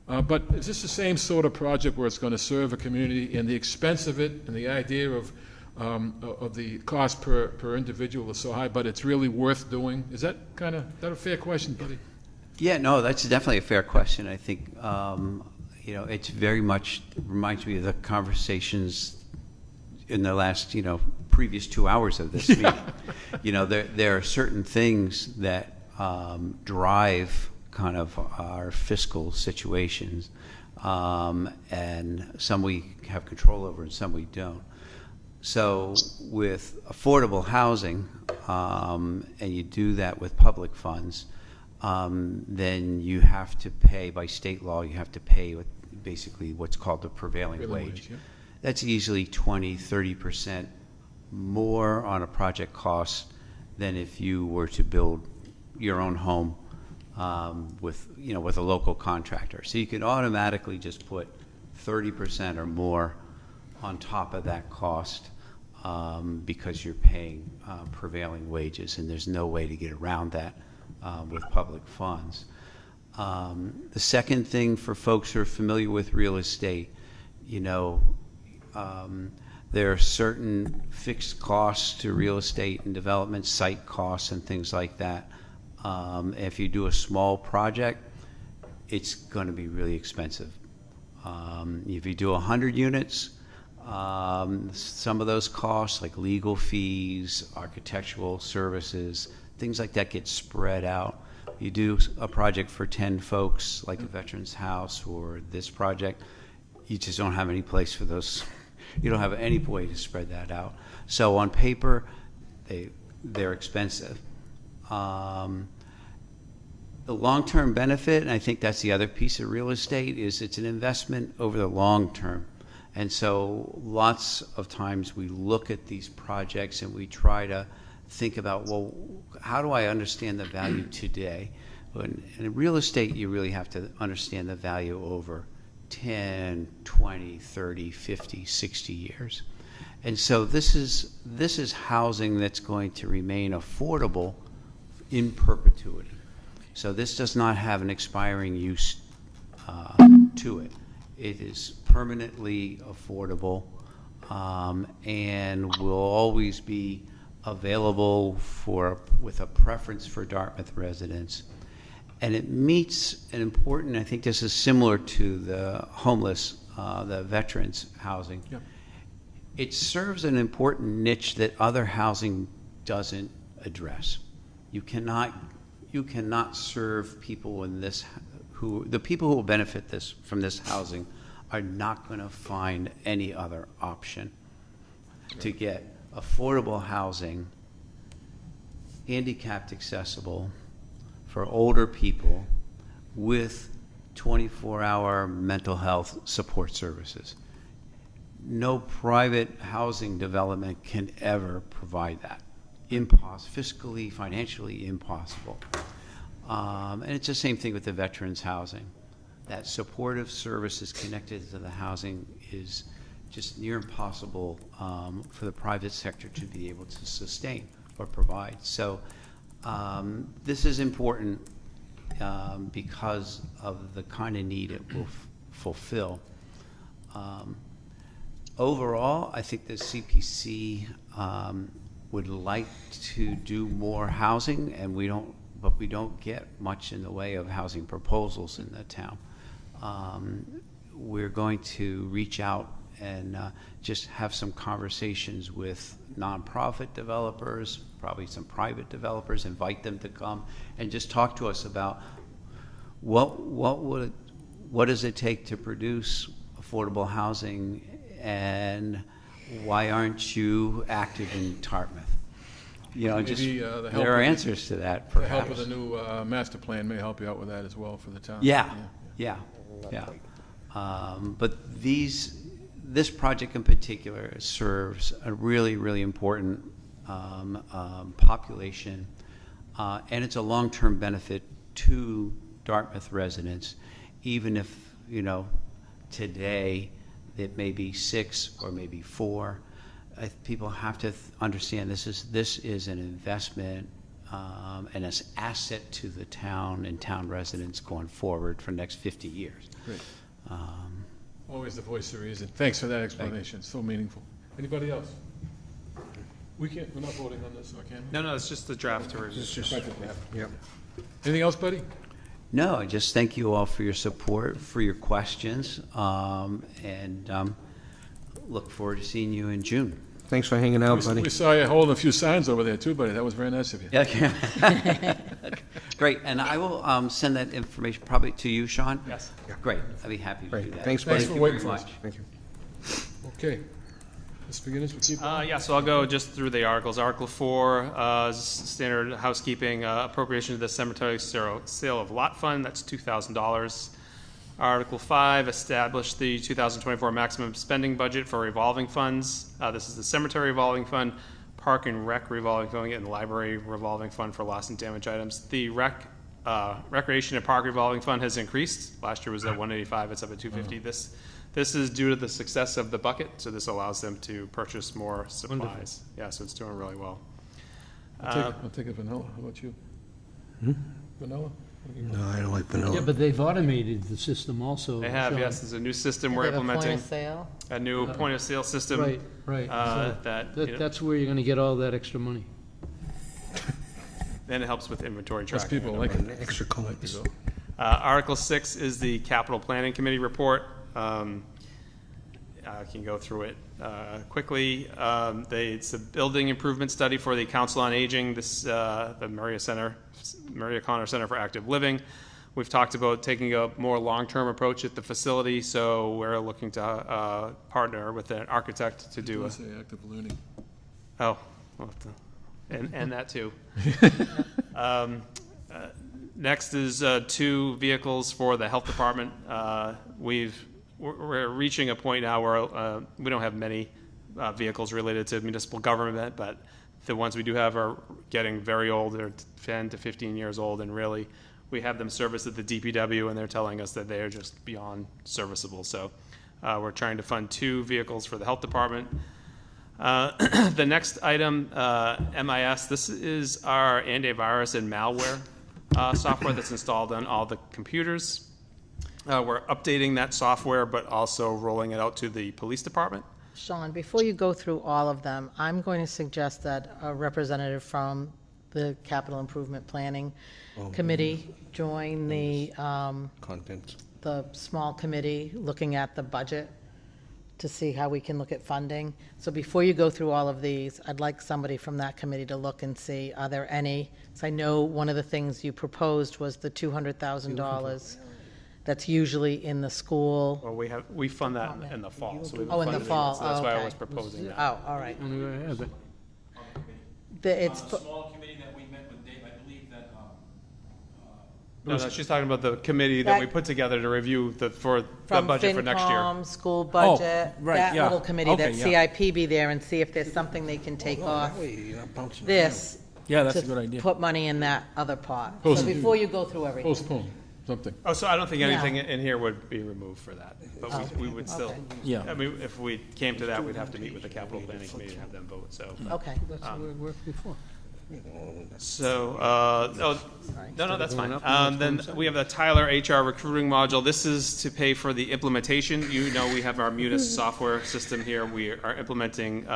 But is this the same sort of project where it's going to serve a community, and the expense of it and the idea of the cost per individual is so high, but it's really worth doing? Is that a fair question, buddy? Yeah, no, that's definitely a fair question. I think, you know, it's very much reminds me of the conversations in the last, you know, previous 2 hours of this meeting. You know, there are certain things that drive kind of our fiscal situations, and some we have control over and some we don't. So with affordable housing, and you do that with public funds, then you have to pay, by state law, you have to pay basically what's called the prevailing wage. Yeah. That's easily 20, 30% more on a project cost than if you were to build your own home with a local contractor. So you can automatically just put 30% or more on top of that cost because you're paying prevailing wages, and there's no way to get around that with public funds. The second thing, for folks who are familiar with real estate, you know, there are certain fixed costs to real estate and development, site costs and things like that. If you do a small project, it's going to be really expensive. If you do 100 units, some of those costs, like legal fees, architectural services, things like that, get spread out. You do a project for 10 folks, like a veterans house or this project, you just don't have any place for those. You don't have any way to spread that out. So on paper, they're expensive. The long-term benefit, and I think that's the other piece of real estate, is it's an investment over the long term. And so lots of times we look at these projects and we try to think about, well, how do I understand the value today? And in real estate, you really have to understand the value over 10, 20, 30, 50, 60 years. And so this is housing that's going to remain affordable in perpetuity. So this does not have an expiring use to it. It is permanently affordable and will always be available with a preference for Dartmouth residents. And it meets an important, I think this is similar to the homeless, the veterans housing. Yep. It serves an important niche that other housing doesn't address. You cannot serve people in this, the people who will benefit from this housing are not going to find any other option to get affordable housing, handicapped accessible for older people with 24-hour mental health support services. No private housing development can ever provide that. Fiscally, financially impossible. And it's the same thing with the veterans housing. That supportive services connected to the housing is just near impossible for the private sector to be able to sustain or provide. So This is important because of the kind of need it will fulfill. Overall, I think the CPC would like to do more housing, and we don't get much in the way of housing proposals in the town. We're going to reach out and just have some conversations with nonprofit developers, probably some private developers, invite them to come and just talk to us about what does it take to produce affordable housing, and why aren't you active in Dartmouth? You know, just there are answers to that. The help of the new master plan may help you out with that as well for the town. Yeah. But this project in particular serves a really, really important population, and it's a long-term benefit to Dartmouth residents, even if, you know, today it may be 6 or maybe 4. People have to understand this is an investment and an asset to the town and town residents going forward for the next 50 years. Great. Always the voice of reason. Thanks for that explanation. So meaningful. Anybody else? We're not voting on this, or can we? No, it's just the draft to review. Yep. Anything else, buddy? No, I just thank you all for your support, for your questions, and look forward to seeing you in June. Thanks for hanging out, buddy. We saw you holding a few signs over there too, buddy. That was very nice of you. Yeah. Great, and I will send that information probably to you, Sean. Yes. Great, I'd be happy to do that. Thanks, buddy. Thanks for waiting for us. Thank you. Okay. Ms. McGinnis, we'll keep going. Yeah, so I'll go just through the articles. Article 4, standard housekeeping, appropriation to the cemetery sale of lot fund, that's $2,000. Article 5, establish the 2024 maximum spending budget for revolving funds. This is the cemetery revolving fund, park and rec revolving fund, and library revolving fund for loss and damage items. The recreation and park revolving fund has increased. Last year was at 185, it's up at 250. This is due to the success of the bucket, so this allows them to purchase more supplies. Wonderful. Yeah, so it's doing really well. I'll take a vanilla. How about you? Vanilla? No, I don't like vanilla. Yeah, but they've automated the system also. They have, Sean. yes. There's a new system we're They have a point implementing. of sale? A new point of sale system. Right. That's where you're gonna get all that extra money. Then it helps with inventory Most tracking. people like it. Extra coins. Article 6 is the Capital Planning Committee report. I can go through it quickly. It's a building improvement study for the Council on Aging, the Maria Connor Center for Active Living. We've talked about taking a more long-term approach at the facility, so we're looking to partner with an architect to do Say active learning. Oh, we'll have to, and that too. Next is 2 vehicles for the health department. We're reaching a point now where we don't have many vehicles related to municipal government, but the ones we do have are getting very old. They're 10 to 15 years old, and really we have them serviced at the DPW, and they're telling us that they are just beyond serviceable. So we're trying to fund 2 vehicles for the health department. The next item, MIS, this is our antivirus and malware software that's installed on all the computers. We're updating that software, but also rolling it out to the police department. Sean, before you go through all of them, I'm going to suggest that a representative from the Capital Improvement Planning Committee join the small committee looking at the budget to see how we can look at funding. So before you go through all of these, I'd like somebody from that committee to look and see, are there any? So I know one of the things you proposed was the $200,000 that's usually in the school. Well, we fund that in the fall. So we Oh, in the fall. So that's why I okay. was proposing that. Oh, all right. It's a small committee that we met with Dave, I believe that. No, she's talking about the committee that we put together to review the budget for next year. From FinCom, school budget, right, that yeah. little committee, Okay, that yeah. CIP be there and see if there's something they can take off this. Yeah, that's to a good idea. Put money in that other pot. So before you go through everything. Postpone something. Oh, so I don't think anything in here would be removed for that, but we would still. Okay. Yeah. I mean, if we came to that, we'd have to meet with the capital planning committee and have them vote, so. Okay. That's the way it worked before. So, no, that's fine. Then we have the Tyler HR recruiting module. This is to pay for the implementation. You know, we have our Munis software system here. We are implementing,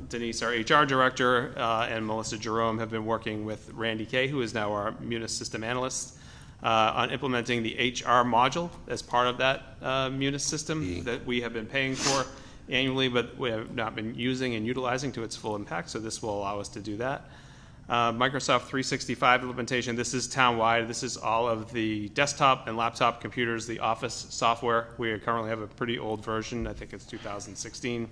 Denise, our HR director, and Melissa Jerome have been working with Randy Kay, who is now our Munis system analyst, on implementing the HR module as part of that Munis system that we have been paying for annually, but we have not been using and utilizing to its full impact. So this will allow us to do that. Microsoft 365 implementation, this is town-wide. This is all of the desktop and laptop computers, the Office software. We currently have a pretty old version. I think it's 2016.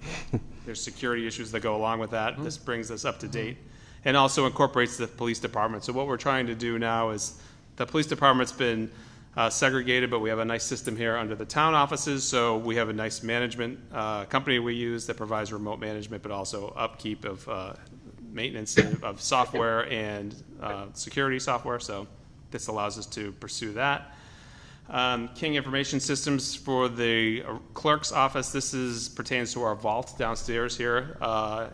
There's security issues that go along with that. This brings us up to date and also incorporates the police department. So what we're trying to do now is the police department's been segregated, but we have a nice system here under the town offices. So we have a nice management company we use that provides remote management, but also upkeep of maintenance of software and security software. So this allows us to pursue that. King Information Systems for the clerk's office. This pertains to our vault downstairs here.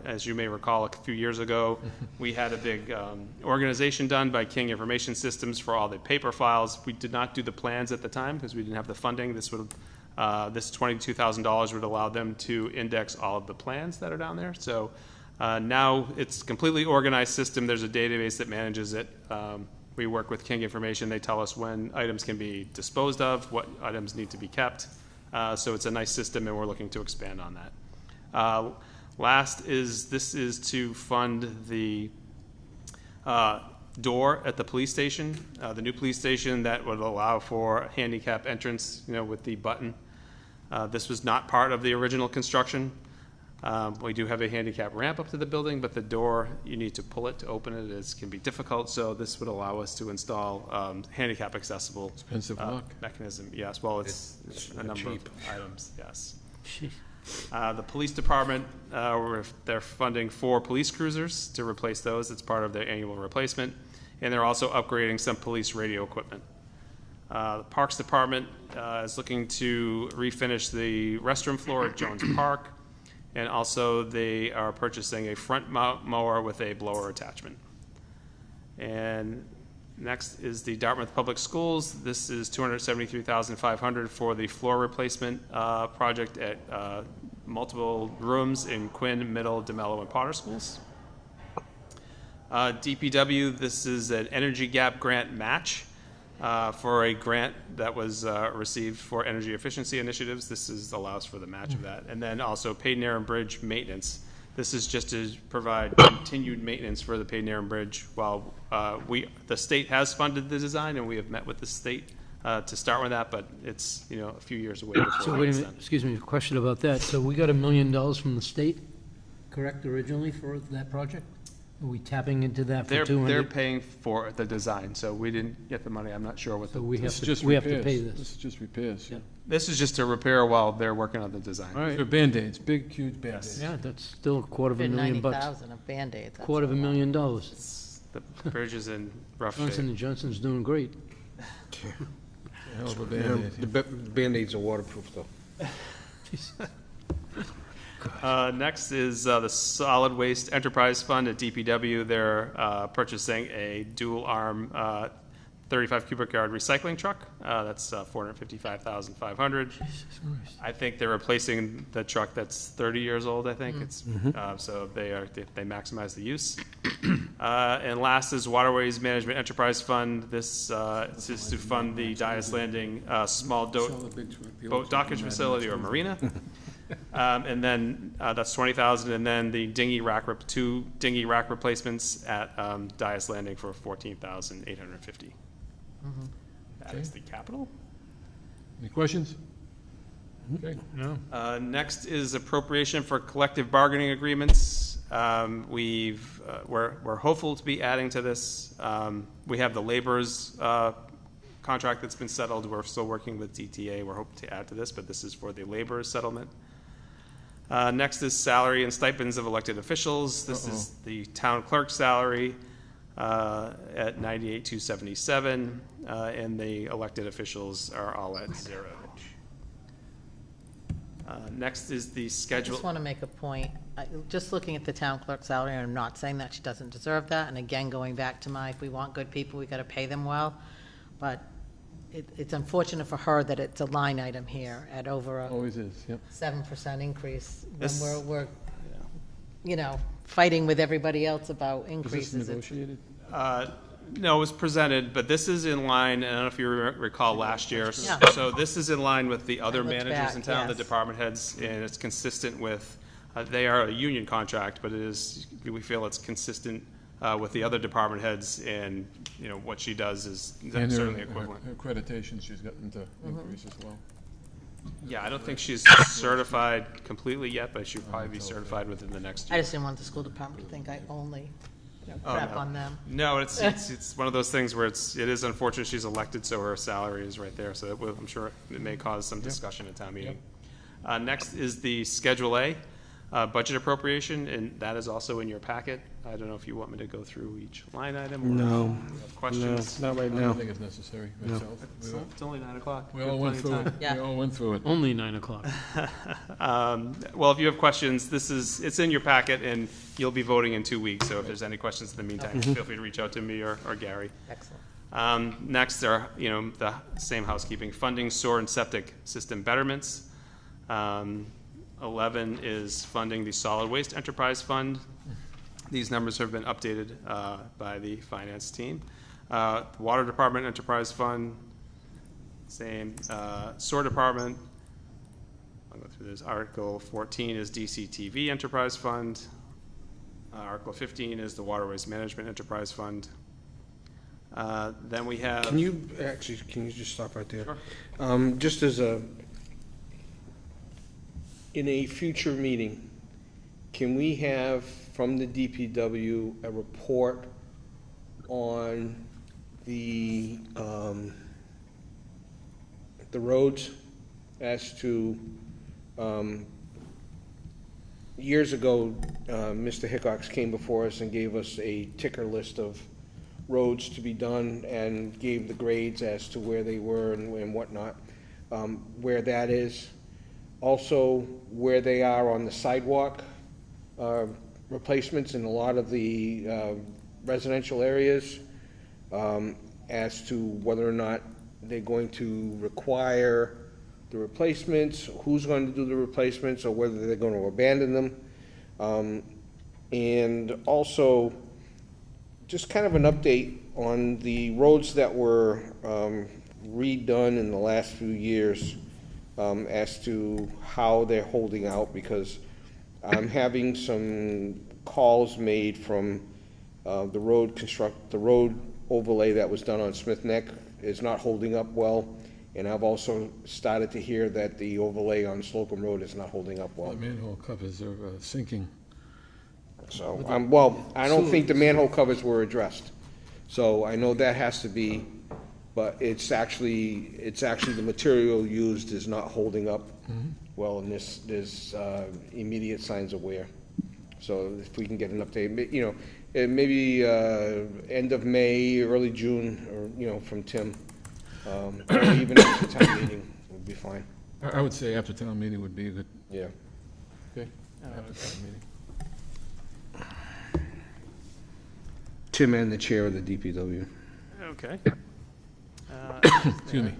As you may recall, a few years ago, we had a big organization done by King Information Systems for all the paper files. We did not do the plans at the time because we didn't have the funding. This $22,000 would allow them to index all of the plans that are down there. So now it's a completely organized system. There's a database that manages it. We work with King Information. They tell us when items can be disposed of, what items need to be kept. So it's a nice system, and we're looking to expand on that. Last this is to fund the door at the police station, the new police station that would allow for handicap entrance, with the button. This was not part of the original construction. We do have a handicap ramp up to the building, but the door, you need to pull it to open it. It can be difficult, so this would allow us to install handicap accessible mechanism. Yes, well, it's a number of items, yes. The police department, they're funding 4 police cruisers to replace those. It's part of their annual replacement, and they're also upgrading some police radio equipment. The Parks Department is looking to refinish the restroom floor at Jones Park. And also they are purchasing a front mount mower with a blower attachment. And next is the Dartmouth Public Schools. This is $273,500 for the floor replacement project at multiple rooms in Quinn, Middle, DeMello, and Potter schools. DPW, this is an Energy Gap grant match. For a grant that was received for energy efficiency initiatives. This allows for the match of that. And then also Paid-Narren Bridge maintenance. This is just to provide continued maintenance for the Paid-Narren Bridge while the state has funded the design, and we have met with the state to start with that, but it's a few years away. So wait a minute, excuse me, a question about that. So we got $1 million from the state, correct, originally for that project? Are we tapping into that for 200? They're paying for the design, so we didn't get the money. I'm not sure what so we have to pay this. This is just repairs. Yeah. This is just to repair while they're working on the design. All right. They're Band-Aids, big, huge Band-Aids. Yeah, that's still $250,000 bucks. $90,000 of Band-Aids. $250,000. The bridge is in rough Johnson shape. & Johnson's doing great. Hell of a Band-Aid. The Band-Aids are waterproof, though. Next is the Solid Waste Enterprise Fund at DPW. They're purchasing a dual-arm 35 cubic yard recycling truck. That's $455,500. I think they're replacing the truck that's 30 years old. I think it's so they maximize the use. And last is Waterways Management Enterprise Fund. This is to fund the Dias Landing small boat dockage facility or marina. And then that's $20,000, and then the two dinghy rack replacements at Dias Landing for $14,850. That is the capital. Any questions? Okay. No. Next is appropriation for collective bargaining agreements. We're hopeful to be adding to this. We have the laborers contract that's been settled. We're still working with DTA. We're hoping to add to this, but this is for the laborers settlement. Next is salary and stipends of elected officials. This is the town clerk salary at $98,277, and the elected officials are all at 0. Next is the I schedule. just want to make a point. Just looking at the town clerk's salary, and I'm not saying that she doesn't deserve that, and again, going back to if we want good people, we got to pay them well, but it's unfortunate for her that it's a line item here at over a Always is, yep. 7% increase when This- we're fighting with everybody else about Is increases. this negotiated? No, it was presented, but this is in line, I don't know if you recall last year. Yeah. So this is in line with the other looked managers in back, town, the yes. department heads, and it's consistent with, they are a union contract, but we feel it's consistent with the other department heads, and, what she does is And her certainly equivalent. accreditations, she's gotten to increase as well. Yeah, I don't think she's certified completely yet, but she'll probably be certified within the next I year. just didn't want the school department to think I only Oh, crap no. on them. No, it's one of those things where it is unfortunate she's elected, so her salary is right there. So I'm sure it may cause some discussion at town meeting. Next is the Schedule A, budget appropriation, and that is also in your packet. I don't know if you want me to go through each line item or No. if you have questions. No, not right I now. don't think it's necessary myself. It's only 9 o'clock. We all went through it. Yeah. We all went through it. Only 9 o'clock. Well, if you have questions, it's in your packet, and you'll be voting in 2 weeks. So if there's any questions in the meantime, feel free to reach out to me or Gary. Excellent. Next are, the same housekeeping, funding sewer and septic system betterments. 11 is funding the solid waste enterprise fund. These numbers have been updated by the finance team. Water department enterprise fund, same. Sewer department, I'll go through this. Article 14 is DCTV enterprise fund. Article 15 is the waterways management enterprise fund. Then we have. Can you just stop right there? Sure. Just in a future meeting, can we have from the DPW a report on the roads as to, years ago, Mr. Hickox came before us and gave us a ticker list of roads to be done and gave the grades as to where they were and whatnot, where that is. Also, where they are on the sidewalk replacements in a lot of the residential areas, as to whether or not they're going to require the replacements, who's going to do the replacements, or whether they're going to abandon them. And also, just kind of an update on the roads that were redone in the last few years, as to how they're holding out, because I'm having some calls made from the road overlay that was done on Smith Neck is not holding up well, and I've also started to hear that the overlay on Slocum Road is not holding up well. The manhole covers are sinking. So, well, I don't think the manhole covers were addressed. So I know that has to be, but it's actually the material used is not holding up well, and there's immediate signs of wear. So if we can get an update, maybe end of May, early June, or, from Tim, or even after town meeting would be fine. I would say after town meeting would be a good. Yeah. Okay, after town meeting. Tim and the chair of the DPW. Okay. Excuse me.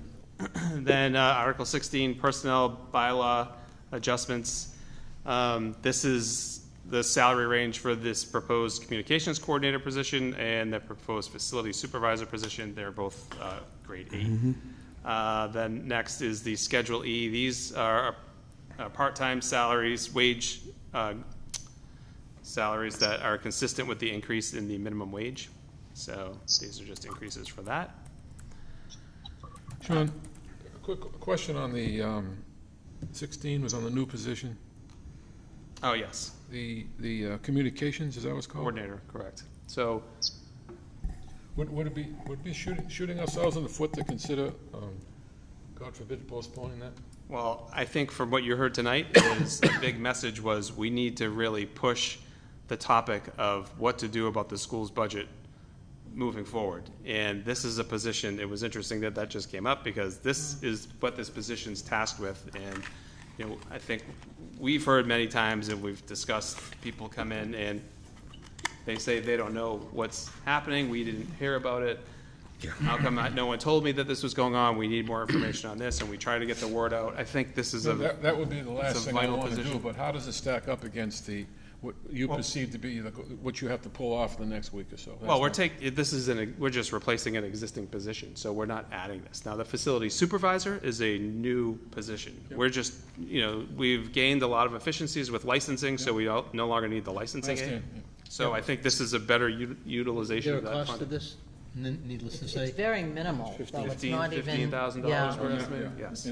Then Article 16, personnel bylaw adjustments. This is the salary range for this proposed communications coordinator position and the proposed facility supervisor position. They're both grade 8. Then next is the Schedule E. These are part-time salaries, wage salaries that are consistent with the increase in the minimum wage. So these are just increases for that. Sean, a quick question on the 16 was on the new position. Oh, yes. The communications, is that what's called? Coordinator, correct. So would it be shooting ourselves in the foot to consider, God forbid, postponing that? Well, I think from what you heard tonight, is a big message was we need to really push the topic of what to do about the school's budget moving forward. And this is a position, it was interesting that just came up, because this is what this position's tasked with. And, you know, I think we've heard many times and we've discussed, people come in and they say they don't know what's happening, we didn't hear about it. How come no one told me that this was going on? We need more information on this, and we try to get the word out. I think this is that would be the last thing I vital want to do, position. but how does it stack up against what you perceive to be what you have to pull off the next week or so? Well, we're just replacing an existing position, so we're not adding this. Now, the facility supervisor is a new position. Yep. We're just, you know, we've gained a lot of efficiencies with licensing, so we no longer need the licensing aid. So I think this is a better utilization Is of there that a cost to funding. this, needless to say? It's very minimal, so it's not even. $15,000 yeah. worth, Yeah. yes.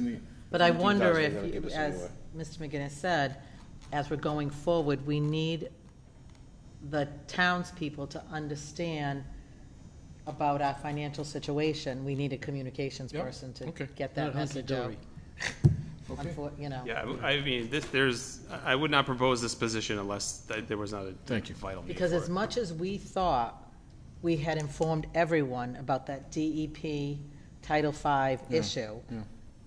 But I wonder if, 15,000 they're gonna give us as anyway. Mr. McGinnis said, as we're going forward, we need the townspeople to understand about our financial situation. We need a communications Yep. person to Okay. get that Not message out. Okay. You know. Yeah, I mean, I would not propose this position unless there was not a vital need Because for as it. much as we thought we had informed everyone about that DEP Title V issue,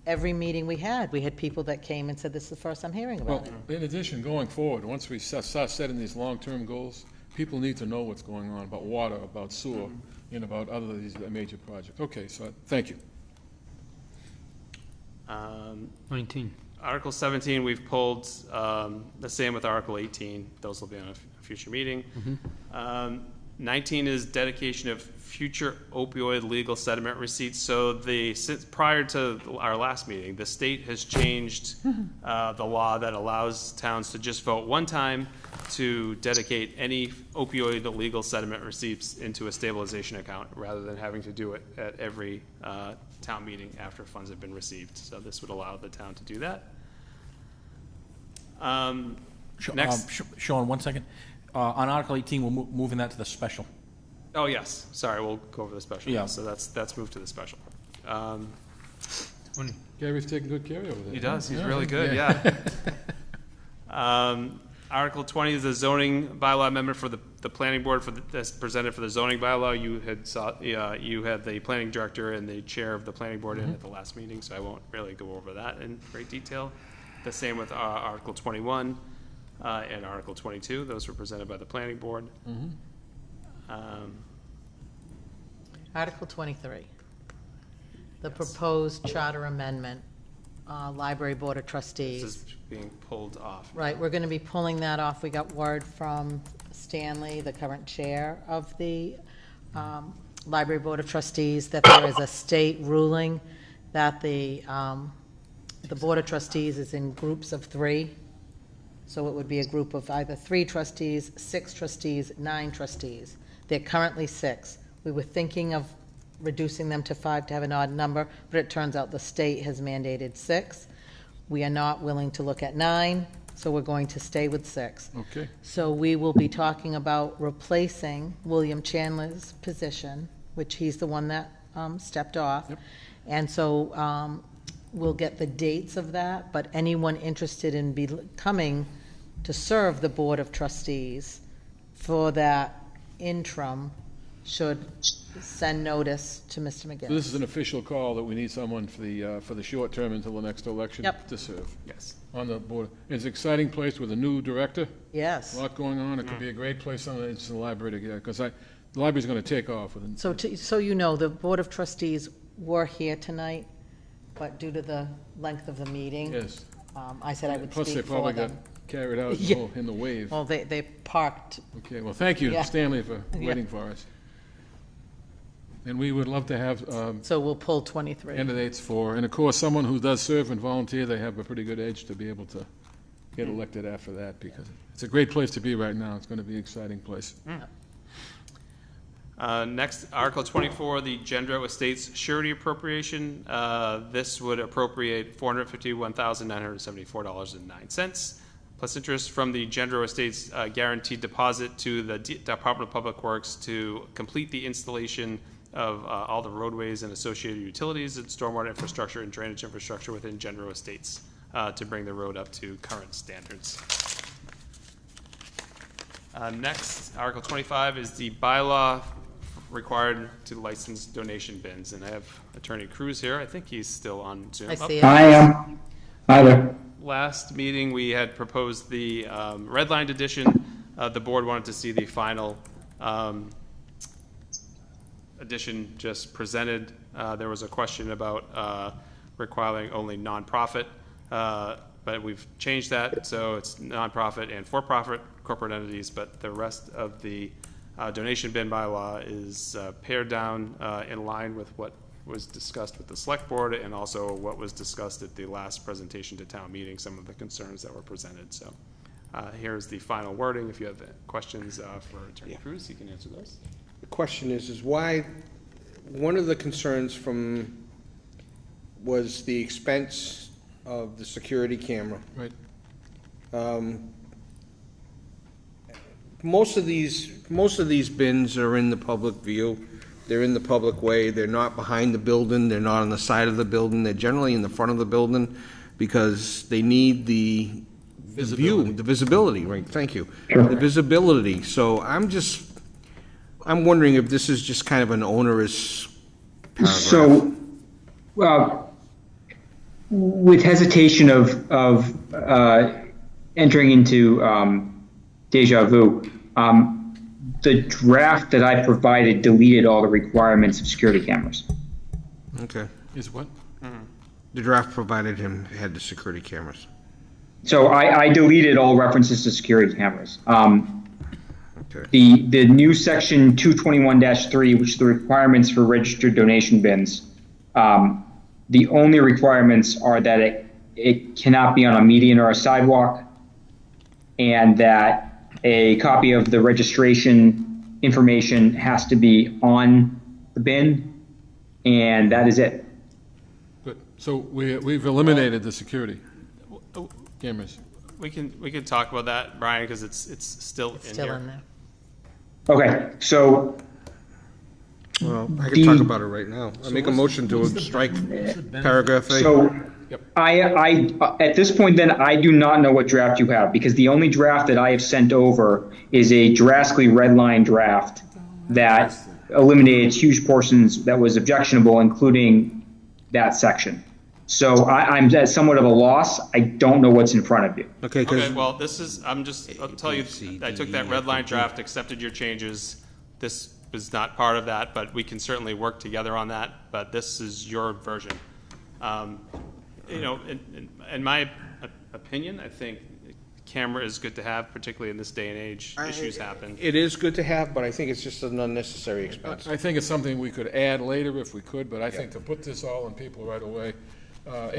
every meeting we had people that came and said, this is the first I'm hearing Well, about it. in addition, going forward, once we start setting these long-term goals, people need to know what's going on about water, about sewer, and about other of these major projects. Okay, so thank you. 19. Article 17, we've pulled, the same with Article 18. Those will be on a future meeting. 19 is dedication of future opioid legal settlement receipts. So prior to our last meeting, the state has changed the law that allows towns to just vote one time to dedicate any opioid legal settlement receipts into a stabilization account rather than having to do it at every town meeting after funds have been received. So this would allow the town to do that. Next. Sean, 1 second. On Article 18, we're moving that to the special. Oh, yes. Sorry, we'll go over the special. Yeah. So that's moved to the special. Gary's taking good care over there. He does. He's really good, yeah. Article 20 is the zoning bylaw amendment for the planning board that's presented for the zoning bylaw. You had the planning director and the chair of the planning board in at the last meeting, so I won't really go over that in great detail. The same with Article 21 and Article 22. Those were presented by the planning board. Article 23, the proposed charter amendment, Library Board of Trustees. This is being pulled off. Right, we're going to be pulling that off. We got word from Stanley, the current chair of the Library Board of Trustees, that there is a state ruling that the Board of Trustees is in groups of 3. So it would be a group of either 3 trustees, 6 trustees, 9 trustees. They're currently 6. We were thinking of reducing them to 5 to have an odd number, but it turns out the state has mandated 6. We are not willing to look at 9, so we're going to stay with 6. Okay. So we will be talking about replacing William Chandler's position, which he's the one that stepped off. Yep. And so we'll get the dates of that, but anyone interested in becoming to serve the Board of Trustees for that interim should send notice to Mr. McGinnis. So this is an official call that we need someone for the short term until the next election to serve. Yes. On the board. It's an exciting place with a new director. Yes. A lot going on. It could be a great place on the library to get, because the library's going to take off. So you know, the Board of Trustees were here tonight, but due to the length of the meeting, Yes. I said I would Plus, they speak for probably got them. carried out Yeah. in the wave. Well, they parked. Okay, well, thank you, Yeah. Stanley, for Yeah. waiting for us. And we would love to have So we'll pull 23. candidates for, and of course, someone who does serve and volunteer, they have a pretty good edge to be able to get elected after that, because it's a great place to be right now. It's going to be an exciting place. Next, Article 24, the Gendro Estates Surety Appropriation. This would appropriate $451,974.09 plus interest from the Gendro Estates guaranteed deposit to the Department of Public Works to complete the installation of all the roadways and associated utilities and stormwater infrastructure and drainage infrastructure within Gendro Estates to bring the road up to current standards. Next, Article 25 is the bylaw required to license donation bins, and I have Attorney Cruz here. I think he's still on Zoom. I see Oh, it. I am. Hi there. last meeting, we had proposed the redlined edition. The board wanted to see the final edition just presented. There was a question about requiring only nonprofit, but we've changed that, so it's nonprofit and for-profit corporate entities, but the rest of the donation bin bylaw is pared down in line with what was discussed with the select board and also what was discussed at the last presentation to town meeting, some of the concerns that were presented. So here's the final wording. If you have questions for Attorney Cruz, he can answer those. The question is why, one of the concerns was the expense of the security camera. Right. Most of these bins are in the public view. They're in the public way. They're not behind the building. They're not on the side of the building. They're generally in the front of the building because they need the view, the visibility, right? Thank you. Sure. The visibility. So I'm wondering if this is just kind of an onerous paragraph. So, with hesitation of entering into deja vu, the draft that I provided deleted all the requirements of security cameras. Okay. Is what? The draft provided had the security cameras. So I deleted all references to security cameras. Okay. The new section 221-3, which is the requirements for registered donation bins, the only requirements are that it cannot be on a median or a sidewalk, and that a copy of the registration information has to be on the bin, and that is it. Good. So we've eliminated the security cameras. We can talk about that, Brian, because it's still in there. Okay, so. Well, I can talk about it right now. I make a motion to strike paragraph A. So, I at this point then, I do not know what draft you have, because the only draft that I have sent over is a drastically redlined draft that eliminated huge portions that was objectionable, including that section. So I'm at somewhat of a loss. I don't know what's in front of you. Okay, well, I'll tell you, I took that red line draft, accepted your changes. This was not part of that, but we can certainly work together on that. But this is your version. In my opinion, I think camera is good to have, particularly in this day and age. Issues happen. It is good to have, but I think it's just an unnecessary expense. I think it's something we could add later if we could, but I think to put this all on people right away, I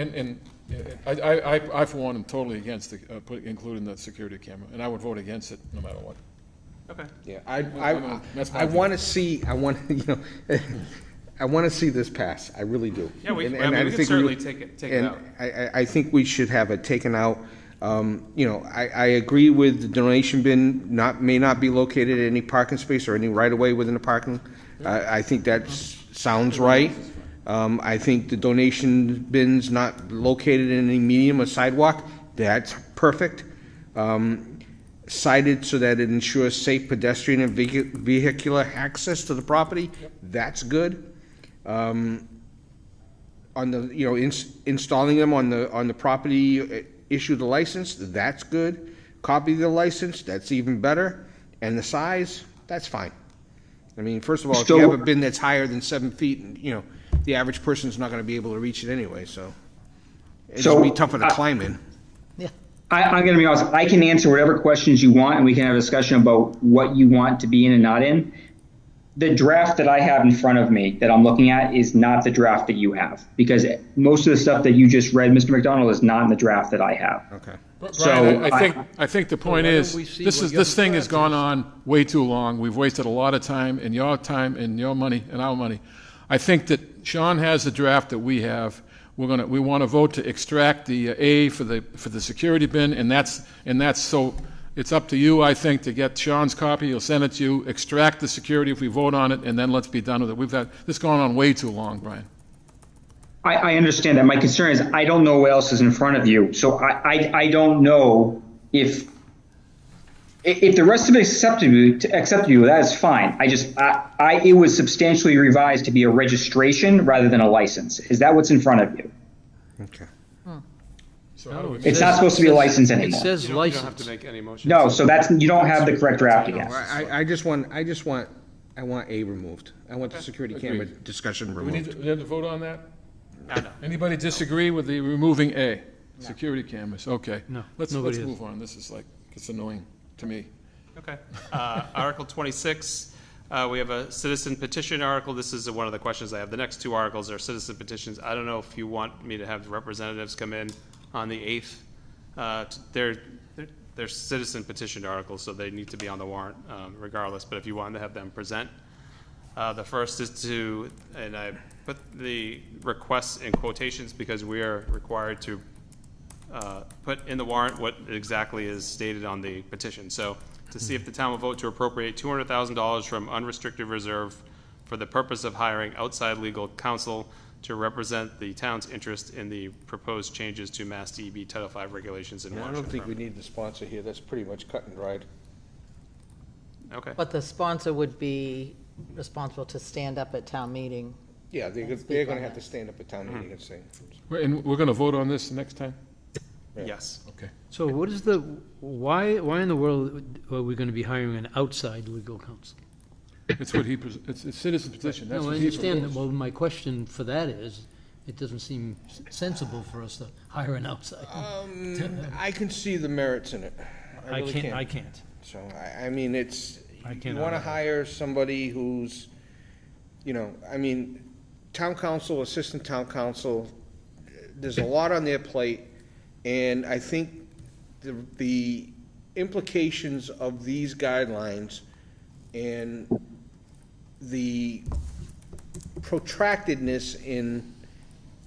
for one am totally against including the security camera, and I would vote against it no matter what. Okay. Yeah, I want to see. I want to see this pass. I really do. Yeah, we can certainly take it out. I think we should have it taken out. I agree with the donation bin may not be located at any parking space or any right of way within the parking. I think that sounds right. I think the donation bin's not located in any medium or sidewalk. That's perfect. Sited so that it ensures safe pedestrian and vehicular access to the property. That's good. On the installing them on the property, issue the license. That's good. Copy the license. That's even better. And the size. That's fine. I mean, first of all, if you have a bin that's higher than 7 feet, the average person's not going to be able to reach it anyway. So it's going to be tougher to climb in. I'm going to be honest. I can answer whatever questions you want, and we can have a discussion about what you want to be in and not in. The draft that I have in front of me that I'm looking at is not the draft that you have, because most of the stuff that you just read, Mr. McDonald, is not in the draft that I have. Okay. Brian, I think the point is this thing has gone on way too long. We've wasted a lot of time and your money and our money. I think that Sean has the draft that we have. We want to vote to extract the A for the security bin, and that's so. It's up to you, I think, to get Sean's copy. He'll send it to you. Extract the security if we vote on it, and then let's be done with it. We've had this going on way too long, Brian. I understand that. My concern is I don't know what else is in front of you, so I don't know if the rest of it accepted you. That is fine. It was substantially revised to be a registration rather than a license. Is that what's in front of you? Okay. So how do we It's not supposed to be a license It anymore. says You don't have license. to make any motion. No, so you don't have the correct draft again. I want A removed. I want the security camera Agreed. discussion Do we need removed. to vote on that? No. Anybody disagree with the removing A? Security cameras, okay. No, Let's nobody is. move on. This is like, it's annoying to me. Okay. Article 26, we have a citizen petition article. This is one of the questions I have. The next two articles are citizen petitions. I don't know if you want me to have the representatives come in on the 8th. They're citizen petition articles, so they need to be on the warrant regardless, but if you want to have them present. The first is to, and I put the requests in quotations because we are required to put in the warrant what exactly is stated on the petition. So to see if the town will vote to appropriate $200,000 from unrestricted reserve for the purpose of hiring outside legal counsel to represent the town's interest in the proposed changes to Mass DEP Title V regulations and I watershed don't think we permit. need the sponsor here. That's pretty much cut and dried. Okay. But the sponsor would be responsible to stand up at town meeting. Yeah, they're speak gonna on have to it. stand up at town meeting and say. And we're gonna vote on this next time? Yes. Okay. So what is why in the world are we going to be hiring an outside legal counsel? It's what it's citizen petition, that's No, I what he understand that. proposed. Well, my question for that is, it doesn't seem sensible for us to hire an outside. I can see the merits in it. I really can. I can't. So, I mean, it's, I you cannot. wanna hire somebody who's, town council, assistant town council, there's a lot on their plate, and I think the implications of these guidelines and the protractedness in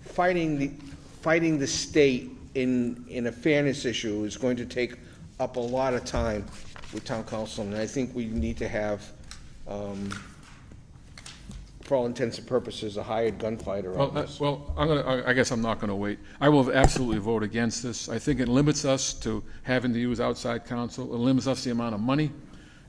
fighting the state in a fairness issue is going to take up a lot of time with town council, and I think we need to have, for all intents and purposes, a hired gunfighter on this. Well, I guess I'm not gonna wait. I will absolutely vote against this. I think it limits us to having to use outside counsel. It limits us the amount of money,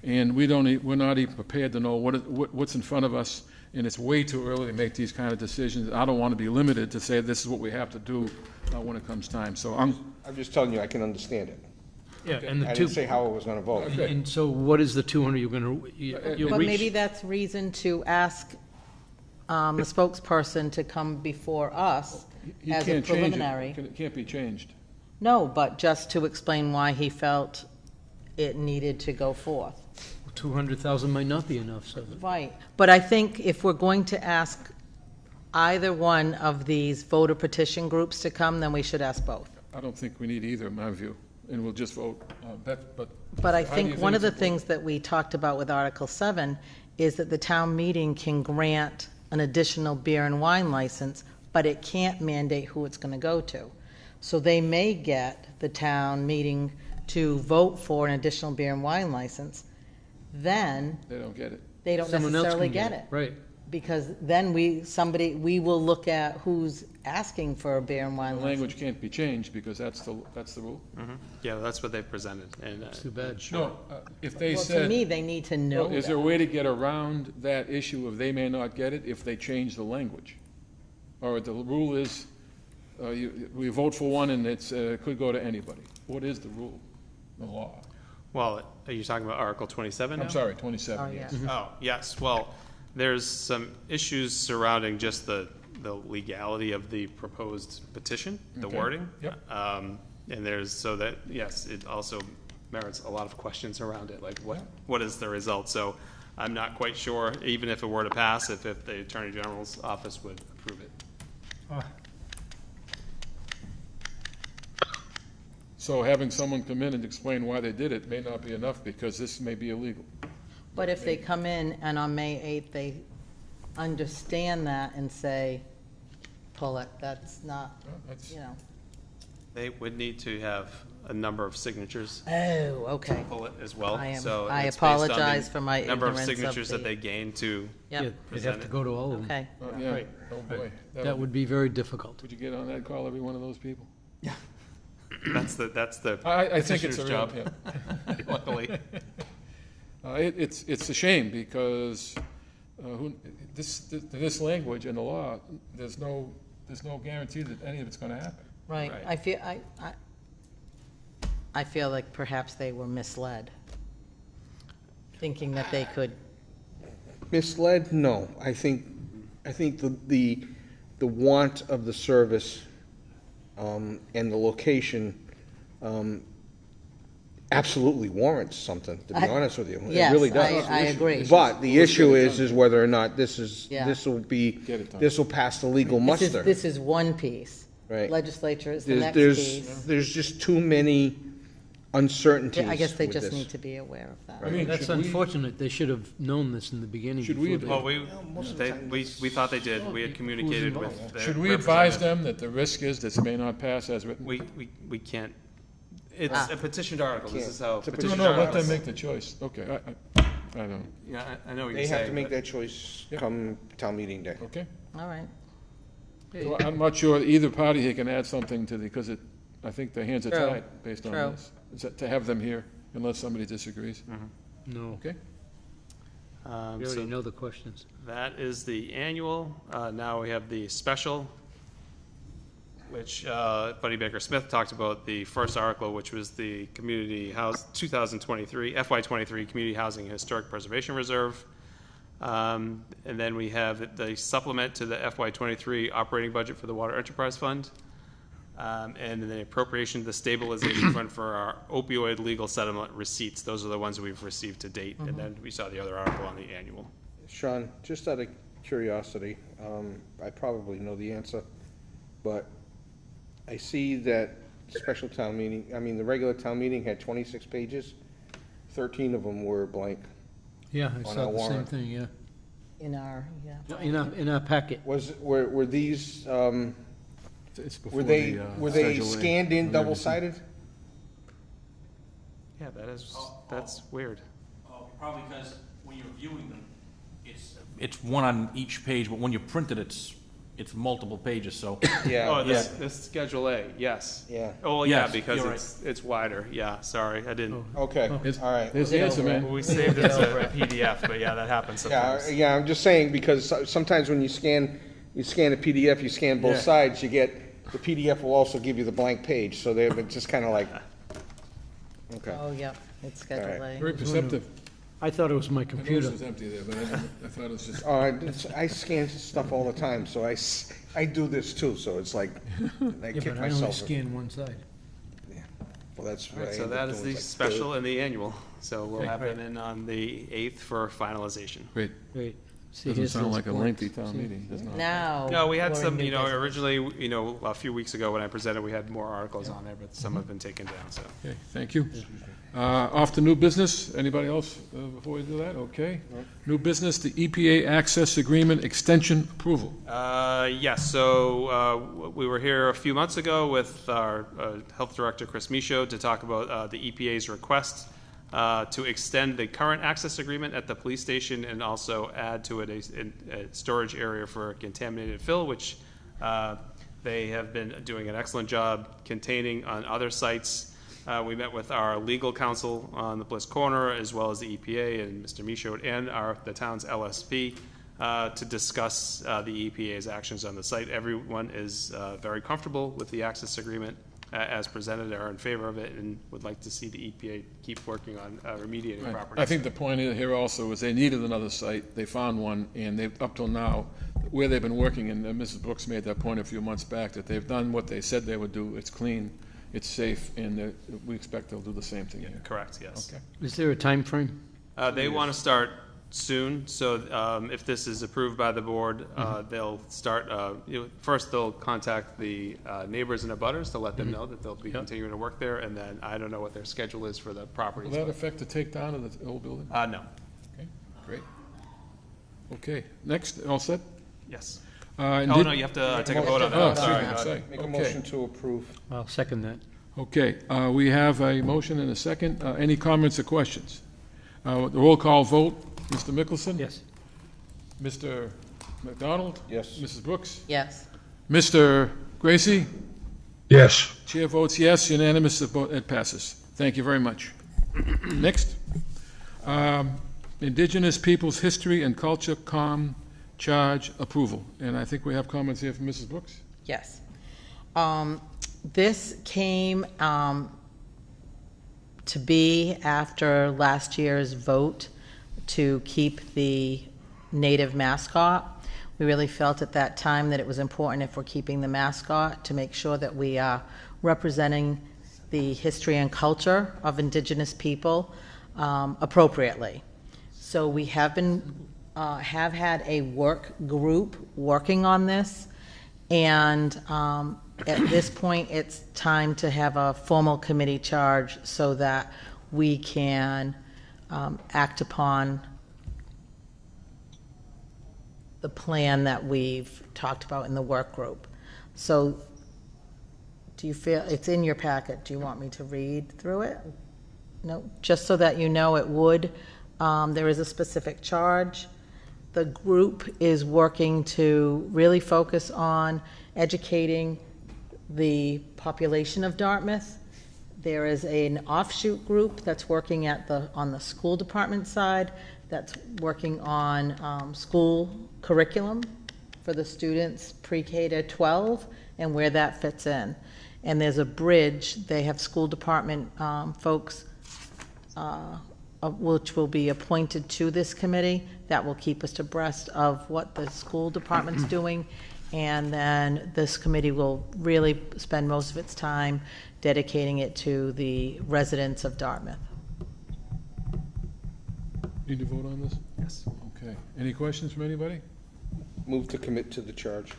and we're not even prepared to know what's in front of us, and it's way too early to make these kind of decisions. I don't want to be limited to say this is what we have to do when it comes time. So I'm just telling you, I can understand it. Yeah, and the I two. didn't say how I was gonna vote. And so what is the 200 you're going to, But maybe that's reason to ask the spokesperson to come before us he as a can't change preliminary. it. It can't be changed. No, but just to explain why he felt it needed to go forth. 200,000 might not be enough, so. Right, but I think if we're going to ask either one of these voter petition groups to come, then we should ask both. I don't think we need either, in my view, and we'll just vote. But I how do you think one of the it's things that we talked about with Article 7 is that the town meeting can grant an additional beer and wine license, but it can't mandate who it's going to go to. So they may get the town meeting to vote for an additional beer and wine license, then They don't get it. they don't Someone else necessarily can get it. Right. Because then we will look at who's asking for a beer and wine The license. language can't be changed because that's the rule. Yeah, that's what they presented. And, Too bad. No, if they Well, said. to me, they need to know Is there a that. way to get around that issue of they may not get it if they change the language? Or the rule is, we vote for one and it could go to anybody. What is the rule, the law? well, are you talking about Article 27 now? I'm sorry, 27, Oh, yes. yeah. Oh, yes, well, there's some issues surrounding just the legality of the proposed petition, the Okay. wording. Yep. And there's, so that, yes, it also merits a lot of questions around it, like what is the result? So I'm not quite sure, even if it were to pass, if the Attorney General's office would approve it. So having someone come in and explain why they did it may not be enough because this may be illegal. But if they come in and on May 8th, they understand that and say, pull it, that's not, you know. They would need to have a number of signatures. Oh, okay. To pull it as well. I So I it's based on the apologize for my number of ignorance of signatures that the- they gain to Yep. They'd present have to it. go to all of them. Okay. Yeah, Right. oh boy. That would be very difficult. Would you get on that, call every one of those people? That's the I think it's petitioner's a job. job. Luckily. It's a shame because this language in the law, there's no guarantee that any of it's going to happen. Right. I feel like perhaps they were misled, thinking that they could. Misled? No. I think the want of the service and the location absolutely warrants something, to be honest with you. Yes, it really does. I agree. But the issue is whether or not this will pass the legal muster. This is one piece. Right. Legislature is the next piece. There's just too many uncertainties. I guess they with just this. need to be aware of that. I mean, that's unfortunate. They should have known this in the beginning. Well, we thought they did. We had communicated with their Should we advise them that the risk is this may not pass as written? We can't. It's a petitioned article. This is how. Let them make the choice. Okay, I don't. Yeah, I know what They you're have saying. to make that choice come town meeting day. Okay. All right. So I'm not sure either party here can add something to because I think their hands are True. tied based on True. this. Is that to have them here unless somebody disagrees? No. Okay. You already know the questions. That is the annual. Now we have the special, which Buddy Baker-Smith talked about the first article, which was the Community House 2023, FY23 Community Housing and Historic Preservation Reserve. And then we have the supplement to the FY23 operating budget for the Water Enterprise Fund. And then the appropriation to the stabilization fund for our opioid legal settlement receipts. Those are the ones that we've received to date. And then we saw the other article on the annual. Sean, just out of curiosity, I probably know the answer, but I see that special town meeting, the regular town meeting had 26 pages. 13 of them were blank. Yeah, I on saw our the same warrant. thing, yeah. In our, In our packet. Were these, It's before were they Schedule A. scanned in double-sided? Yeah, that's weird. Probably because when you're viewing them, it's one on each page, but when you print it, it's multiple pages, so. Yeah. Oh, this Schedule A, yes. Yeah. Oh, yeah, Yes, because you're it's wider. Yeah, sorry, I didn't. Okay, all right. There's the answer, man. We saved it as a PDF, but yeah, that happens sometimes. Yeah, I'm just saying, because sometimes when you scan a PDF, you scan both sides, you get, the PDF will also give you the blank page, so they're just kind of like, okay. oh, yep, it's Schedule A. Very perceptive. I thought it was my I know computer. this was empty there, but I thought it was just. I scan stuff all the time, so I do this too, so it's like, I Yeah, kick but I only myself. scan one side. Well, that's All what right, I so end up that is doing, the like, special and the annual. So we'll Okay. have it in on the 8th for finalization. Great. Great. See, Doesn't here's sound those like a warrants. lengthy town meeting, does not. Now. No, we had we're some, in new business. originally, a few weeks ago when I presented, we had more articles on there, but some have been taken down, so. Okay, thank you. Off to new business. Anybody else before we do that? Okay. New business, the EPA access agreement extension approval. Yes, so we were here a few months ago with our Health Director, Chris Michaud, to talk about the EPA's request to extend the current access agreement at the police station and also add to it a storage area for contaminated fill, which they have been doing an excellent job containing on other sites. We met with our legal counsel on the Bliss Corner, as well as the EPA and Mr. Michaud and the town's LSP to discuss the EPA's actions on the site. Everyone is very comfortable with the access agreement as presented, are in favor of it, and would like to see the EPA keep working on remediating Right. properties. I think the point here also is they needed another site. They found one, and they've, up till now, where they've been working, and Mrs. Brooks made that point a few months back, that they've done what they said they would do. It's clean, it's safe, and we expect they'll do the same thing here. Correct, yes. Okay. Is there a time frame? They want to start soon, so if this is approved by the board, they'll start, first they'll contact the neighbors and abutters to let them know that they'll be continuing to work there, and then I don't know what their schedule is for the properties. Will that affect the takedown of the old building? No. Okay, great. Okay, next, all set? Yes. Oh, no, you have to take a vote on that. Oh, Sorry. sorry. Make a Okay. motion to approve. I'll second that. Okay, we have a motion and a second. Any comments or questions? The roll call vote, Mr. Mickelson? Yes. Mr. McDonald? Yes. Mrs. Brooks? Yes. Mr. Gracie? Yes. Chair votes yes, unanimous, it passes. Thank you very much. Next. Indigenous Peoples' History and Culture Charge approval. And I think we have comments here from Mrs. Brooks. Yes. This came to be after last year's vote to keep the native mascot. We really felt at that time that it was important, if we're keeping the mascot, to make sure that we are representing the history and culture of Indigenous people appropriately. So we have had a work group working on this, and at this point it's time to have a formal committee charge so that we can act upon the plan that we've talked about in the work group. So do you feel, it's in your packet, do you want me to read through it? No, just so that you know it would. There is a specific charge. The group is working to really focus on educating the population of Dartmouth. There is an offshoot group that's working on the school department side, that's working on school curriculum for the students pre-K to 12 and where that fits in. And there's a bridge, they have school department folks which will be appointed to this committee that will keep us abreast of what the school department's doing. And then this committee will really spend most of its time dedicating it to the residents of Dartmouth. Need to vote on this? Yes. Okay. Any questions from anybody? Move to commit to the charge.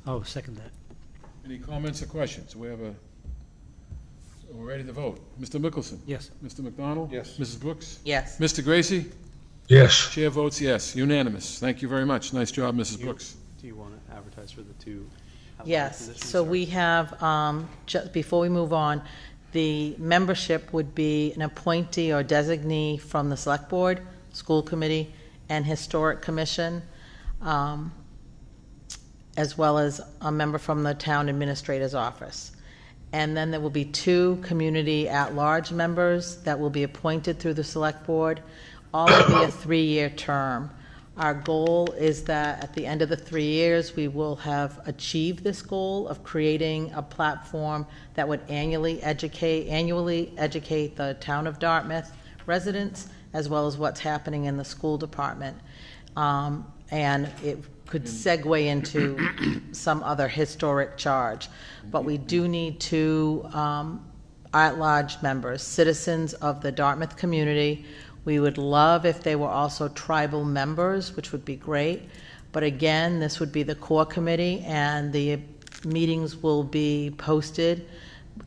Oh, second that. Any comments or questions? We're ready to vote. Mr. Mickelson? Yes. Mr. McDonald? Yes. Mrs. Brooks? Yes. Mr. Gracie? Yes. Chair votes yes. Unanimous. Thank you very much. Nice job, Mrs. Brooks. Do you want to advertise for the two? Yes, so we have, just before we move on, the membership would be an appointee or designee from the Select Board, School Committee, and Historic Commission, as well as a member from the Town Administrator's Office. And then there will be 2 community at-large members that will be appointed through the Select Board. All will be a 3-year term. Our goal is that at the end of the 3 years, we will have achieved this goal of creating a platform that would annually educate the town of Dartmouth residents, as well as what's happening in the school department. And it could segue into some other historic charge. But we do need 2 at-large members, citizens of the Dartmouth community. We would love if they were also tribal members, which would be great. But again, this would be the core committee, and the meetings will be posted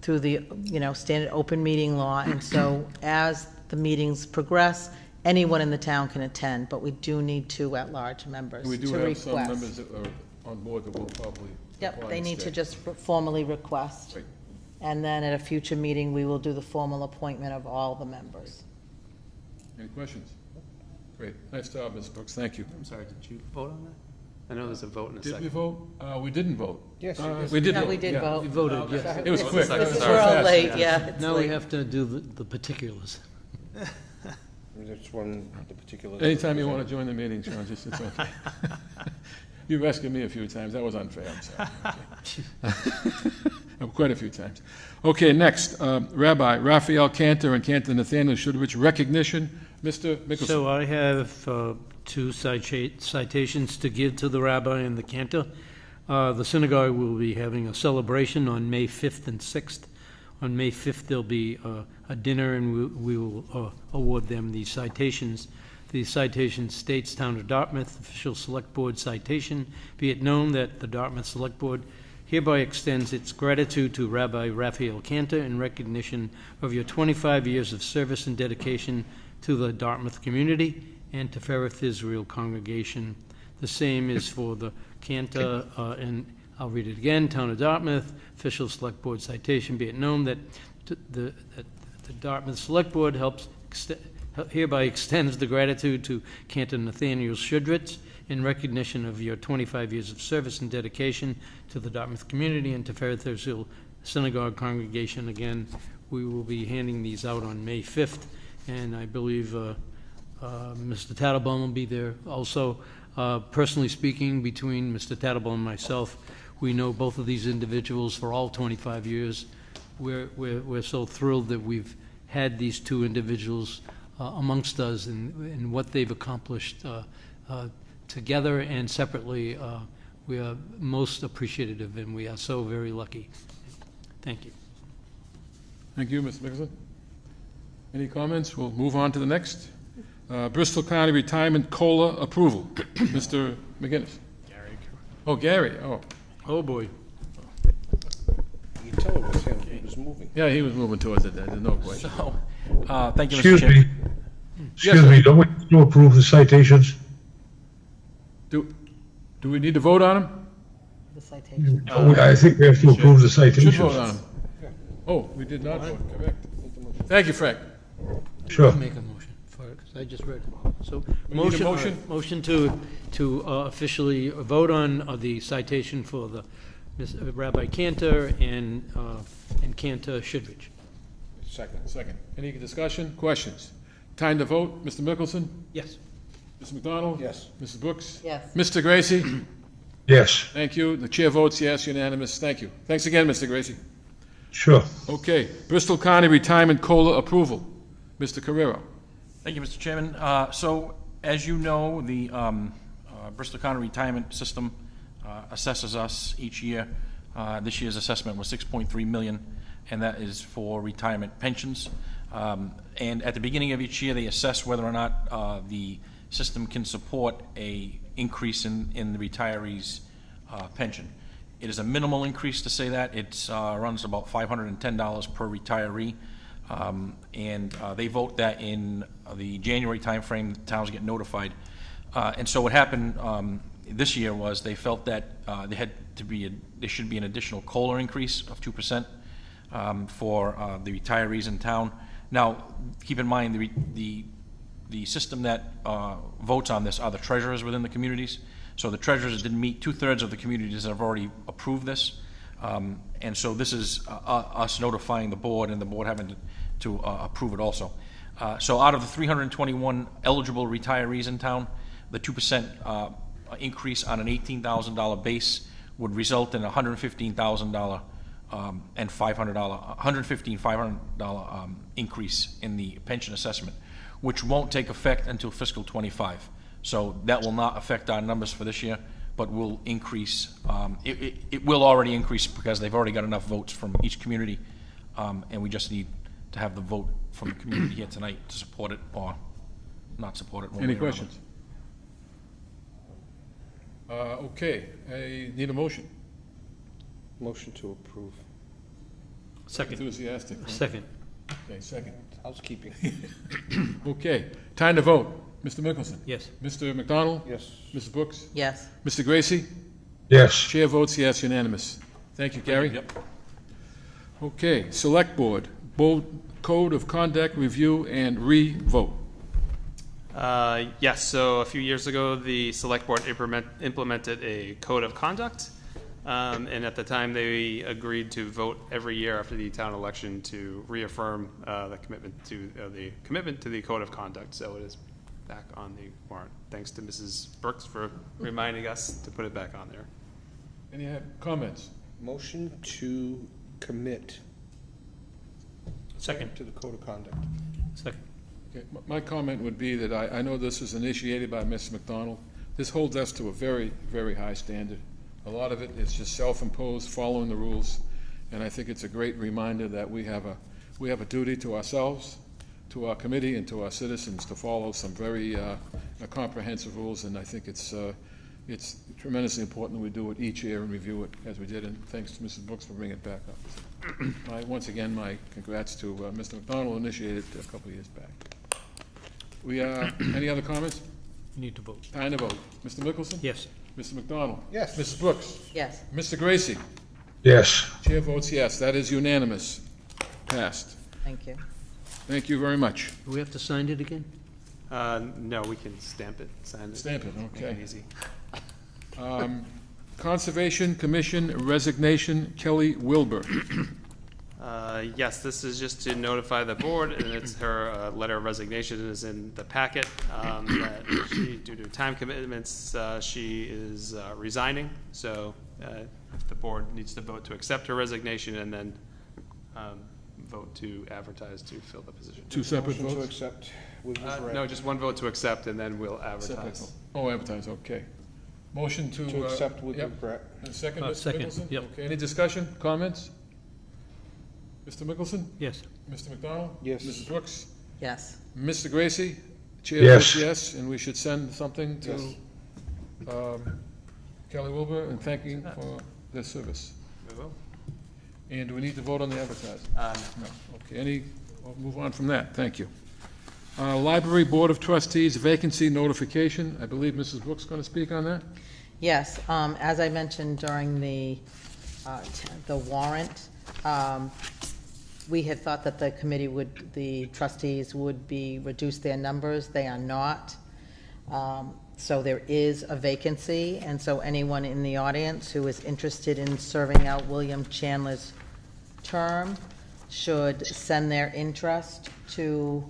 through the standard open meeting law. And so as the meetings progress, anyone in the town can attend, but we do need 2 at-large members to We request. do have some members that are on board that will probably Yep, apply they need to instead. just formally request. Right. And then at a future meeting, we will do the formal appointment of all the members. Any questions? Great. Nice job, Ms. Brooks. Thank you. I'm sorry, did you vote on that? I know there's a vote in a Did second. we vote? We didn't vote. Yes, We did Yeah, vote. we did yeah. vote. You voted, Okay. yes. It was quick. Sorry. Because we're all late, yeah. it's Now we late. have to do the particulars. That's one, the particular. Anytime you want to join the meeting, Sean, just, it's okay. You rescued me a few times. That was unfair. I'm sorry. Quite a few times. Okay, next, Rabbi Raphael Cantor and Cantor Nathaniel Shudovich, recognition. Mr. Mickelson. So I have 2 citations to give to the rabbi and the cantor. The synagogue will be having a celebration on May 5th and 6th. On May 5th, there'll be a dinner, and we will award them the citations. The citation states, Town of Dartmouth, official Select Board citation. Be it known that the Dartmouth Select Board hereby extends its gratitude to Rabbi Raphael Cantor in recognition of your 25 years of service and dedication to the Dartmouth community and to Fereth Israel congregation. The same is for the Cantor, and I'll read it again. Town of Dartmouth, official Select Board citation. Be it known that the Dartmouth Select Board hereby extends the gratitude to Cantor Nathaniel Shudovich in recognition of your 25 years of service and dedication to the Dartmouth community and to Fereth Israel Synagogue congregation. Again, we will be handing these out on May 5th, and I believe Mr. Tattlebaum will be there also. Personally speaking, between Mr. Tattlebaum and myself, We know both of these individuals for all 25 years. We're so thrilled that we've had these two individuals amongst us and what they've accomplished together and separately. We are most appreciative, and we are so very lucky. Thank you. Thank you, Mr. Mickelson. Any comments? We'll move on to the next. Bristol County Retirement COLA approval. Mr. McGinnis. Gary. Oh, Gary. Oh. Oh, boy. You told it was him, he was moving. Yeah, he was moving towards it. There's no question. So, thank you, Mr. Excuse Chairman. me. Excuse me, don't we have to approve the citations? Do we need to vote on them? The citation. I think we have to approve the citations. Should vote on them. Oh, we did not vote, correct. Thank you, Frank. Sure. Make a motion for it, because I just read it. So, We need a motion? Motion to officially vote on the citation for the Rabbi Cantor and Cantor Shidrich. Second. Any discussion, questions? Time to vote. Mr. Mickelson? Yes. Mr. McDonald? Yes. Mrs. Brooks? Yes. Mr. Gracie? Yes, Thank you. The chair votes yes, unanimous. Thank you. Thanks again, Mr. Gracie. sure. Okay, Bristol County Retirement COLA approval. Mr. Carrero. Thank you, Mr. Chairman. So, as you know, the Bristol County Retirement System assesses us each year. This year's assessment was $6.3 million, and that is for retirement pensions. And at the beginning of each year, they assess whether or not the system can support a increase in the retiree's pension. It is a minimal increase to say that. It runs about $510 per retiree. And they vote that in the January timeframe. The towns get notified. And so what happened this year was they felt that there should be an additional COLA increase of 2% for the retirees in town. Now, keep in mind the system that votes on this are the treasurers within the communities. So the treasurers didn't meet. 2/3 of the communities have already approved this. And so this is us notifying the board and the board having to approve it also. So out of the 321 eligible retirees in town, the 2% increase on an $18,000 base would result in a $115,000 and $500 increase in the pension assessment, which won't take effect until fiscal 25. So that will not affect our numbers for this year, but will increase. It will already increase because they've already got enough votes from each community, and we just need to have the vote from the community here tonight to support it or not support it. Any questions? Okay, I need a motion. Motion to approve. Second. Enthusiastic. Huh? Second. Okay, second. Housekeeping. Okay, time to vote. Mr. Mickelson? Yes. Mr. McDonald? Yes. Mrs. Brooks? Yes. Mr. Gracie? Yes. Chair votes yes, unanimous. Thank you, Gary. Yep. Okay, Select Board, Code of Conduct Review and Re-Vote. Yes, so a few years ago, the Select Board implemented a code of conduct. And at the time, they agreed to vote every year after the town election to reaffirm the commitment to the code of conduct. So it is back on the warrant. Thanks to Mrs. Brooks for reminding us to put it back on there. Any comments? Motion to commit. Second. To the code of conduct. Second. Okay, my comment would be that I know this was initiated by Ms. McDonald. This holds us to a very, very high standard. A lot of it is just self-imposed, following the rules, and I think it's a great reminder that we have a duty to ourselves, to our committee, and to our citizens to follow some very comprehensive rules, and I think it's tremendously important that we do it each year and review it as we did, and thanks to Mrs. Brooks for bringing it back up. Once again, my congrats to Mr. McDonald, who initiated it a couple of years back. Any other comments? You need to vote. Time to vote. Mr. Mickelson? Yes. Mr. McDonald? Yes. Mrs. Brooks? Yes. Mr. Gracie? Yes. Chair votes yes. That is unanimous. Passed. Thank you. Thank you very much. Do we have to sign it again? No, we can stamp it, sign it. Stamp it, Make okay. it easy. Conservation Commission resignation, Kelly Wilbur. Yes, this is just to notify the board, and it's her letter of resignation is in the packet. That she, due to time commitments, she is resigning. So the board needs to vote to accept her resignation and then vote to advertise to fill the position. Two separate Motion to votes? accept with this right. No, just one vote to accept, and then we'll advertise. Oh, advertise, okay. Motion to... To accept with yep. regret. And second, Mr. Second, Mickelson? yep. Okay, any discussion, comments? Mr. Mickelson? Yes. Mr. McDonald? Yes. Mrs. Brooks? Yes. Mr. Gracie? Chair Yes. votes yes, and we should send something to Kelly Wilbur and thanking for their service. We will. And do we need to vote on the advertising? No. Okay, we'll move on from that, thank you. Library Board of Trustees vacancy notification, I believe Mrs. Brooks is going to speak on that? Yes, as I mentioned during the warrant, we had thought that the trustees would reduce their numbers. They are not. So there is a vacancy, and so anyone in the audience who is interested in serving out William Chandler's term should send their interest to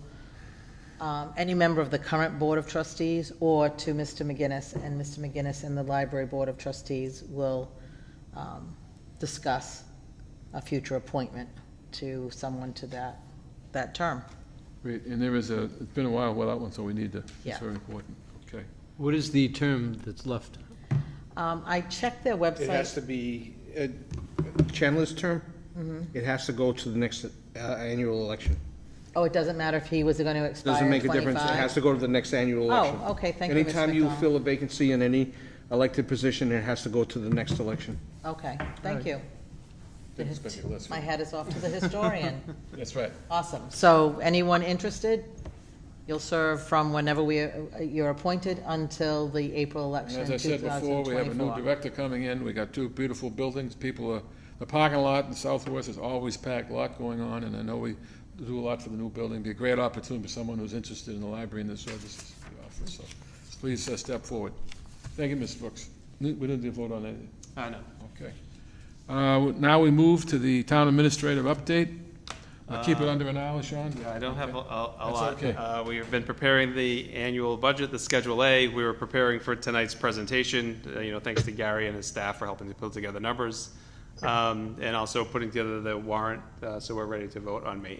any member of the current Board of Trustees or to Mr. McGinnis, and Mr. McGinnis and the Library Board of Trustees will discuss a future appointment to someone to that term. Great, and it's been a while without one, so we need to, Yeah. it's very important, okay. What is the term that's left? I checked their website. It has to be Chandler's term. It has to go to the next annual election. Oh, it doesn't matter if he was going to expire Doesn't in make a difference. It 25? has to go to the next annual election. Oh, okay, thank you, Ms. Anytime you McDonald. fill a vacancy in any elected position, it has to go to the next election. Okay, thank you. Didn't expect you less. My head is off to the historian. That's right. Awesome. So anyone interested? You'll serve from whenever you're appointed until the April election, And as I said before, we have a new 2024. director coming in, we got two beautiful buildings, the parking lot in Southwest is always packed, a lot going on, and I know we do a lot for the new building, be a great opportunity for someone who's interested in the library and the services we offer, so please step forward. Thank you, Ms. Brooks. We didn't vote on anything. No. Okay. Now we move to the town administrative update. Keep it under an hour, Sean? Yeah, I don't have a That's lot. okay. We have been preparing the annual budget, the Schedule A. We were preparing for tonight's presentation, thanks to Gary and his staff for helping to pull together numbers, and also putting together the warrant, so we're ready to vote on May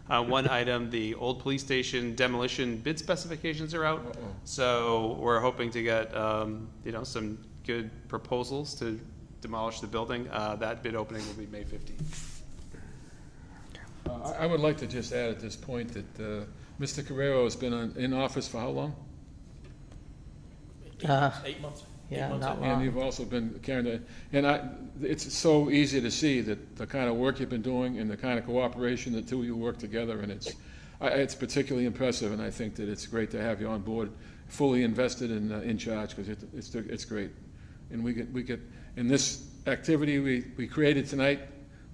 8th. One item, the old police station demolition bid specifications are out, so we're hoping to get, some good proposals to demolish the building. That bid opening will be May 15th. I would like to just add at this point that Mr. Carrero has been in office for how long? 8 months. Yeah, not And long. you've also been carrying it's so easy to see that the kind of work you've been doing and the kind of cooperation the two of you work together, and it's particularly impressive, and I think that it's great to have you on board, fully invested and in charge, because it's great. And we get, in this activity we created tonight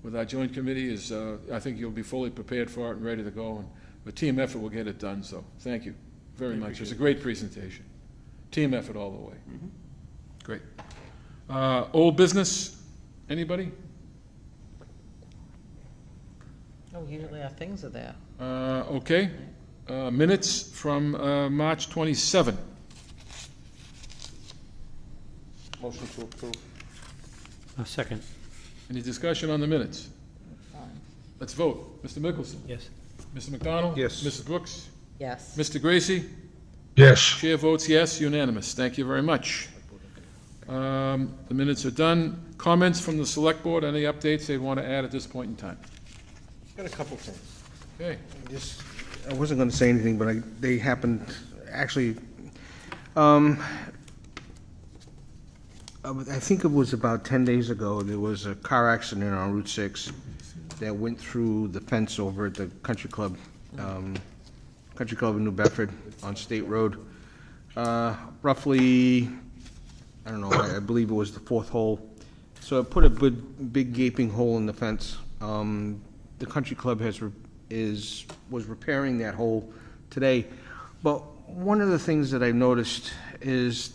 with our joint committee is, I think you'll be fully prepared for it and ready to go, and the team effort will get it done, so thank you very much. It's a great presentation. Team effort all the way. Great. Old business, anybody? Oh, usually our things are there. Okay. Minutes from March 27. Motion to approve. Second. Any discussion on the minutes? Let's vote. Mr. Mickelson? Yes. Mr. McDonald? Yes. Mrs. Brooks? Yes. Mr. Gracie? Yes. Chair votes yes, unanimous. Thank you very much. The minutes are done. Comments from the select board, any updates they want to add at this point in time? Got a couple things. Okay. I wasn't going to say anything, but they happened, actually, I think it was about 10 days ago, there was a car accident on Route 6 that went through the fence over at the Country Club in New Bedford on State Road. Roughly, I don't know, I believe it was the fourth hole. So it put a big gaping hole in the fence. The Country Club was repairing that hole today. But one of the things that I've noticed is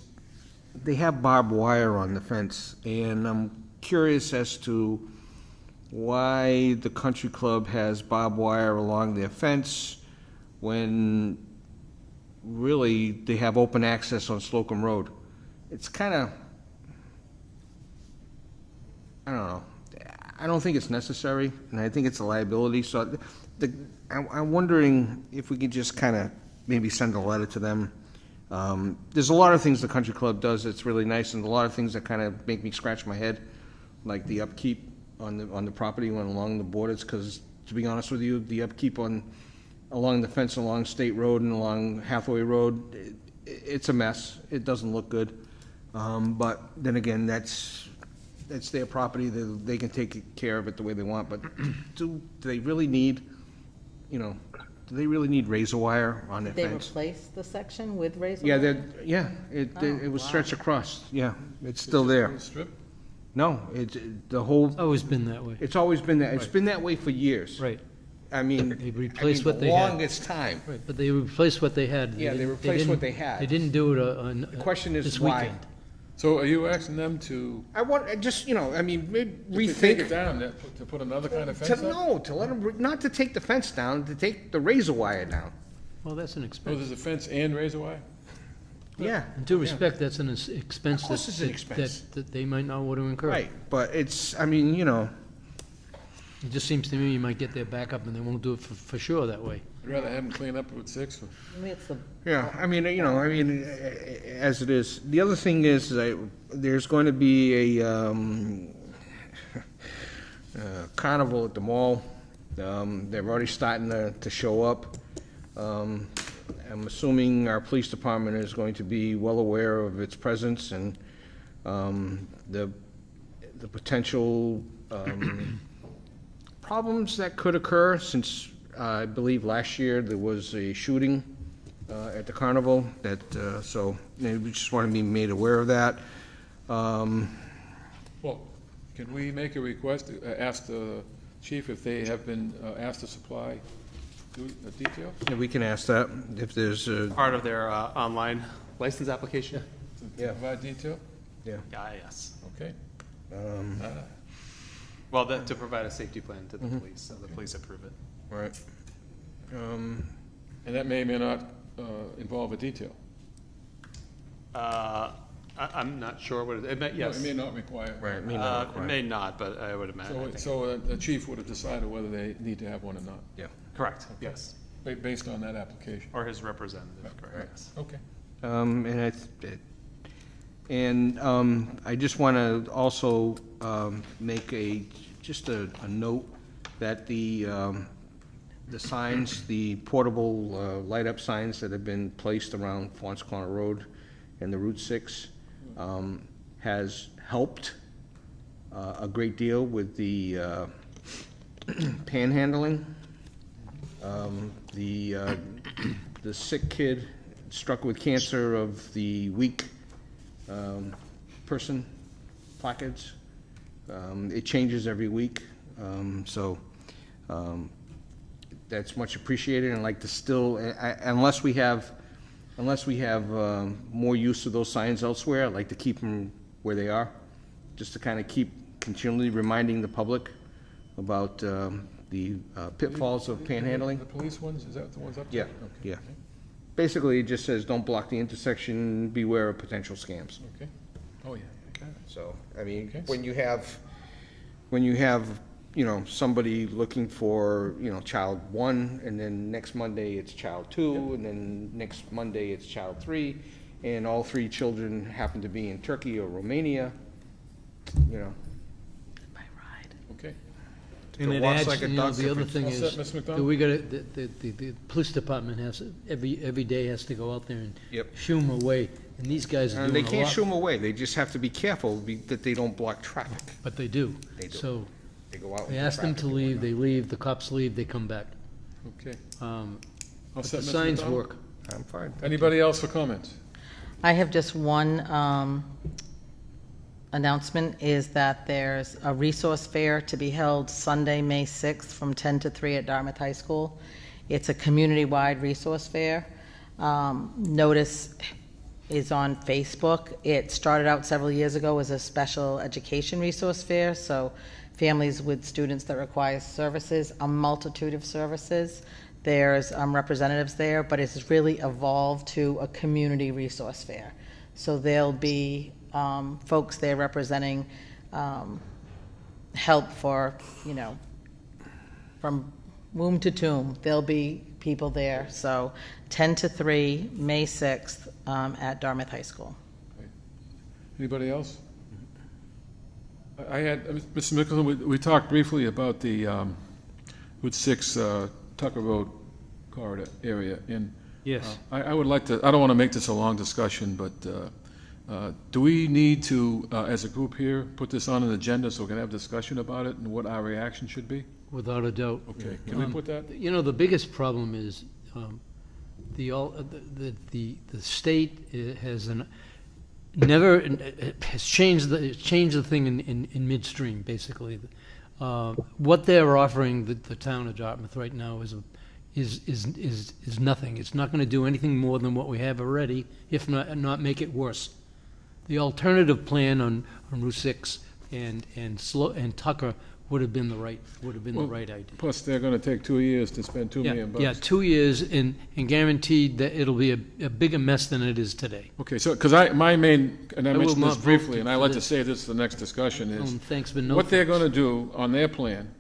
they have barbed wire on the fence, and I'm curious as to why the Country Club has barbed wire along their fence when really they have open access on Slocum Road. It's kind of, I don't know. I don't think it's necessary, and I think it's a liability, so I'm wondering if we could just kind of maybe send a letter to them. There's a lot of things the country club does that's really nice, and a lot of things that kind of make me scratch my head, like the upkeep on the property when along the borders, because to be honest with you, the upkeep along the fence along State Road and along Hathaway Road, it's a mess. It doesn't look good. But then again, that's their property. They can take care of it the way they want. But do they really need, do they really need razor wire on their They fence? replaced the section with razor Yeah, wire? it was wow. stretched across. Yeah, it's still there. Strip? No, the whole. It's always been that way. It's always been that. It's been that way for years. Right. I mean, They replaced what the they had. longest time. Right, but they replaced what they had. Yeah, they didn't- replaced what they had. They didn't do it on The question is this why. weekend. So are you asking them to I want just maybe if they take it rethink. down, to put another kind of fence up? To let them not to take the fence down, to take the razor wire down. Well, that's an Oh, expense. there's a fence and razor wire? Yeah. In due respect, that's an expense Of course that- it's an that- expense. that they might not want to incur. Right, but it's It just seems to me you might get their back up and they won't do it for sure that way. I'd rather have them clean up with 6. I mean, it's the Yeah, as it is. The other thing is that there's going to be a carnival at the mall. They're already starting to show up. I'm assuming our police department is going to be well aware of its presence and the potential problems that could occur, since I believe last year there was a shooting at the carnival, so we just want to be made aware of that. Well, can we make a request, ask the chief if they have been asked to supply a detail? Yeah, we can ask that, if there's a... Part of their online license application? To provide detail? Yeah. Yes. Okay. Well, to provide a safety plan to the police, so the police approve it. Right. And that may or may not involve a detail. I'm not sure what it may, yes. No, it may not require. Right, it may not require. It may not, but I would imagine. So the chief would have decided whether they need to have one or not. Yeah. Correct, yes. Based on that application. Or his representative, correct, yes. Okay. I just want to also make just a note that the signs, the portable light-up signs that have been placed around Fons Corner Road and the Route 6 has helped a great deal with the panhandling. The sick kid struck with cancer of the week person placards. It changes every week, so that's much appreciated. And I'd like to still, unless we have more use of those signs elsewhere, I'd like to keep them where they are, just to kind of keep continually reminding the public about the pitfalls of panhandling. The police ones, is that the ones up Yeah, there? Okay. yeah. Basically, it just says, don't block the intersection, beware of potential scams. Okay. Oh, yeah. Okay. So, I mean, Okay. when you have, somebody looking for, child 1, and then next Monday it's child 2, and then next Monday it's child 3, and all 3 children happen to be in Turkey or Romania, Okay. And it walks adds, like a the dog other difference. thing All is, set, Ms. McDonald? that we gotta, the police department has, every day has to go out there and Yep. shoo them away, and these guys are And doing they a can't lot. shoo them away, they just have to be careful that they don't block traffic. But they do. They do. So, They go out they into ask them to traffic. leave, they leave, the cops leave, they come back. Okay. But the set, Mr. signs McDonald? work. I'm fine. Anybody else for comments? I have just one announcement, is that there's a resource fair to be held Sunday, May 6th from 10 to 3 at Dartmouth High School. It's a community-wide resource fair. Notice is on Facebook. It started out several years ago as a special education resource fair, so families with students that require services, a multitude of services. There's representatives there, but it's really evolved to a community resource fair. So there'll be folks there representing help for, from womb to tomb. There'll be people there. So 10 to 3, May 6th, at Dartmouth High School. Anybody else? I had, Mr. Mickelson, we talked briefly about the Route 6 Tucker Road corridor area. And Yes. I would like to, I don't want to make this a long discussion, but do we need to, as a group here, put this on an agenda so we can have discussion about it and what our reaction should be? Without a doubt. Okay, can we put that? The biggest problem is the state has changed the thing in midstream, basically. What they're offering the town of Dartmouth right now is nothing. It's not going to do anything more than what we have already, if not make it worse. The alternative plan on Route 6 and Tucker would have been the right idea. Plus, they're going to take 2 years to spend $2 million. Yeah, 2 years, and guaranteed that it'll be a bigger mess than it is today. Okay, so, because my main, and I mentioned this briefly, and I'd like to say this the next discussion, is thanks, but no what they're thanks. going to do on their plan,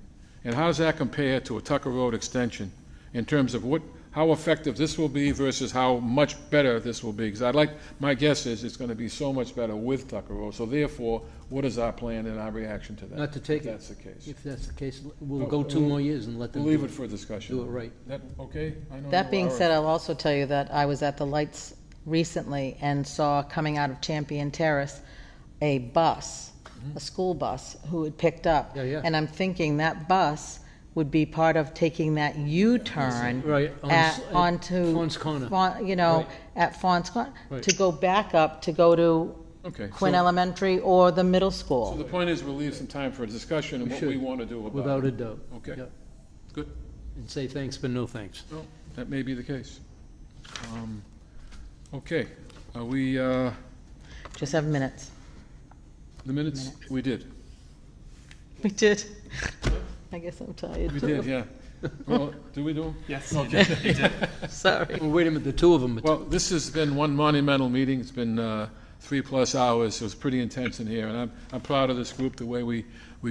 and how does that compare to a Tucker Road extension in terms of how effective this will be versus how much better this will be? Because my guess is it's going to be so much better with Tucker Road. So therefore, what is our plan and our reaction to that? Not to take if it. That's the case. If that's the case, we'll go 2 more years and let them We'll leave it for discussion. do it right. That okay? I know That you being are. said, I'll also tell you that I was at the lights recently and saw coming out of Champion Terrace a bus, a school bus, who had picked up. Yeah. And I'm thinking that bus would be part of taking that U-turn Right, onto Fawn's Corner. Right. At Fawn's Corner, Right. to go back up to go to Okay, Quinn so- Elementary or the middle school. So the point is, we'll leave some time for a discussion and what we want to do about it. Without a doubt. Okay, Yeah. good. And say thanks, but no thanks. Well, that may be the case. Okay, are we, Just 7 minutes. the minutes? We did. We did. I guess I'm tired. We did, yeah. Well, do we do them? Yes, Okay. you did. Sorry. Well, wait a minute, the two of them. Well, this has been one monumental meeting. It's been 3+ hours. It was pretty intense in here, and I'm proud of this group, the way we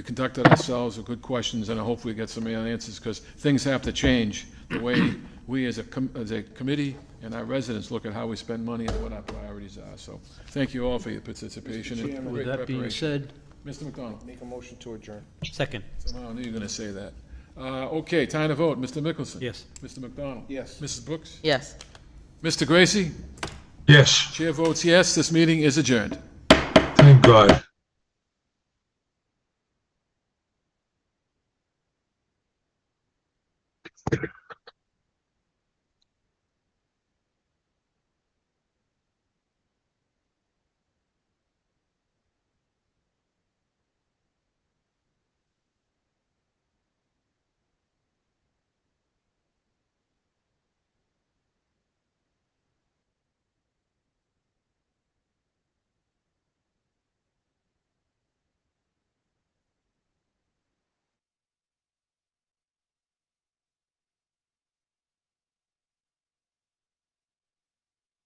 conducted ourselves with good questions, and I hope we get some answers, because things have to change the way we as a committee and our residents look at how we spend money and what our priorities are. So thank you all for your participation. and With great that being preparation. said, Mr. McDonald. Make a motion to adjourn. second. Somehow I knew you were going to say that. Okay, time to vote. Mr. Mickelson? Yes. Mr. McDonald? Yes. Mrs. Brooks? Yes. Mr. Gracie? Yes, Chair votes yes. This meeting is adjourned. thank God.